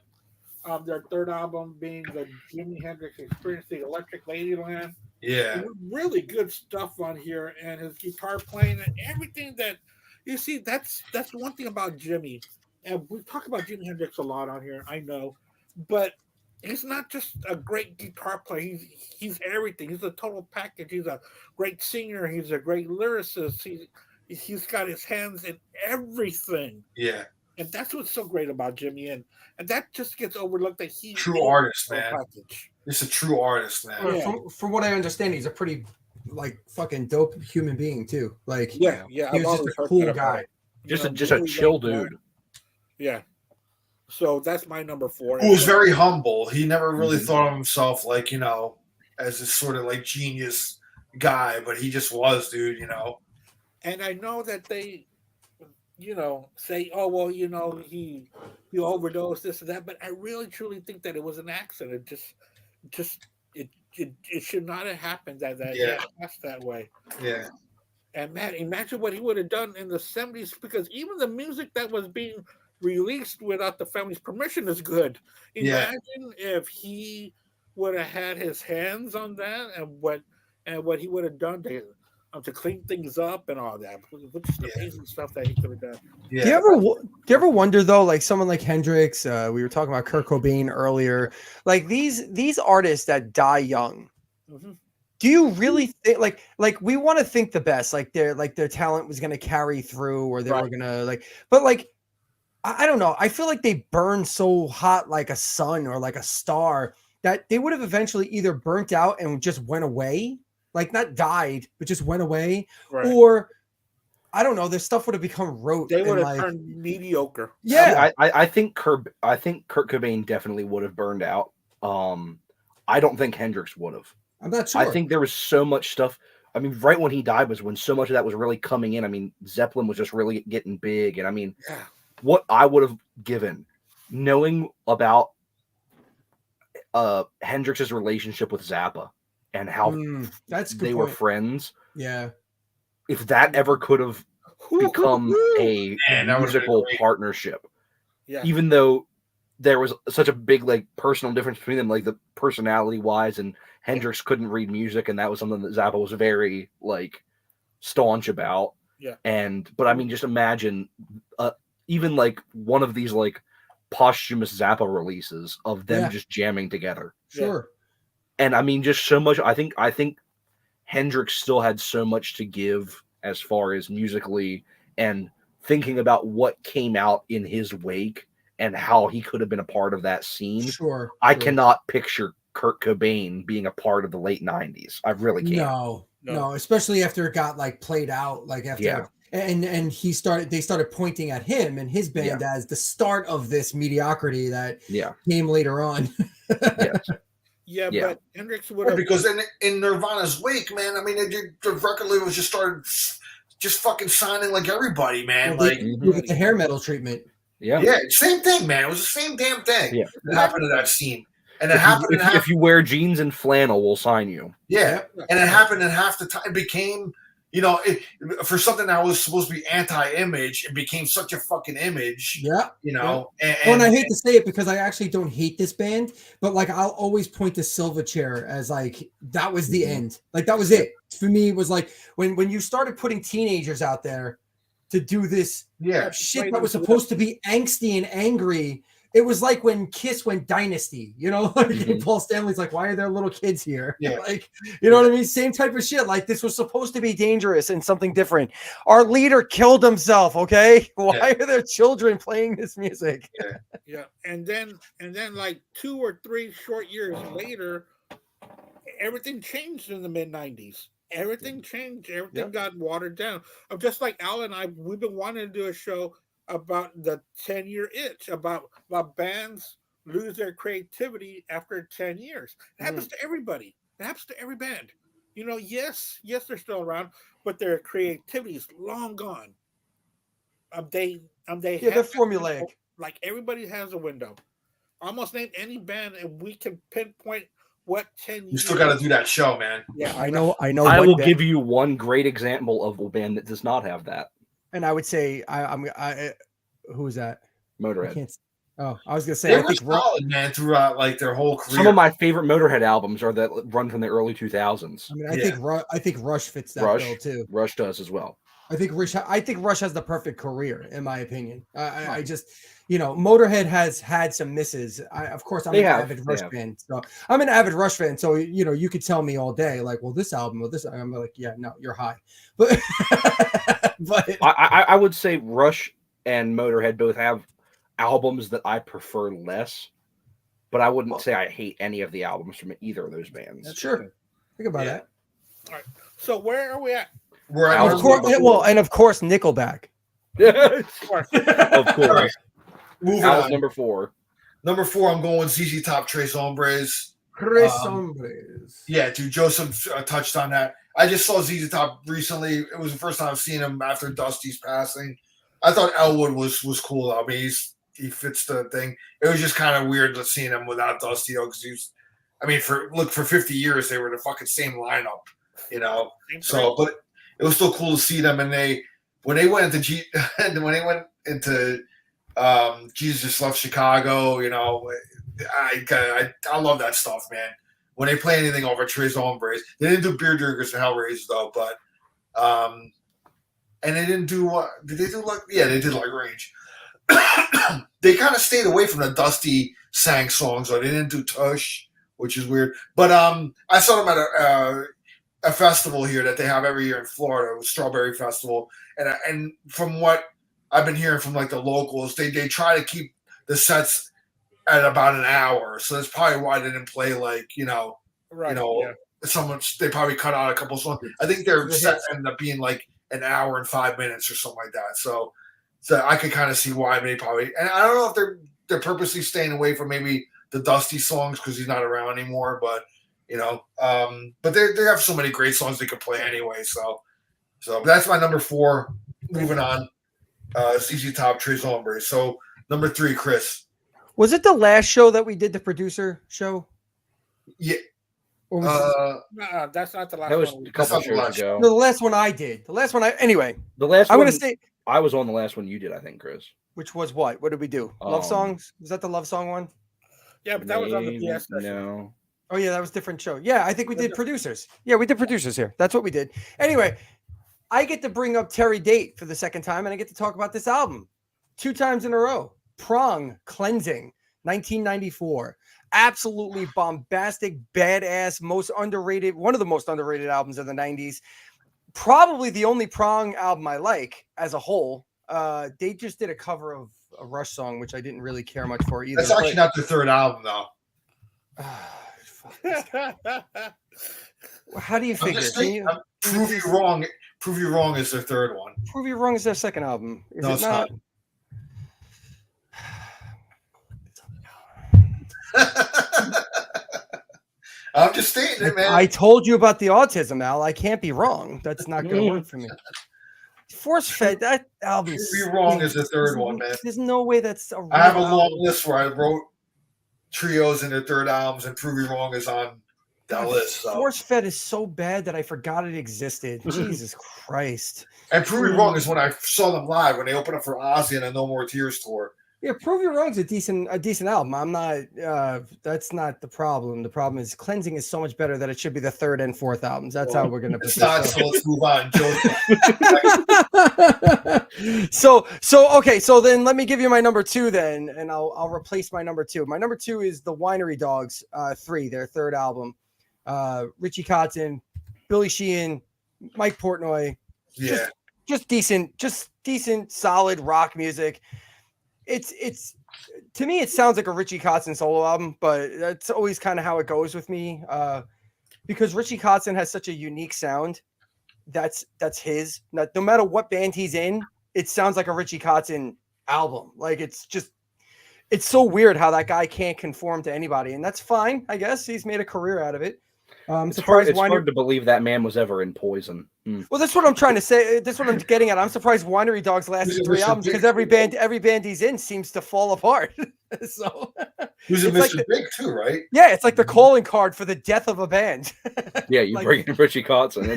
Their third album being the Jimi Hendrix Experience, the Electric Ladyland. Yeah. Really good stuff on here, and his guitar playing and everything that you see. That's one thing about Jimmy, and we talk about Jimi Hendrix a lot on here. I know, but he's not just a great guitar player. He's everything. He's a total package. He's a great singer. He's a great lyricist. He's got his hands in everything. Yeah. And that's what's so great about Jimmy, and that just gets overlooked. That True artist, a man. package. He's a true artist, man. Yeah. From what I understand, he's a pretty like fucking dope human being too. Like Yeah. he I've was always just a heard cool that about guy. him. Just a really chill laid back. dude. Yeah. So that's my number 4. Who was very humble. He never really Mhm. thought of himself like, as this sort of like genius guy, but he just was, dude, And I know that they, say, oh well, he overdosed this and that, but I really truly think that it was an accident. It should not have happened that Yeah. passed that way. Yeah. And man, imagine what he would have done in the 70s, because even the music that was being released without the family's permission is good. Yeah. Imagine if he would have had his hands on that, and what he would have done to clean things up and all that. Just amazing stuff that he could have done. Yeah. Do you ever wonder though, like someone like Hendrix? We were talking about Kurt Cobain earlier. Like these artists that die young. Mm-hmm. Do you really think like we want to think the best, like their talent was going to carry through, or they were going to but like I don't know. I feel like they burn so hot like a sun or like a star that they would have eventually either burnt out and just went away, like not died, but just went away, Right. or I don't know, their stuff would have become rote. They would and, have like, turned mediocre. yeah. I think Kurt Cobain definitely would have burned out. I don't think Hendrix would have. I'm not sure. I think there was so much stuff. I mean, right when he died was when so much of that was really coming in. I mean, Zeppelin was just really getting big, and I mean, Yeah. what I would have given, knowing about Hendrix's relationship with Zappa and how that's a good they were point. friends. Yeah. If that ever could have become a Man, that would've been musical great. partnership, Yeah. even though there was such a big like personal difference between them, like the personality wise, and Hendrix couldn't read music, and that was something that Zappa was very like staunch about. Yeah. But I mean, just imagine even like one of these like posthumous Zappa releases of them just jamming together. Sure. And I mean, just so much. I think Hendrix still had so much to give as far as musically, and thinking about what came out in his wake and how he could have been a part of that scene. Sure. I cannot picture Kurt Cobain being a part of the late 90s. I really can't. No, especially after it got like played out, like after and they started pointing at him and his band as the start of this mediocrity that came later on. Yes. Yeah, but Hendrix would have. Because in Nirvana's wake, man, I mean, the record labels just started just fucking signing like everybody, man. Well, Like, with the hair metal treatment. yeah, same thing, man. It was the same damn thing that happened to that scene. And it happened if you wear jeans and flannel, we'll sign you. Yeah, and it happened in half the time. It became, for something that was supposed to be anti-image, it became such a fucking image. Yeah, And I hate to say it because I actually don't hate this band, but like I'll always point to Silverchair as like that was the end. Like that was it for me. It was like when you started putting teenagers out there to do this shit that was supposed to be angsty and angry. It was like when Kiss went Dynasty, Paul Stanley's like, why are there little kids here? Yeah. Like, you know what I mean? Same type of shit. Like this was supposed to be dangerous and something different. Our leader killed himself. Okay. Why are there children playing this music? Yeah. And then like 2 or 3 short years later, everything changed in the mid 90s. Everything changed. Everything got watered down. Just like Al and I, we've been wanting to do a show about the 10-year itch, about bands lose their creativity after 10 years. It happens to everybody. It happens to every band. Yes, they're still around, but their creativity is long gone. They're formulaic. Like everybody has a window. Almost name any band, and we can pinpoint what 10 years. You still got to do that show, man. Yeah, I know. I will give you one great example of a band that does not have that. And I would say, who is that? Motorhead. I was gonna say, They I were think solid, man, throughout like their whole career. Some of my favorite Motorhead albums are that run from the early 2000s. I mean, I think Rush fits that bill too. Rush does as well. I think Rush has the perfect career, in my opinion. I just, Motorhead has had some misses. Of course, I'm an avid Rush fan. So I'm an avid Rush fan. So, you could tell me all day, like, well, this album, I'm like, yeah, no, you're high. But, I would say Rush and Motorhead both have albums that I prefer less, but I wouldn't say I hate any of the albums from either of those bands. Sure. Think about that. All right. So where are we at? We're at Of course, and of course, Nickelback. Of course. Right. Moving on. Number 4. Number 4, I'm going ZZ Top, Tres Hombres. Tres Hombres. Yeah, dude, Joseph touched on that. I just saw ZZ Top recently. It was the first time I've seen him after Dusty's passing. I thought Elwood was cool. I mean, he fits the thing. It was just kind of weird seeing him without Dusty, though, because for 50 years they were the fucking same lineup, So, but it was still cool to see them. And when they went into Jesus Just Left Chicago, I love that stuff, man. When they play anything over Tres Hombres, they didn't do Beer Drinkers and Hellraisers though, but and they didn't do did they do like they did like Range. They kind of stayed away from the Dusty sang songs, or they didn't do Tush, which is weird. But I saw them at a festival here that they have every year in Florida, Strawberry Festival, and from what I've been hearing from like the locals, they try to keep the sets at about an hour, so that's probably why they didn't play like someone. They probably cut out a couple songs. I think their set ended up being like an hour and 5 minutes or something like that. So I could kind of see why they probably. And I don't know if they're purposely staying away from maybe the Dusty songs because he's not around anymore, but but they have so many great songs they could play anyway. So that's my number 4. Moving on, ZZ Top, Tres Hombres. So number 3, Chris. Was it the last show that we did, the producer show? Yeah. Or was No, that's not the last That was one. a couple shows ago. the last one I did? The last one anyway. The last I'm one, going to say, I was on the last one you did, I think, Chris. which was what? What did we do? Love songs? Was that the love song one? Yeah, but that was on the PS session. No. Oh yeah, that was a different show. Yeah, I think we did producers. Yeah, we did producers here. That's what we did. Anyway, I get to bring up Terry Date for the second time, and I get to talk about this album 2 times in a row. Prong, Cleansing, 1994. Absolutely bombastic, badass, one of the most underrated albums of the 90s. Probably the only Prong album I like as a whole. They just did a cover of a Rush song, which I didn't really care much for either. That's actually not their third album, though. How do you figure? Prove You Wrong. Prove You Wrong is their third one. Prove You Wrong is their second album. Is no, it's not. I'm just stating it, man. I told you about the autism, Al. I can't be wrong. That's not going to work for me. Force Fed, that album. Prove You Wrong is the third one, man. There's no way that's a real I have a album. long list where I wrote trios in their third albums, and Prove You Wrong is on that list. So. Force Fed is so bad that I forgot it existed. Jesus Christ. And Prove You Wrong is when I saw them live when they opened up for Ozzy and a No More Tears tour. Yeah, Prove You Wrong is a decent album. I'm not. That's not the problem. The problem is Cleansing is so much better that it should be the third and fourth albums. That's how we're gonna. It's not. So let's move on. Okay. So then let me give you my number 2 then, and I'll replace my number 2. My number 2 is the Winery Dogs 3, their third album. Richie Kotzen, Billy Sheehan, Mike Portnoy. Yeah. Just decent, solid rock music. It's to me, it sounds like a Richie Kotzen solo album, but that's always kind of how it goes with me. Because Richie Kotzen has such a unique sound. That's his. No matter what band he's in, it sounds like a Richie Kotzen album. Like it's so weird how that guy can't conform to anybody, and that's fine. I guess he's made a career out of it. It's hard to believe that man was ever in Poison. Well, that's what I'm trying to say. That's what I'm getting at. I'm surprised Winery Dogs lasted 3 albums because every band he's in seems to fall apart. So who's in Mr. Big too, right? Yeah, it's like the calling card for the death of a band. Yeah, you bring in Richie Kotzen,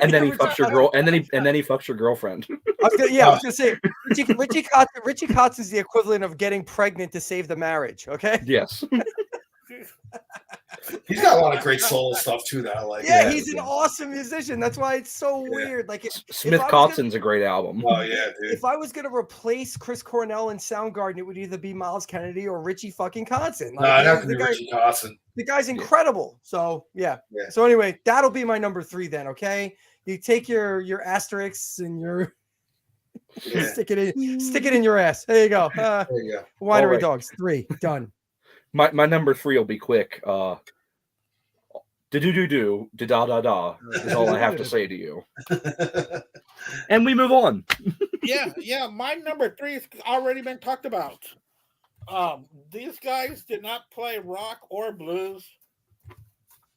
and then he fucks your girl, and then he fucks your girlfriend. I was gonna say Richie Kotzen is the equivalent of getting pregnant to save the marriage. Okay. Yes. He's got a lot of great solo stuff too that I like. Yeah, he's an awesome musician. That's why it's so weird. Like Smith I was Kotzon's a great album. Oh yeah, dude. if I was gonna replace Chris Cornell in Soundgarden, it would either be Miles Kennedy or Richie fucking Kotzen. No, I'd have to be Richie Kotzen. The guy's incredible. So yeah. Yeah. So anyway, that'll be my number 3 then. Okay, you take your asterisks and your Yeah. stick it in your ass. There you go. There you go. Winery All right. Dogs 3 done. My number 3 will be quick. Da da da da is all I have to say to you. And we move on. Yeah. My number 3 has already been talked about. These guys did not play rock or blues.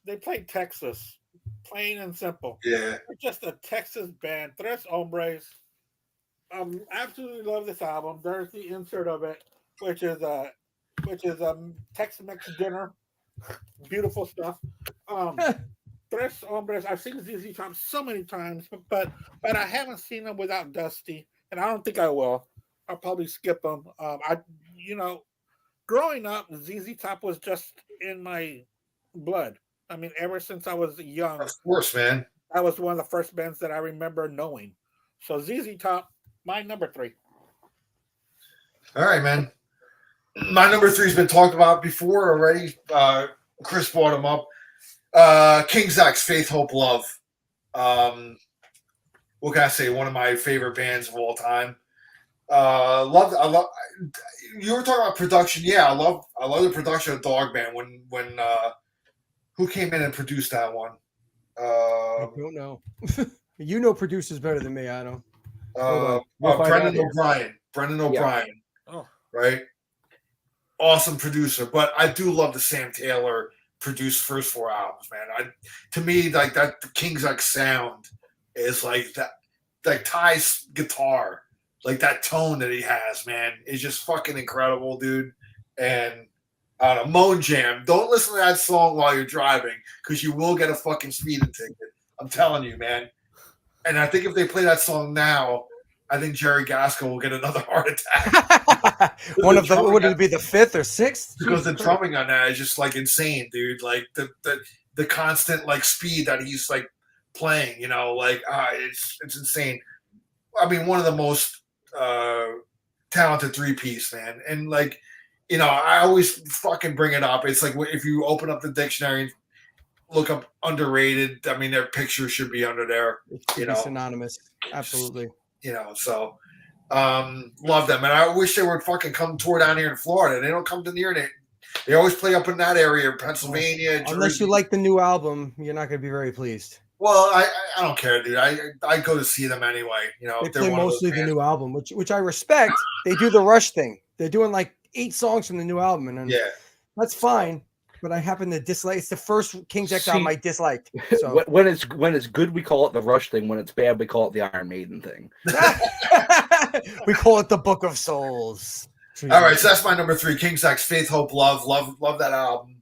They played Texas, plain and simple. Yeah. They're just a Texas band. Tres Hombres. Absolutely love this album. There's the insert of it, which is a Tex-Mex dinner. Beautiful stuff. Tres Hombres. I've seen ZZ Top so many times, but I haven't seen them without Dusty, and I don't think I will. I'll probably skip them. Growing up, ZZ Top was just in my blood. I mean, ever since I was young, Of course, man. that was one of the first bands that I remember knowing. So ZZ Top, my number 3. All right, man. My number 3 has been talked about before already. Chris brought him up. King's X, Faith, Hope, Love. What can I say? One of my favorite bands of all time. I love. You were talking about production. Yeah, I love the production of Dog Man. When who came in and produced that one? I don't know. You know producers better than me. I don't. Brendan O'Brien. Brendan O'Brien. Oh. Right. Awesome producer, but I do love the Sam Taylor produced first 4 albums, man. To me, like that, the King's X sound is like that, like Ty's guitar, like that tone that he has, man, is just fucking incredible, dude. And Moan Jam. Don't listen to that song while you're driving because you will get a fucking speeding ticket. I'm telling you, man. And I think if they play that song now, I think Jerry Gaskell will get another heart attack. One of them would it be the 5th or 6th? Because the drumming on that is just like insane, dude. Like the constant like speed that he's like playing, like it's insane. I mean, one of the most talented 3-piece, man. And like, I always fucking bring it up. It's like if you open up the dictionary and look up underrated, I mean, their picture should be under there. It's synonymous. Absolutely. So love them. And I wish they would fucking come tour down here in Florida. They don't come to near it. They always play up in that area, Pennsylvania. Unless Jersey. you like the new album, you're not going to be very pleased. Well, I don't care, dude. I go to see them anyway. They play mostly the new album, which I respect. They do the Rush thing. They're doing like 8 songs from the new album, and that's fine. But I happen to dislike. It's the first King's X album I disliked. So when it's good, we call it the Rush thing. When it's bad, we call it the Iron Maiden thing. we call it the Book of Souls. All right, so that's my number 3. King's X, Faith, Hope, Love that album.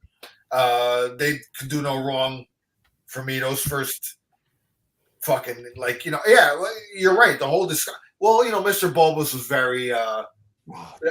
They could do no wrong for me. Those first fucking you're right. The whole discussion. Well, Mr. Bulbous was very.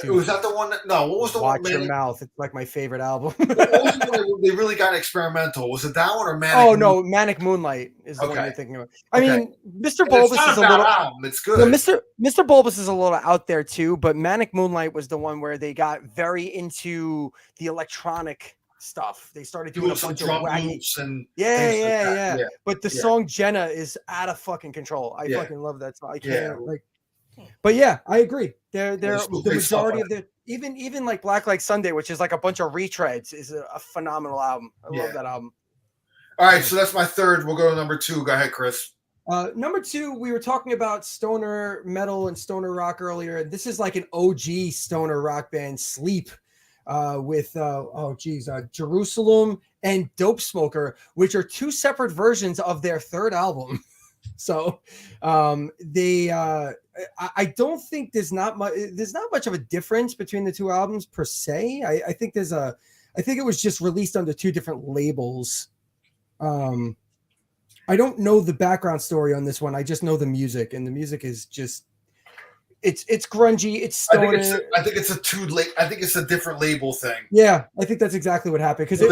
Was that the one? No, what was the one? Watch Your Mouth. It's like my favorite album. What was the one they really got experimental? Was it that one or Manic? Oh no, Manic Moonlight is the one you're thinking of. I mean, Mr. Bulbous is a little. Album. It's good. Mr. Bulbous is a little out there too, but Manic Moonlight was the one where they got very into the electronic stuff. They started doing a bunch of loops and yeah. But the song Jenna is out of fucking control. I fucking love that song. I can't But yeah, I agree. They're the majority of the even like Black Like Sunday, which is like a bunch of retreads, is a phenomenal album. I love that album. All right, so that's my 3rd. We'll go to number 2. Go ahead, Chris. Number 2, we were talking about stoner metal and stoner rock earlier. This is like an OG stoner rock band, Sleep, with Jerusalem and Dope Smoker, which are 2 separate versions of their 3rd album. So I don't think there's not much of a difference between the 2 albums per se. I think it was just released under 2 different labels. I don't know the background story on this one. I just know the music, and the music is just it's grungy. It's stoner. I think it's a different label thing. Yeah, I think that's exactly what happened because it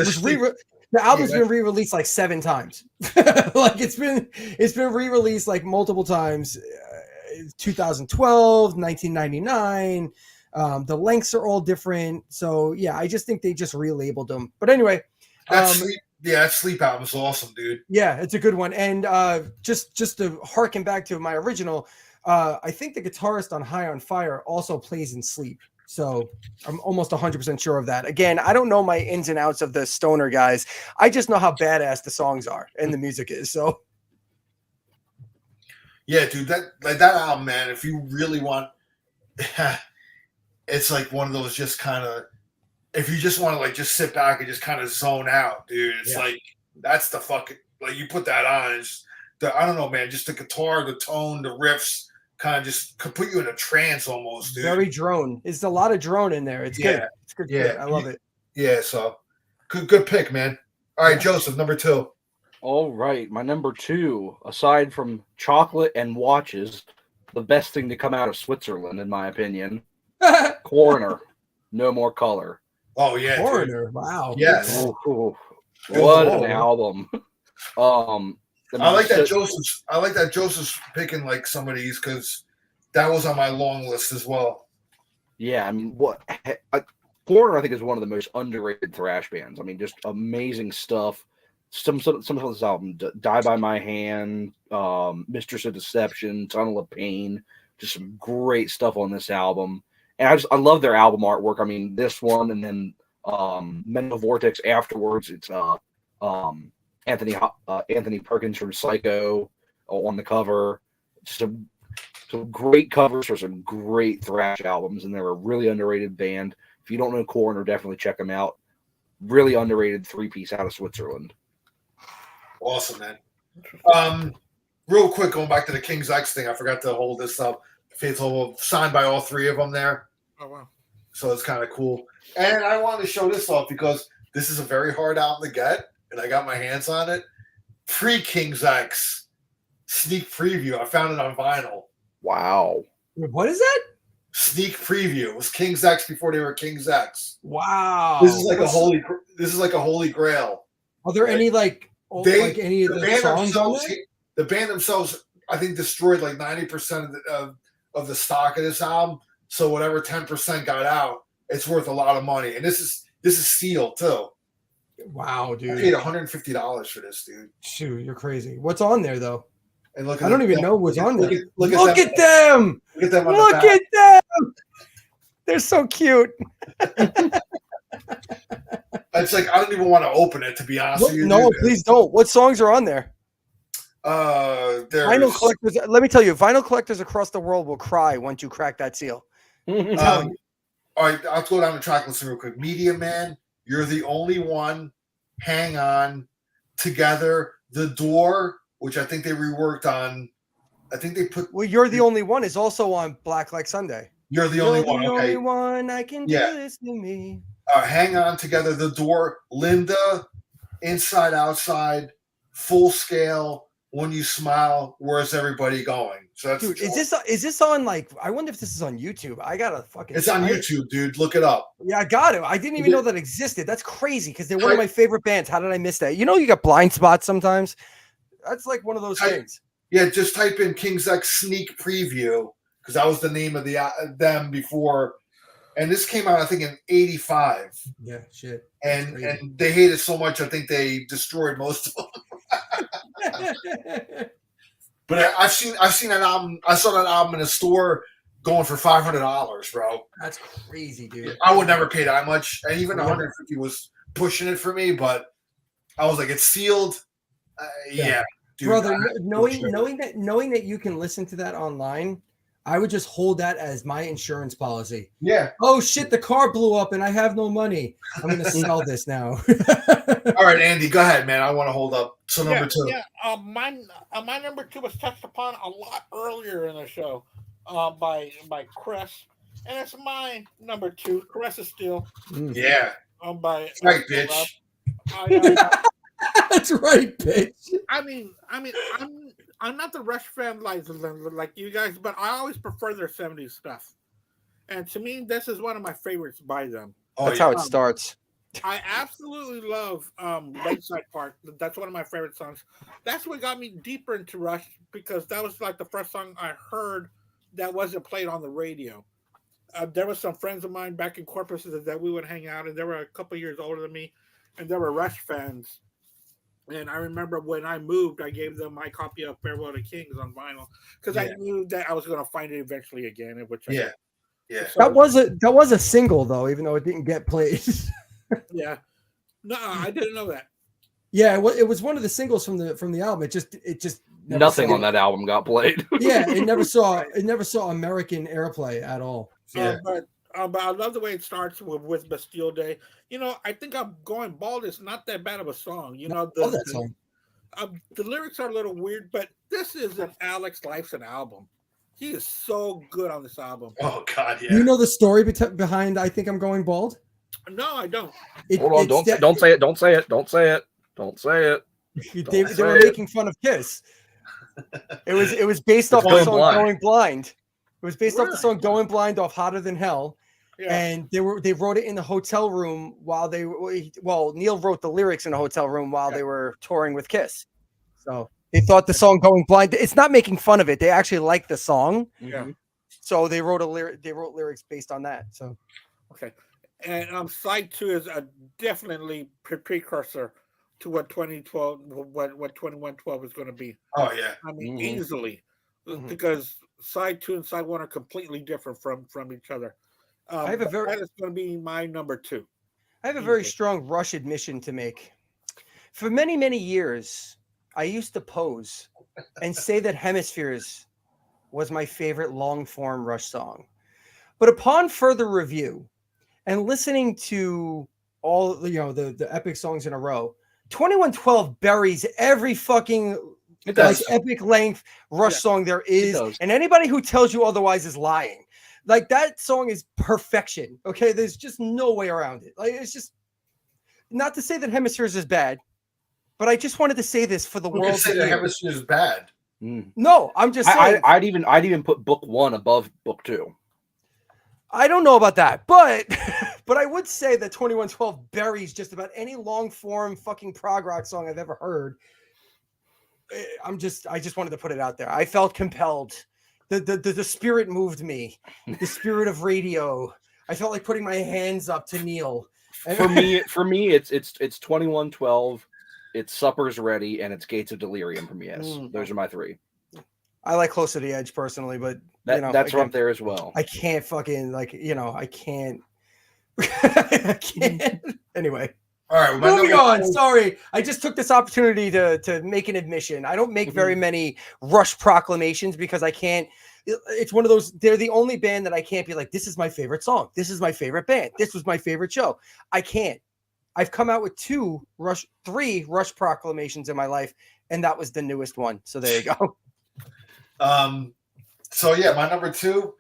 The album's Yeah. been re-released like 7 times. Like it's been re-released like multiple times. 2012, 1999. The lengths are all different. So yeah, I just think they just relabeled them. But anyway, that Sleep album's awesome, dude. yeah, it's a good one. And just to harken back to my original, I think the guitarist on High on Fire also plays in Sleep. So I'm almost 100% sure of that. Again, I don't know my ins and outs of the stoner guys. I just know how badass the songs are and the music is. So Yeah, dude, that album, man. If you really want, it's like one of those just kind of. If you just want to like just sit back and just kind of zone out, dude, it's like that's the fucking like you put that on. It's I don't know, man. Just the guitar, the tone, the riffs, kind of just could put you in a trance almost, dude. very drone. It's a lot of drone in there. It's good. It's good. Yeah. Good. I love it. Yeah, so good pick, man. All right, Joseph, number 2. All right, my number 2, aside from chocolate and watches, the best thing to come out of Switzerland, in my opinion, Coroner, No More Color. Oh yeah, Foreigner. Wow. Yes. Ooh, what an album. I like that Joseph's picking like some of these because that was on my long list as well. Yeah, I mean, Coroner I think is one of the most underrated thrash bands. I mean, just amazing stuff. Some of this album, Die by My Hand, Mistress of Deception, Tunnel of Pain, just some great stuff on this album. And I love their album artwork. I mean, this one and then Mental Vortex afterwards. It's Anthony Perkins from Psycho on the cover. Just some great covers for some great thrash albums, and they're a really underrated band. If you don't know Coroner, definitely check them out. Really underrated 3-piece out of Switzerland. Awesome, man. Real quick, going back to the King's X thing, I forgot to hold this up. Faithful signed by all 3 of them there. Oh wow! So it's kind of cool. And I wanted to show this off because this is a very hard album to get, and I got my hands on it. Pre-King's X sneak preview. I found it on vinyl. Wow. What is that? Sneak preview. It was King's X before they were King's X. Wow. This is like a holy grail. Are there any like any of the songs on there? The band themselves, I think, destroyed like 90% of the stock of this album. So whatever 10% got out, it's worth a lot of money. And this is sealed too. Wow, dude! I paid $150 for this, dude. Shoot, you're crazy. What's on there though? And look, I don't even know what's on there. Look at them! Look at them! Look at them! They're so cute. It's like I don't even want to open it, to be honest with you. No, please don't. What songs are on there? Vinyl collectors. Let me tell you, vinyl collectors across the world will cry once you crack that seal. All right, I'll go down the track list real quick. Media Man, You're the Only One, Hang On, Together, The Door, which I think they reworked on. I think they put. Well, You're the Only One is also on Black Like Sunday. You're the only one. Okay. Only one I can do this to me. Hang On, Together, The Door, Linda, Inside Outside, Full Scale, When You Smile, Where's Everybody Going? So that's dude. Is this on like? I wonder if this is on YouTube. I gotta fucking. It's on YouTube, dude. Look it up. Yeah, I got it. I didn't even know that existed. That's crazy because they're one of my favorite bands. How did I miss that? You know, you got blind spots sometimes. That's like one of those things. Yeah, just type in King's X sneak preview because that was the name of them before. And this came out, I think, in '85. Yeah, shit. And they hated so much, I think they destroyed most of them. But I've seen an album. I saw that album in a store going for $500, bro. That's crazy, dude. I would never pay that much, and even 150 was pushing it for me. But I was like, it's sealed. Yeah, dude, brother. Knowing that you can listen to that online, I would just hold that as my insurance policy. Yeah. Oh shit, the car blew up and I have no money. I'm gonna sell this now. All right, Andy, go ahead, man. I want to hold up. So number 2. Yeah, my number 2 was touched upon a lot earlier in the show, by Chris, and it's my number 2. Caress of Steel. Yeah. By right, bitch. That's right, bitch. I mean, I'm not the Rush fan like you guys, but I always prefer their 70s stuff. And to me, this is one of my favorites by them. That's how it starts. I absolutely love Lakeside Park. That's one of my favorite songs. That's what got me deeper into Rush because that was like the first song I heard that wasn't played on the radio. There were some friends of mine back in Corpus that we would hang out, and they were a couple years older than me, and they were Rush fans. And I remember when I moved, I gave them my copy of Farewell to Kings on vinyl because I knew that I was going to find it eventually again. Which Yeah. So, That was a single though, even though it didn't get played. yeah. No, I didn't know that. Yeah, it was one of the singles from the album. It just never Nothing saw- on that album got played. Yeah, it never saw American airplay at all. Yeah. But I love the way it starts with Bastille Day. You know, I think I'm Going Bald is not that bad of a song. You know, I love that song. The lyrics are a little weird, but this is an Alex Lifeson album. He is so good on this album. Oh God, yeah. Do you know the story behind I Think I'm Going Bald? No, I don't. Hold on, don't say it. Don't say it. Don't say it. Don't say it. They were making fun of Kiss. It was based off the Going song Blind. Going Blind. It was based off the Really? song Going Blind off Hotter Than Hell. Yeah. And they wrote it in the hotel room while Neil wrote the lyrics in the hotel room while they were touring with Kiss. So they thought the song Going Blind, it's not making fun of it. They actually like the song. Yeah. So they wrote lyrics based on that. So Okay. And Side 2 is a definitely precursor to what 2012, what 2112 is going to be. Oh yeah. I mean, Mhm. easily, Mhm. because Side 2 and Side 1 are completely different from each other. I have a very- that is going to be my number 2. I have a very Okay. strong Rush admission to make. For many, many years, I used to pose and say that Hemispheres was my favorite long form Rush song. But upon further review and listening to all the epic songs in a row, 2112 buries every fucking It like does. epic length Rush Yeah, song there is. does. And anybody who tells you otherwise is lying. Like that song is perfection. Okay. There's just no way around it. Like it's just not to say that Hemispheres is bad, but I just wanted to say this for the We world. could say to the hear. hemisphere is bad. Mm. No, I'm just saying. I'd even put book 1 above book 2. I don't know about that, but but I would say that 2112 buries just about any long form fucking prog rock song I've ever heard. I just wanted to put it out there. I felt compelled. The spirit moved me. The spirit of radio. I felt like putting my hands up to Neil. And- For me, it's 2112, it's Supper's Ready, and it's Gates of Delirium for me. Yes, Mm. those are my 3. I like Close to the Edge personally, but That's again, up there as well. I can't fucking I can't. I can't. Anyway, All right. my moving number on. two- Sorry, I just took this opportunity to make an admission. I don't make very many Rush proclamations because I can't. It's one of those. They're the only band that I can't be like, this is my favorite song. This is my favorite band. This was my favorite show. I can't. I've come out with 3 Rush proclamations in my life, and that was the newest one. So there you go. So yeah, my number 2,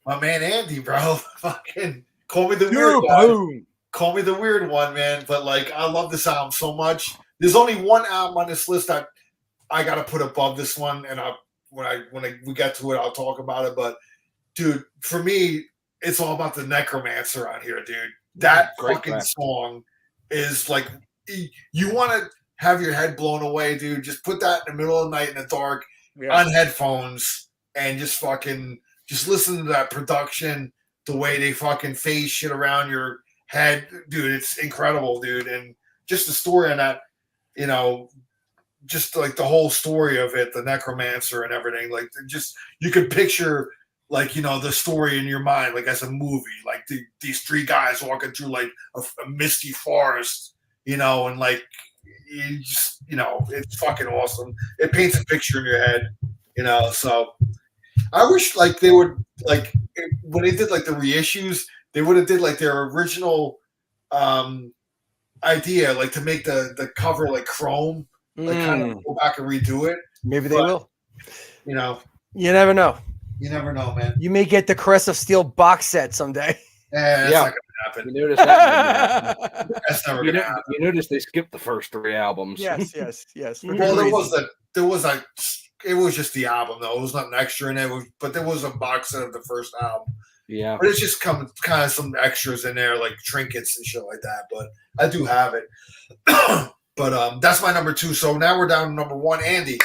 my man Andy, bro. Fucking call me the weird one. Boom. Call me the weird one, man. But like, I love this album so much. There's only one album on this list that I gotta put above this one, and when we get to it, I'll talk about it. But dude, for me, it's all about the Necromancer on here, dude. That Great fucking track. song is like, you want to have your head blown away, dude. Just put that in the middle of the night in the dark Yeah. on headphones and just listen to that production, the way they fucking phase shit around your head, dude. It's incredible, dude. And just the story on that, just like the whole story of it, the Necromancer and everything, like just you could picture like the story in your mind, like as a movie, like these 3 guys walking through like a misty forest, and like you just it's fucking awesome. It paints a picture in your head, so I wish like they would like when they did like the reissues, they would have did like their original idea, like to make the cover like chrome, like kind of go back and redo it. Maybe they But- will. You You never know. never know, man. You may get the Crest of Steel box set someday. That's Yeah. not gonna happen. You notice that? That's never you, gonna happen. you notice they skipped the first 3 albums. yes. For good Well, reason. there was it was just the album though. It was nothing extra in it. But there was a box set of the first album. Yeah. But it's just kind of some extras in there, like trinkets and shit like that. But I do have it. But that's my number 2. So now we're down to number 1, Andy.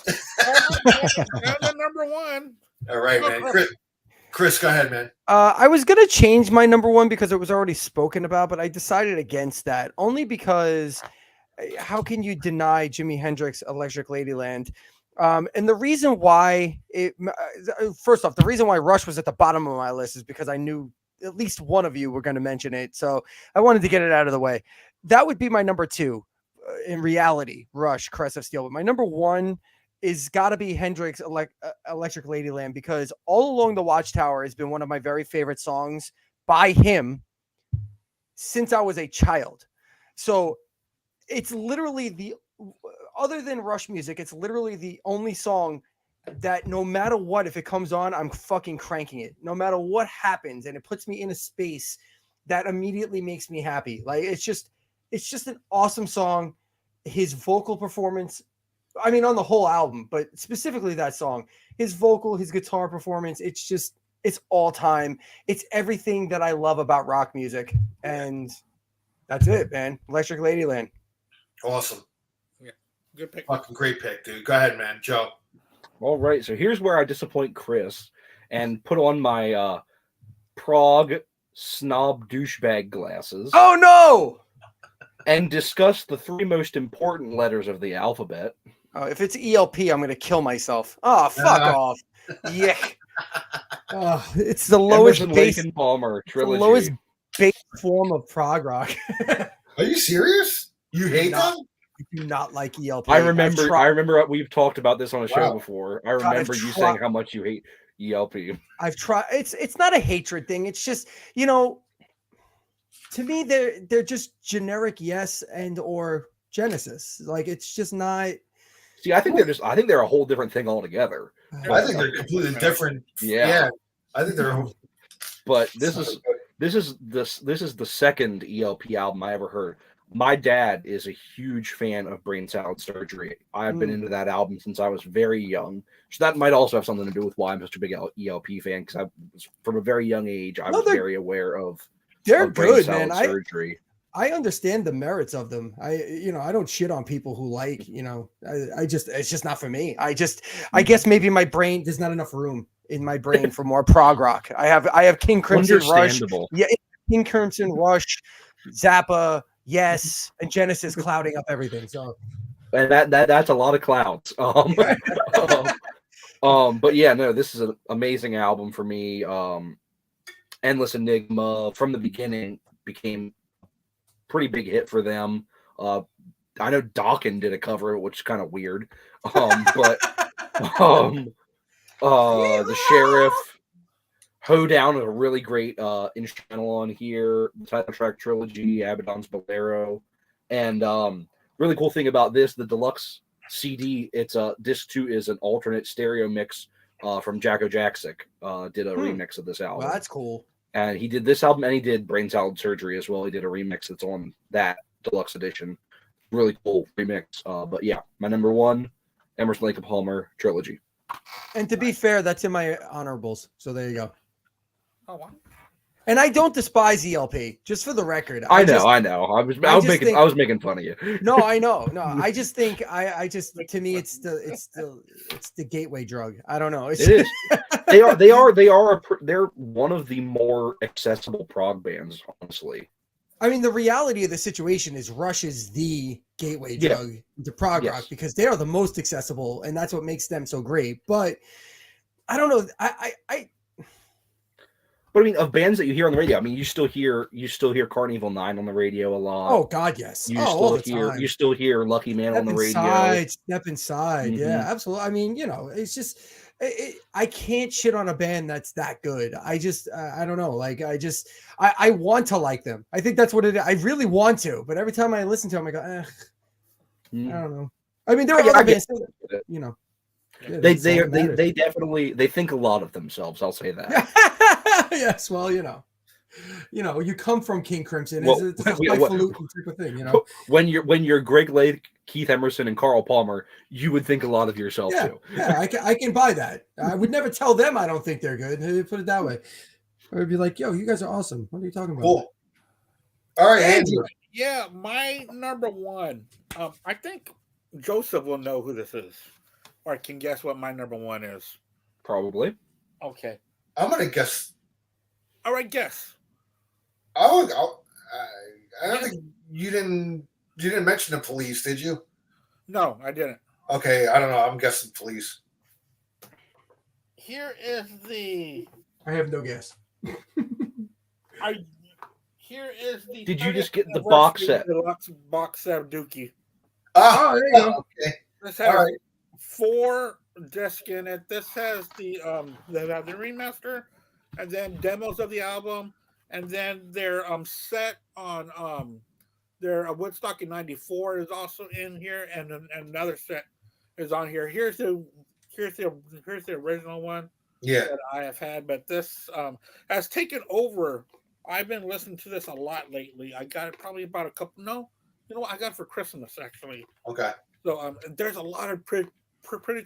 And the number 1. All right, man. Chris, go ahead, man. I was gonna change my number 1 because it was already spoken about, but I decided against that only because how can you deny Jimi Hendrix Electric Ladyland? And the reason why first off, the reason why Rush was at the bottom of my list is because I knew at least one of you were going to mention it. So I wanted to get it out of the way. That would be my number 2 in reality, Rush, Crest of Steel. But my number 1 is got to be Hendrix Electric Ladyland, because All Along the Watchtower has been one of my very favorite songs by him since I was a child. So it's literally other than Rush music, it's literally the only song that no matter what, if it comes on, I'm fucking cranking it. No matter what happens, and it puts me in a space that immediately makes me happy. Like it's just an awesome song. His vocal performance, I mean, on the whole album, but specifically that song, his vocal, his guitar performance, it's all time. It's everything that I love about rock music. And that's it, man. Electric Ladyland. Awesome. Yeah. Good pick. Fucking great pick, dude. Go ahead, man. Joe. All right. So here's where I disappoint Chris and put on my Prague snob douchebag glasses. Oh, no! And discuss the 3 most important letters of the alphabet. Oh, if it's ELP, I'm going to kill myself. Oh, fuck off. Yeah. Oh, it's the lowest Emerson, base, Lake and Palmer trilogy. the lowest base form of prog rock. Are you serious? You hate them? I do not like ELP. I remember we've talked about this on a show Wow. before. I remember you saying how much you hate ELP. I've tried. It's not a hatred thing. It's just, to me, they're just generic Yes and or Genesis. Like it's just not. See, I think they're a whole different thing altogether. I think they're completely different. Yeah. I think they're. But this is the second ELP album I ever heard. My dad is a huge fan of Brain Salad Surgery. I've been into that album since I was very young. So that might also have something to do with why I'm such a big ELP fan, because I was from a very young age. I was very aware of. They're Brain good, Salad man. Surgery. I understand the merits of them. I don't shit on people who like, it's just not for me. I guess maybe my brain, there's not enough room in my brain for more prog rock. I have King Crimson Rush. Yeah, King Crimson Rush, Zappa, Yes, and Genesis clouding up everything. So, and that's a lot of clouds. But yeah, no, this is an amazing album for me. Endless Enigma from the beginning became a pretty big hit for them. I know Dokken did a cover, which is kind of weird. But the Sheriff, Hoedown is a really great instrumental on here. The title track trilogy, Abaddon's Bolero, and really cool thing about this, the deluxe CD. It's disc 2 is an alternate stereo mix from Jacko Jaksic. Did a remix of this album. well, that's cool. And he did this album, and he did Brain Salad Surgery as well. He did a remix that's on that deluxe edition. Really cool remix. But yeah, my number 1, Emerson, Lake and Palmer trilogy. And to be fair, that's in my honorables. So there you go. Oh, wow. And I don't despise ELP, just for the record. I know. I was making fun of you. No, I know. No, I just think I just, to me, it's the gateway drug. I don't know. It is. They're one of the more accessible prog bands, honestly. I mean, the reality of the situation is Rush is the gateway drug to prog rock, because they are the most accessible, and that's what makes them so great. But I don't know. But I mean, of bands that you hear on the radio, I mean, you still hear Carnival 9 on the radio a lot. Oh God, yes. You still hear Lucky Man on the radio. Step Inside. Mm-hmm. Yeah, absolutely. I mean, it's just I can't shit on a band that's that good. I just I don't know. Like I want to like them. I think that's what it is. I really want to, but every time I listen to them, I go, I don't know. I mean, there are other bands, They definitely think a lot of themselves. I'll say that. Yes, well, You come from King Crimson. Well, It's a yeah, highfalutin type of thing. When you're Greg Lake, Keith Emerson, and Carl Palmer, you would think a lot of yourself Yeah, too. yeah, I can buy that. I would never tell them I don't think they're good. Put it that way. I would be like, yo, you guys are awesome. What are you talking about? Cool. All right, Andrew. Andrew. Yeah, my number one. I think Joseph will know who this is, or can guess what my number one is. Probably. Okay. I'm gonna guess. All right, guess. I don't think you didn't mention the Police, did you? No, I didn't. Okay, I don't know. I'm guessing Police. Here is the. I have no guess. Here is the. Did you just get the 30th box set? Deluxe box set of Dookie. Ah, Oh, there you go. okay. This has All right. 4 discs in it. This has the remaster, and then demos of the album, and then their set on their Woodstock in '94 is also in here, and another set is on here. Here's the original one Yeah. that I have had, but this has taken over. I've been listening to this a lot lately. I got it probably about a couple. No, you know what? I got it for Christmas actually. Okay. So there's a lot of pretty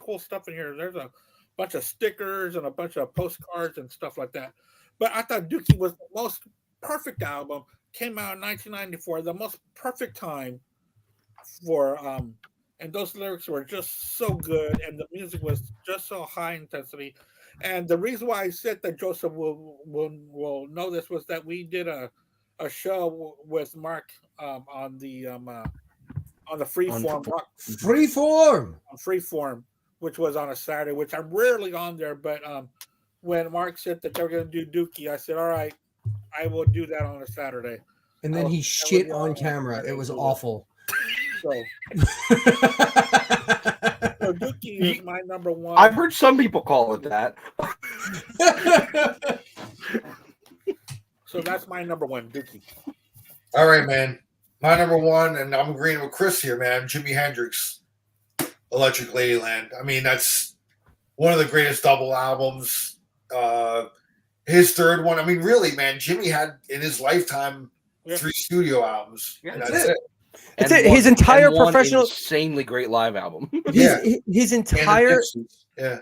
cool stuff in here. There's a bunch of stickers and a bunch of postcards and stuff like that. But I thought Dookie was the most perfect album. Came out in 1994, the most perfect time for and those lyrics were just so good, and the music was just so high intensity. And the reason why I said that Joseph will know this was that we did a show with Mark on the Freeform Freeform. on Freeform, which was on a Saturday, which I'm rarely on there. But when Mark said that they were going to do Dookie, I said, "All right, I will do that on a Saturday." And then he shit on camera. It was awful. So Dookie is my number one. I've heard some people call it that. So that's my number one, Dookie. All right, man. My number one, and I'm agreeing with Chris here, man. Jimi Hendrix, Electric Ladyland. I mean, that's one of the greatest double albums. His third one. I mean, really, man. Jimmy had in his lifetime 3 studio albums. Yeah, and that's it. That's it. His entire one professional, insanely great live album. Yeah. his And entire, yeah.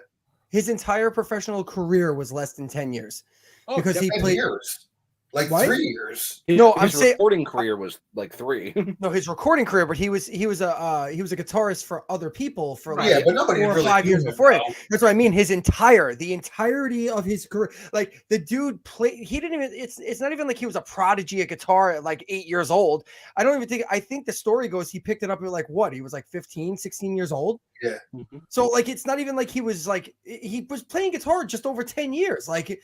his entire professional career was less than 10 years Oh, because he 10 played. years. Like What? 3 years. No, I'm His saying recording career was like 3. no, his recording career, but he was a guitarist for other people for like Yeah, but nobody 4 or really 5 years knew him, before it. though. That's what I mean. The entirety of his career, like the dude played. He didn't even. It's not even like he was a prodigy at guitar at like 8 years old. I think the story goes he picked it up at like what? He was like 15, 16 years old. Yeah. So like it's not even like he was playing guitar just over 10 years. Like,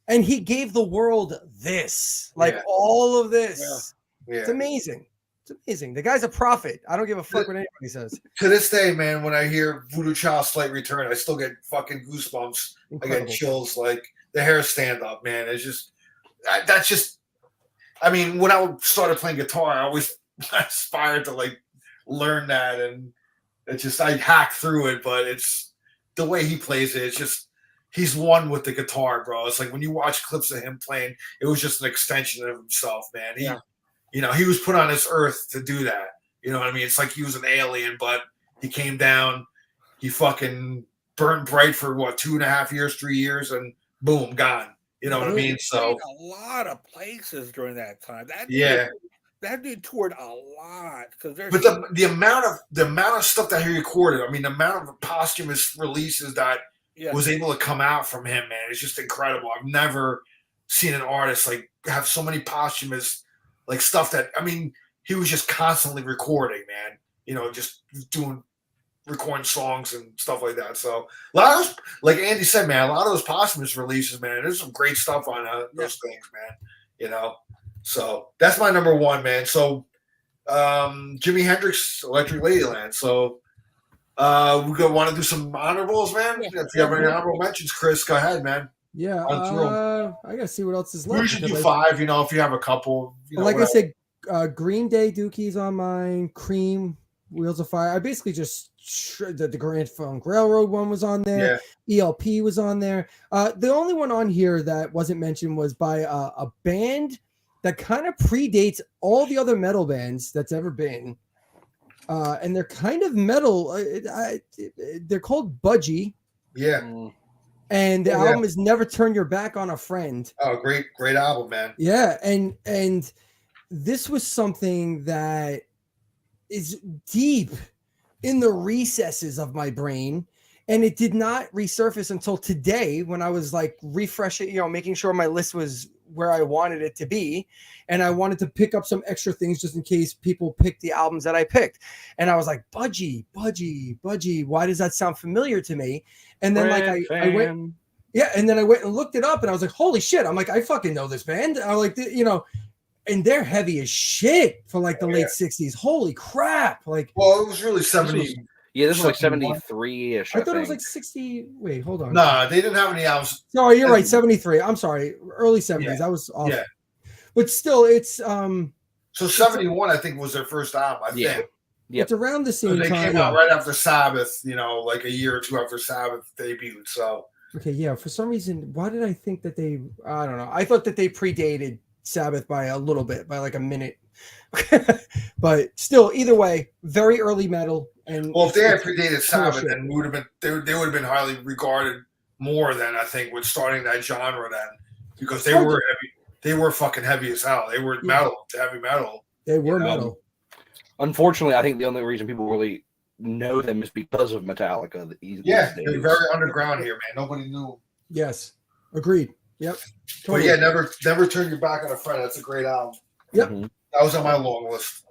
and he gave the world this, like all of this. Yeah. It's amazing. It's amazing. The guy's a prophet. I don't give a fuck what anybody says. To this day, man, when I hear Voodoo Child's Slight Return, I still get fucking goosebumps. I Incredible. get chills, like the hair stand up, man. It's just that's just. I mean, when I started playing guitar, I always aspired to like learn that, and it's just I hack through it, but it's the way he plays it. It's just he's one with the guitar, bro. It's like when you watch clips of him playing, it was just an extension of himself, man. He was put on this earth to do that. You know what I mean? It's like he was an alien, but he came down, he fucking burned bright for 2.5 years, 3 years, and boom, gone. You know what I mean? So a lot of places during that time. That dude toured a lot because there's. But the amount of stuff that he recorded, I mean, the amount of posthumous releases that was able to come out from him, man, it's just incredible. I've never seen an artist like have so many posthumous like stuff that I mean, he was just constantly recording, man. You know, just recording songs and stuff like that. So a lot of those, like Andy said, man, a lot of those posthumous releases, man, there's some great stuff on those things, man. You know, so that's my number one, man. So Jimi Hendrix, Electric Ladyland. So we want to do some honorables, man. If you have any honorable mentions, Chris, go ahead, man. Yeah, I gotta see what else is left. We should do 5, if you have a couple. I said, Green Day Dookie's on mine. Cream Wheels of Fire. I basically just the Grand Funk Railroad one was on there. ELP was on there. The only one on here that wasn't mentioned was by a band that kind of predates all the other metal bands that's ever been. And they're kind of metal. They're called Budgie. Yeah. And the album is Never Turn Your Back on a Friend. Oh, great album, man. Yeah, and this was something that is deep in the recesses of my brain, and it did not resurface until today when I was like refreshing, making sure my list was where I wanted it to be, and I wanted to pick up some extra things just in case people picked the albums that I picked, and I was like, Budgie, why does that sound familiar to me? And then I went, and then I went and looked it up, and I was like, holy shit! I'm like, I fucking know this band. I like, and they're heavy as shit for like the late '60s. Holy crap! Like, well, it was really 70. This was like 73-ish. I thought it was like 60. Wait, hold on. Nah, they didn't have any albums. No, you're right. 73. I'm sorry, early 70s. I was off. Yeah, but still, it's So 71, I think, was their first album. I think. Yep. It's around the same They time. came out right after Sabbath. Like a year or two after Sabbath debuted. So. Okay, yeah. For some reason, why did I think that they? I don't know. I thought that they predated Sabbath by a little bit, by like a minute. But still, either way, very early metal. And well, if they had predated Sabbath, shit. then they would have been highly regarded more than I think with starting that genre then, because they were heavy. They were fucking heavy as hell. They were metal, heavy metal. They were metal. Unfortunately, I think the only reason people really know them is because of Metallica. They're very underground here, man. Nobody knew. Yes, agreed. Yep. Totally. But yeah, never turn your back on a friend. That's a great album. Yep. That was on my long list.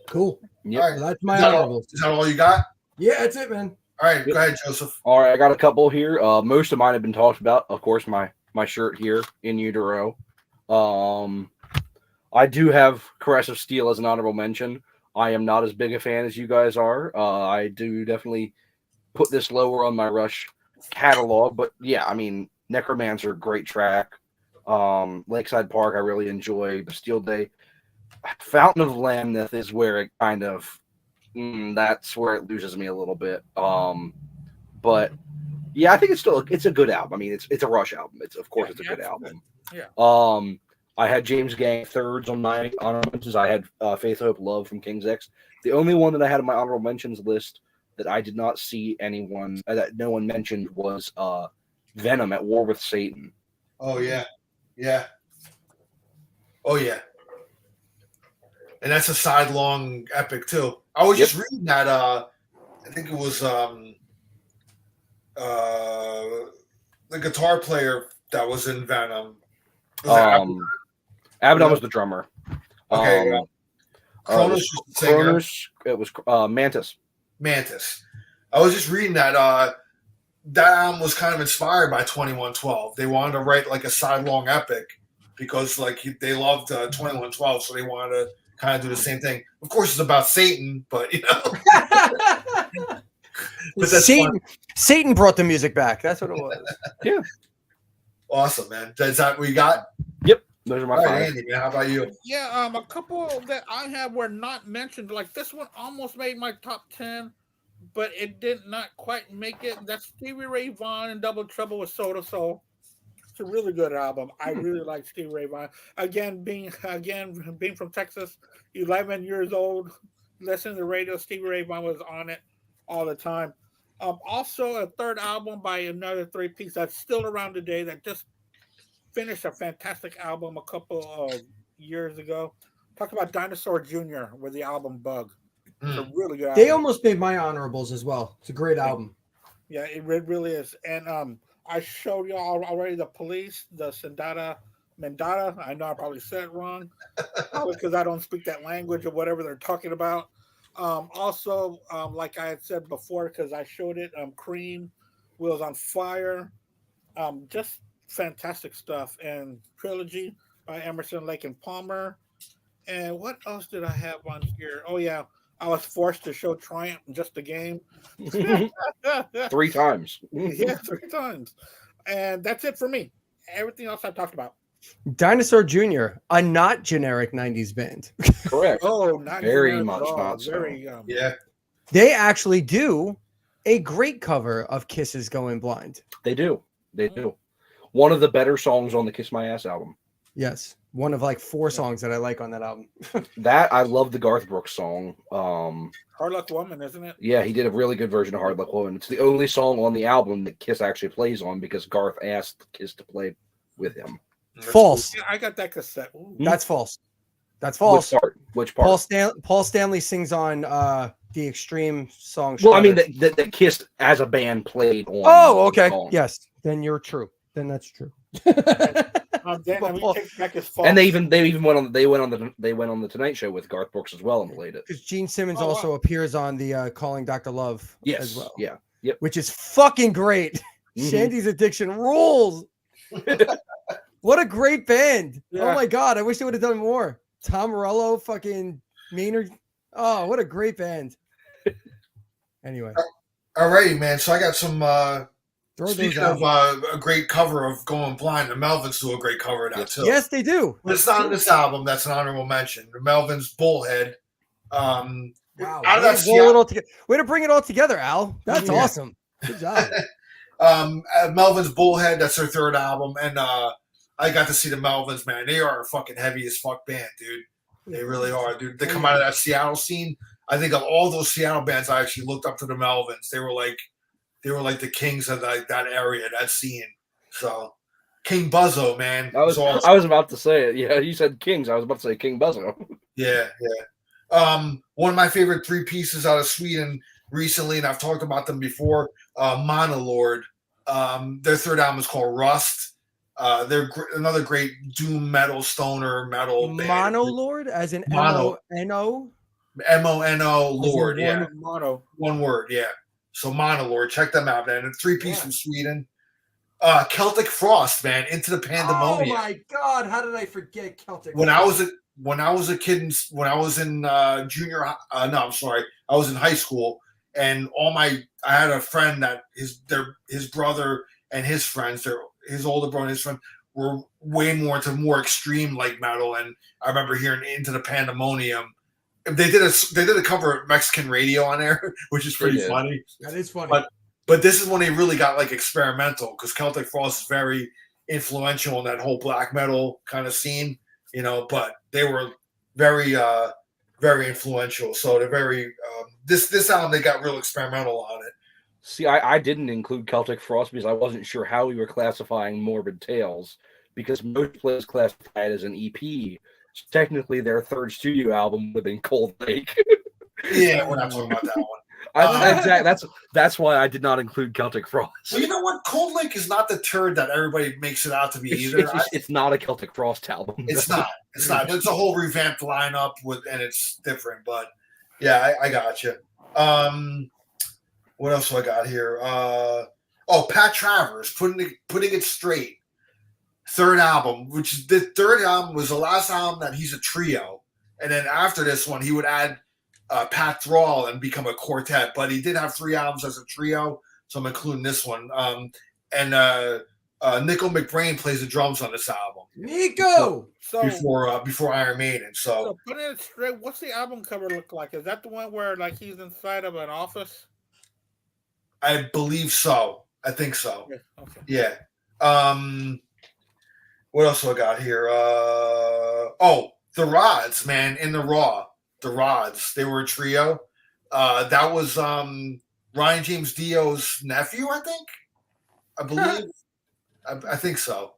Cool. Yep. All right, that's my honorable. Is that all you got? Yeah, that's it, man. All right, go ahead, Joseph. All right, I got a couple here. Most of mine have been talked about. Of course, my shirt here, In Utero. I do have Caress of Steel as an honorable mention. I am not as big a fan as you guys are. I do definitely put this lower on my Rush catalog, but yeah, I mean, Necromancer, great track. Lakeside Park, I really enjoy. Bastille Day. Fountain of Lamneth is where it kind of that's where it loses me a little bit. But yeah, I think it's a good album. I mean, it's a Rush album. It's a good album. Yeah. I had James Gang thirds on my honorable mentions. I had Faith, Hope, Love from King's X. The only one that I had on my honorable mentions list that I did not see anyone that no one mentioned was Venom at War with Satan. Oh yeah. Oh yeah. And that's a sidelong epic too. I was just reading that. I think it was the guitar player that was in Venom. Abaddon was the drummer. Okay. Kronos was the singer. Kronos, it was Mantis. Mantis. I was just reading that. That album was kind of inspired by 2112. They wanted to write like a sidelong epic because like they loved 2112, so they wanted to kind of do the same thing. Of course, it's about Satan, but but that's Satan brought the music back. That's what it was. Yeah. Awesome, man. Is that what you got? Yep. Those are my All five. right, Andy, man. How about you? Yeah, a couple that I have were not mentioned. Like this one almost made my top 10, but it did not quite make it. That's Stevie Ray Vaughan and Double Trouble with Soda Soul. It's a really good album. I really like Stevie Ray Vaughan. Again, being from Texas, 11 years old, listening to the radio, Stevie Ray Vaughan was on it all the time. Also, a third album by another three-piece that's still around today that just finished a fantastic album a couple of years ago. Talk about Dinosaur Jr. with the album Bug. It's a really good album. They almost made my honorables as well. It's a great album. Yeah, it really is. And I showed you all already the Police, the Mendata. I know I probably said it wrong, probably because I don't speak that language or whatever they're talking about. Also, like I had said before, because I showed it, Cream, Wheels on Fire, just fantastic stuff. And Trilogy by Emerson, Lake and Palmer. And what else did I have on here? Oh yeah, I was forced to show Triumph in Just a Game. 3 times. Yeah, 3 times. And that's it for me. Everything else I talked about. Dinosaur Jr., a not generic 90s band. Correct. Oh, not Very generic much at all. not so. Very Yeah. they actually do a great cover of Kiss's Going Blind. They do. They do. One of the better songs on the Kiss My Ass album. Yes. One of like 4 songs that I like on that album. That I love the Garth Brooks song. Hard Luck Woman, isn't it? Yeah, he did a really good version of Hard Luck Woman. It's the only song on the album that Kiss actually plays on because Garth asked Kiss to play with him. False. Yeah, I got that cassette. Ooh. That's false. That's false. Which part? Paul Stanley sings on the Extreme song. Well, I mean, Shredder. that Kiss as a band played on. Oh, okay. the song. Yes. Then you're true. Then that's true. Then But we Paul- take back his fault. And they even went on the Tonight Show with Garth Brooks as well and played it. Because Gene Simmons Oh, wow. also appears on the Calling Dr. Love Yes. as well. Yeah. Yep. Which is fucking great. Mhm. Shandy's Addiction rules. What a great band. Oh Yeah. my God. I wish they would have done more. Tom Morello, fucking Maynard. Oh, what a great band. Anyway, Alrighty, man. So I got some. throw those Speaking out. of a great cover of Going Blind, the Melvins do a great cover of that too. Yes, they do. But it's not on this album. That's an honorable mention. The Melvins, Bullhead. Wow. Out of Way that to roll it all together. Way to bring it all together, Al. That's Yeah. awesome. Good job. Melvins, Bullhead. That's their third album, and I got to see the Melvins. Man, they are a fucking heavy as fuck band, dude. They really are, dude. They come out of that Seattle scene. I think of all those Seattle bands, I actually looked up to the Melvins. They were like the kings of that area, that scene. So King Buzzo, man. I was awesome. I was about to say it. Yeah, you said Kings. I was about to say King Buzzo. Yeah. One of my favorite 3 pieces out of Sweden recently, and I've talked about them before. Monolord. Their third album is called Rust. They're another great doom metal, stoner metal band. Monolord, as in Mono. M-O-N-O. M-O-N-O Lord, One yeah. motto. One word, yeah. So Monolord, check them out, man. A 3-piece Yeah. from Sweden. Celtic Frost, man, Into the Oh Pandemonium. my God! How did I forget Celtic? When I was a kid, when I was in junior, no, I'm sorry, I was in high school, and I had a friend that his brother and his friends, his older brother and his friend were way more into more extreme like metal, and I remember hearing Into the Pandemonium. They did a cover of Mexican radio on there, which is pretty They did. funny. That is funny. But this is when they really got like experimental because Celtic Frost is very influential in that whole black metal kind of scene, you know. But they were very, very influential. So they're very this album they got real experimental on it. See, I didn't include Celtic Frost because I wasn't sure how we were classifying Morbid Tales because most places classify it as an EP. So technically, their third studio album would have been Cold Lake. Yeah, we're not talking about that one. That's why I did not include Celtic Frost. Well, you know what? Cold Lake is not the turd that everybody makes it out to be either. It's not a Celtic Frost album. It's not. It's not. It's a whole revamped lineup and it's different. But yeah, I got you. What else do I got here? Pat Travers, putting it straight. Third album, which is the third album was the last album that he's a trio, and then after this one, he would add Pat Thrall and become a quartet. But he did have 3 albums as a trio, so I'm including this one. And Nickel McBrain plays the drums on this album Nico. So before Iron Maiden. So putting it straight, what's the album cover look like? Is that the one where like he's inside of an office? I believe so. I think so. Yeah. Okay. Yeah. What else do I got here? The Rods, man, in the Raw. The Rods. They were a trio. That was Ryan James Dio's nephew, I think. I believe. I think so.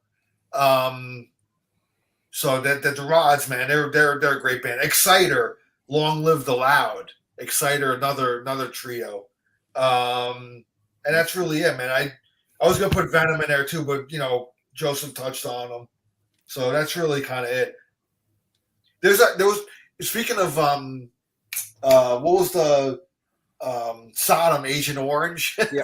So that the Rods, man, they're a great band. Exciter, Long Live the Loud. Exciter, another trio. And that's really it, man. I was gonna put Venom in there too, but you know, Joseph touched on them. So that's really kind of it. There was speaking of what was the Sodom Agent Orange? Yeah.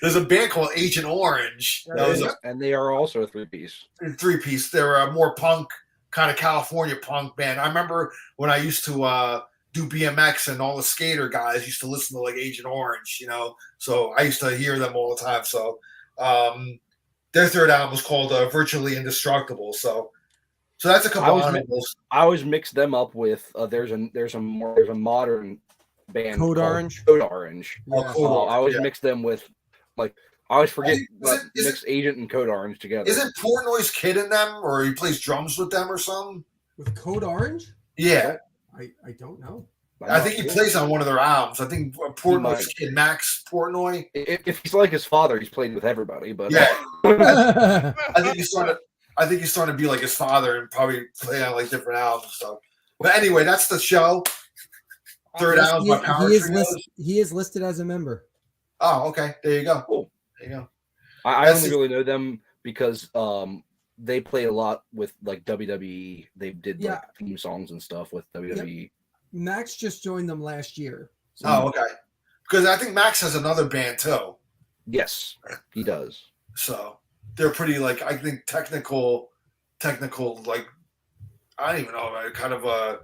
There's a band called Agent Orange. That was And they are also a 3-piece. a 3-piece. They're a more punk kind of California punk band. I remember when I used to do BMX and all the skater guys used to listen to like Agent Orange, you know. So I used to hear them all the time. So their third album was called Virtually Indestructible. So that's a couple honorables. I always mix them up with there's a modern band Code called Orange? Code Orange. Oh, Yeah. Code I always yeah. mix them with like I always forget Is mix Agent and Code Orange together. Isn't Portnoy's kid in them, or he plays drums with them or something? With Code Orange? Yeah, I don't know. I think he plays on one of their albums. I think Portnoy's might. kid, Max Portnoy. If he's like his father, he's played with everybody. But Yeah, yeah. I think he's starting. I think he's starting to be like his father and probably play on like different albums. So, but anyway, that's the show. Third album by Power Trios. He is listed as a member. Oh, okay. There you go. Cool. There you go. I That's only just- really know them because they play a lot with like WWE. They did like Yeah. theme songs and stuff with WWE. Max just joined them last year. So Oh, okay. Because I think Max has another band too. Yes, he does. So they're pretty like I think technical like I don't even know kind of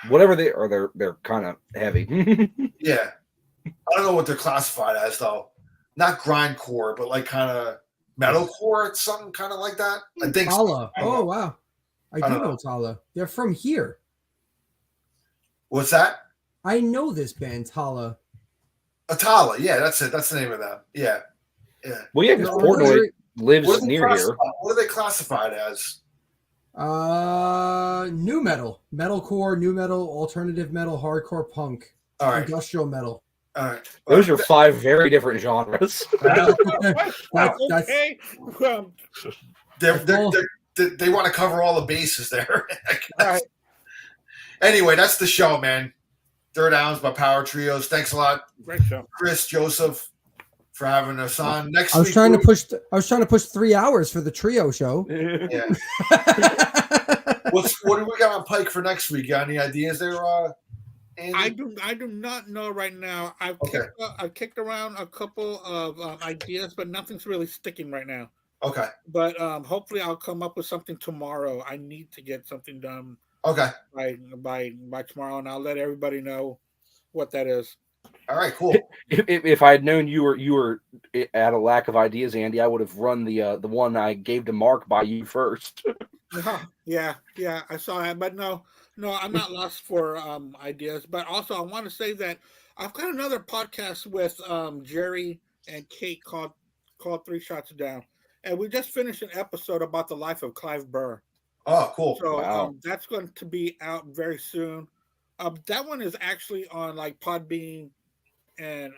Whatever they are, they're kind of heavy. yeah. I don't know what they're classified as though. Not grindcore, but like kind of metalcore. It's something kind of like that. I think. so. Tala. I don't Oh know. wow. I I do don't know Tala. They're from here. What's that? I know this band, Tala. Atala. Yeah, that's it. That's the name of them. Yeah. Yeah. Well, yeah, because They're Portnoy very- lives What are they near here. classified- What are they classified as? New metal, metalcore, new metal, alternative metal, hardcore punk, All right. industrial metal. All right. Those are 5 very different genres. That's- Okay. They want to cover all the bases there. All right. Anyway, that's the show, man. Third Albums by Power Trios. Thanks a lot, Great show. Chris, Joseph, for having us on. Next I was week, trying to push 3 hours for the trio show. Yeah. What do we got on Pike for next week? Got any ideas there, Andy? I do not know right now. I've kicked around a couple of ideas, but nothing's really sticking right now. Okay. But hopefully I'll come up with something tomorrow. I need to get something done Okay. by tomorrow, and I'll let everybody know what that is. All right. Cool. If I had known you were at a lack of ideas, Andy, I would have run the one I gave to Mark by you first. Yeah, I saw that, but no, I'm not lost for ideas. But also, I want to say that I've got another podcast with Jerry and Kate called 3 Shots Down, and we just finished an episode about the life of Clive Burr. Oh, cool. So Wow. that's going to be out very soon. That one is actually on like Podbean and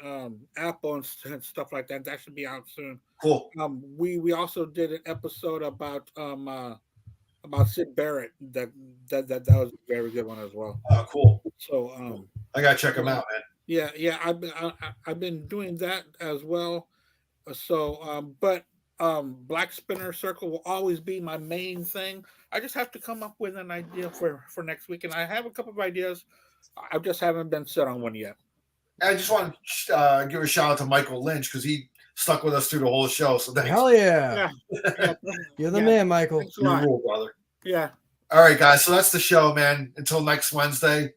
Apple and stuff like that. That should be out soon. Cool. We also did an episode about Sid Barrett. That was a very good one as well. Oh, cool. So I gotta check them out, man. yeah, I've been doing that as well. So but Black Spinner Circle will always be my main thing. I just have to come up with an idea for next week, and I have a couple of ideas. I just haven't been set on one yet. I just want to give a shout out to Michael Lynch because he stuck with us through the whole show. So thanks. Hell yeah. Yeah. You're the Yeah. man, Michael. Thanks a You lot. rule, brother. Yeah. All right, guys. So that's the show, man. Until next Wednesday.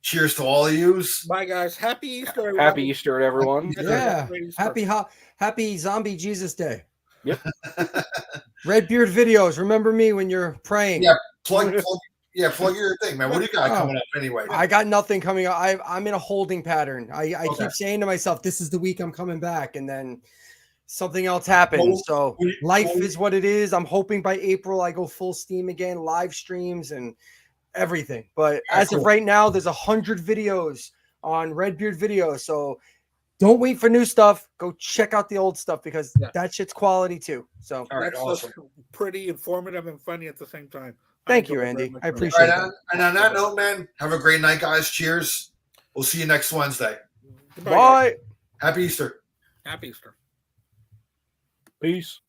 Cheers to all of yous. Bye, guys. Happy Easter. everybody. Happy Easter, everyone. Yeah. Great Easter. Happy Zombie Jesus Day. Yep. Redbeard videos. Remember me when you're praying. Yeah. Plug your thing, man. What do you got coming up anyway? I got nothing coming up. I'm in a holding pattern. I Okay. keep saying to myself, this is the week I'm coming back. And then something else happens. So life is what it is. I'm hoping by April I go full steam again, live streams and everything. But as of right now, there's 100 videos on Redbeard Videos. So don't wait for new stuff. Go check out the old stuff because that shit's quality too. So All right, That's awesome. pretty informative and funny at the same time. thank I you, enjoy it Andy. very much. I All appreciate right, it. and on that note, man, have a great night, guys. Cheers. We'll see you next Wednesday. Goodbye, guys. Bye. Happy Easter. Happy Easter. Peace.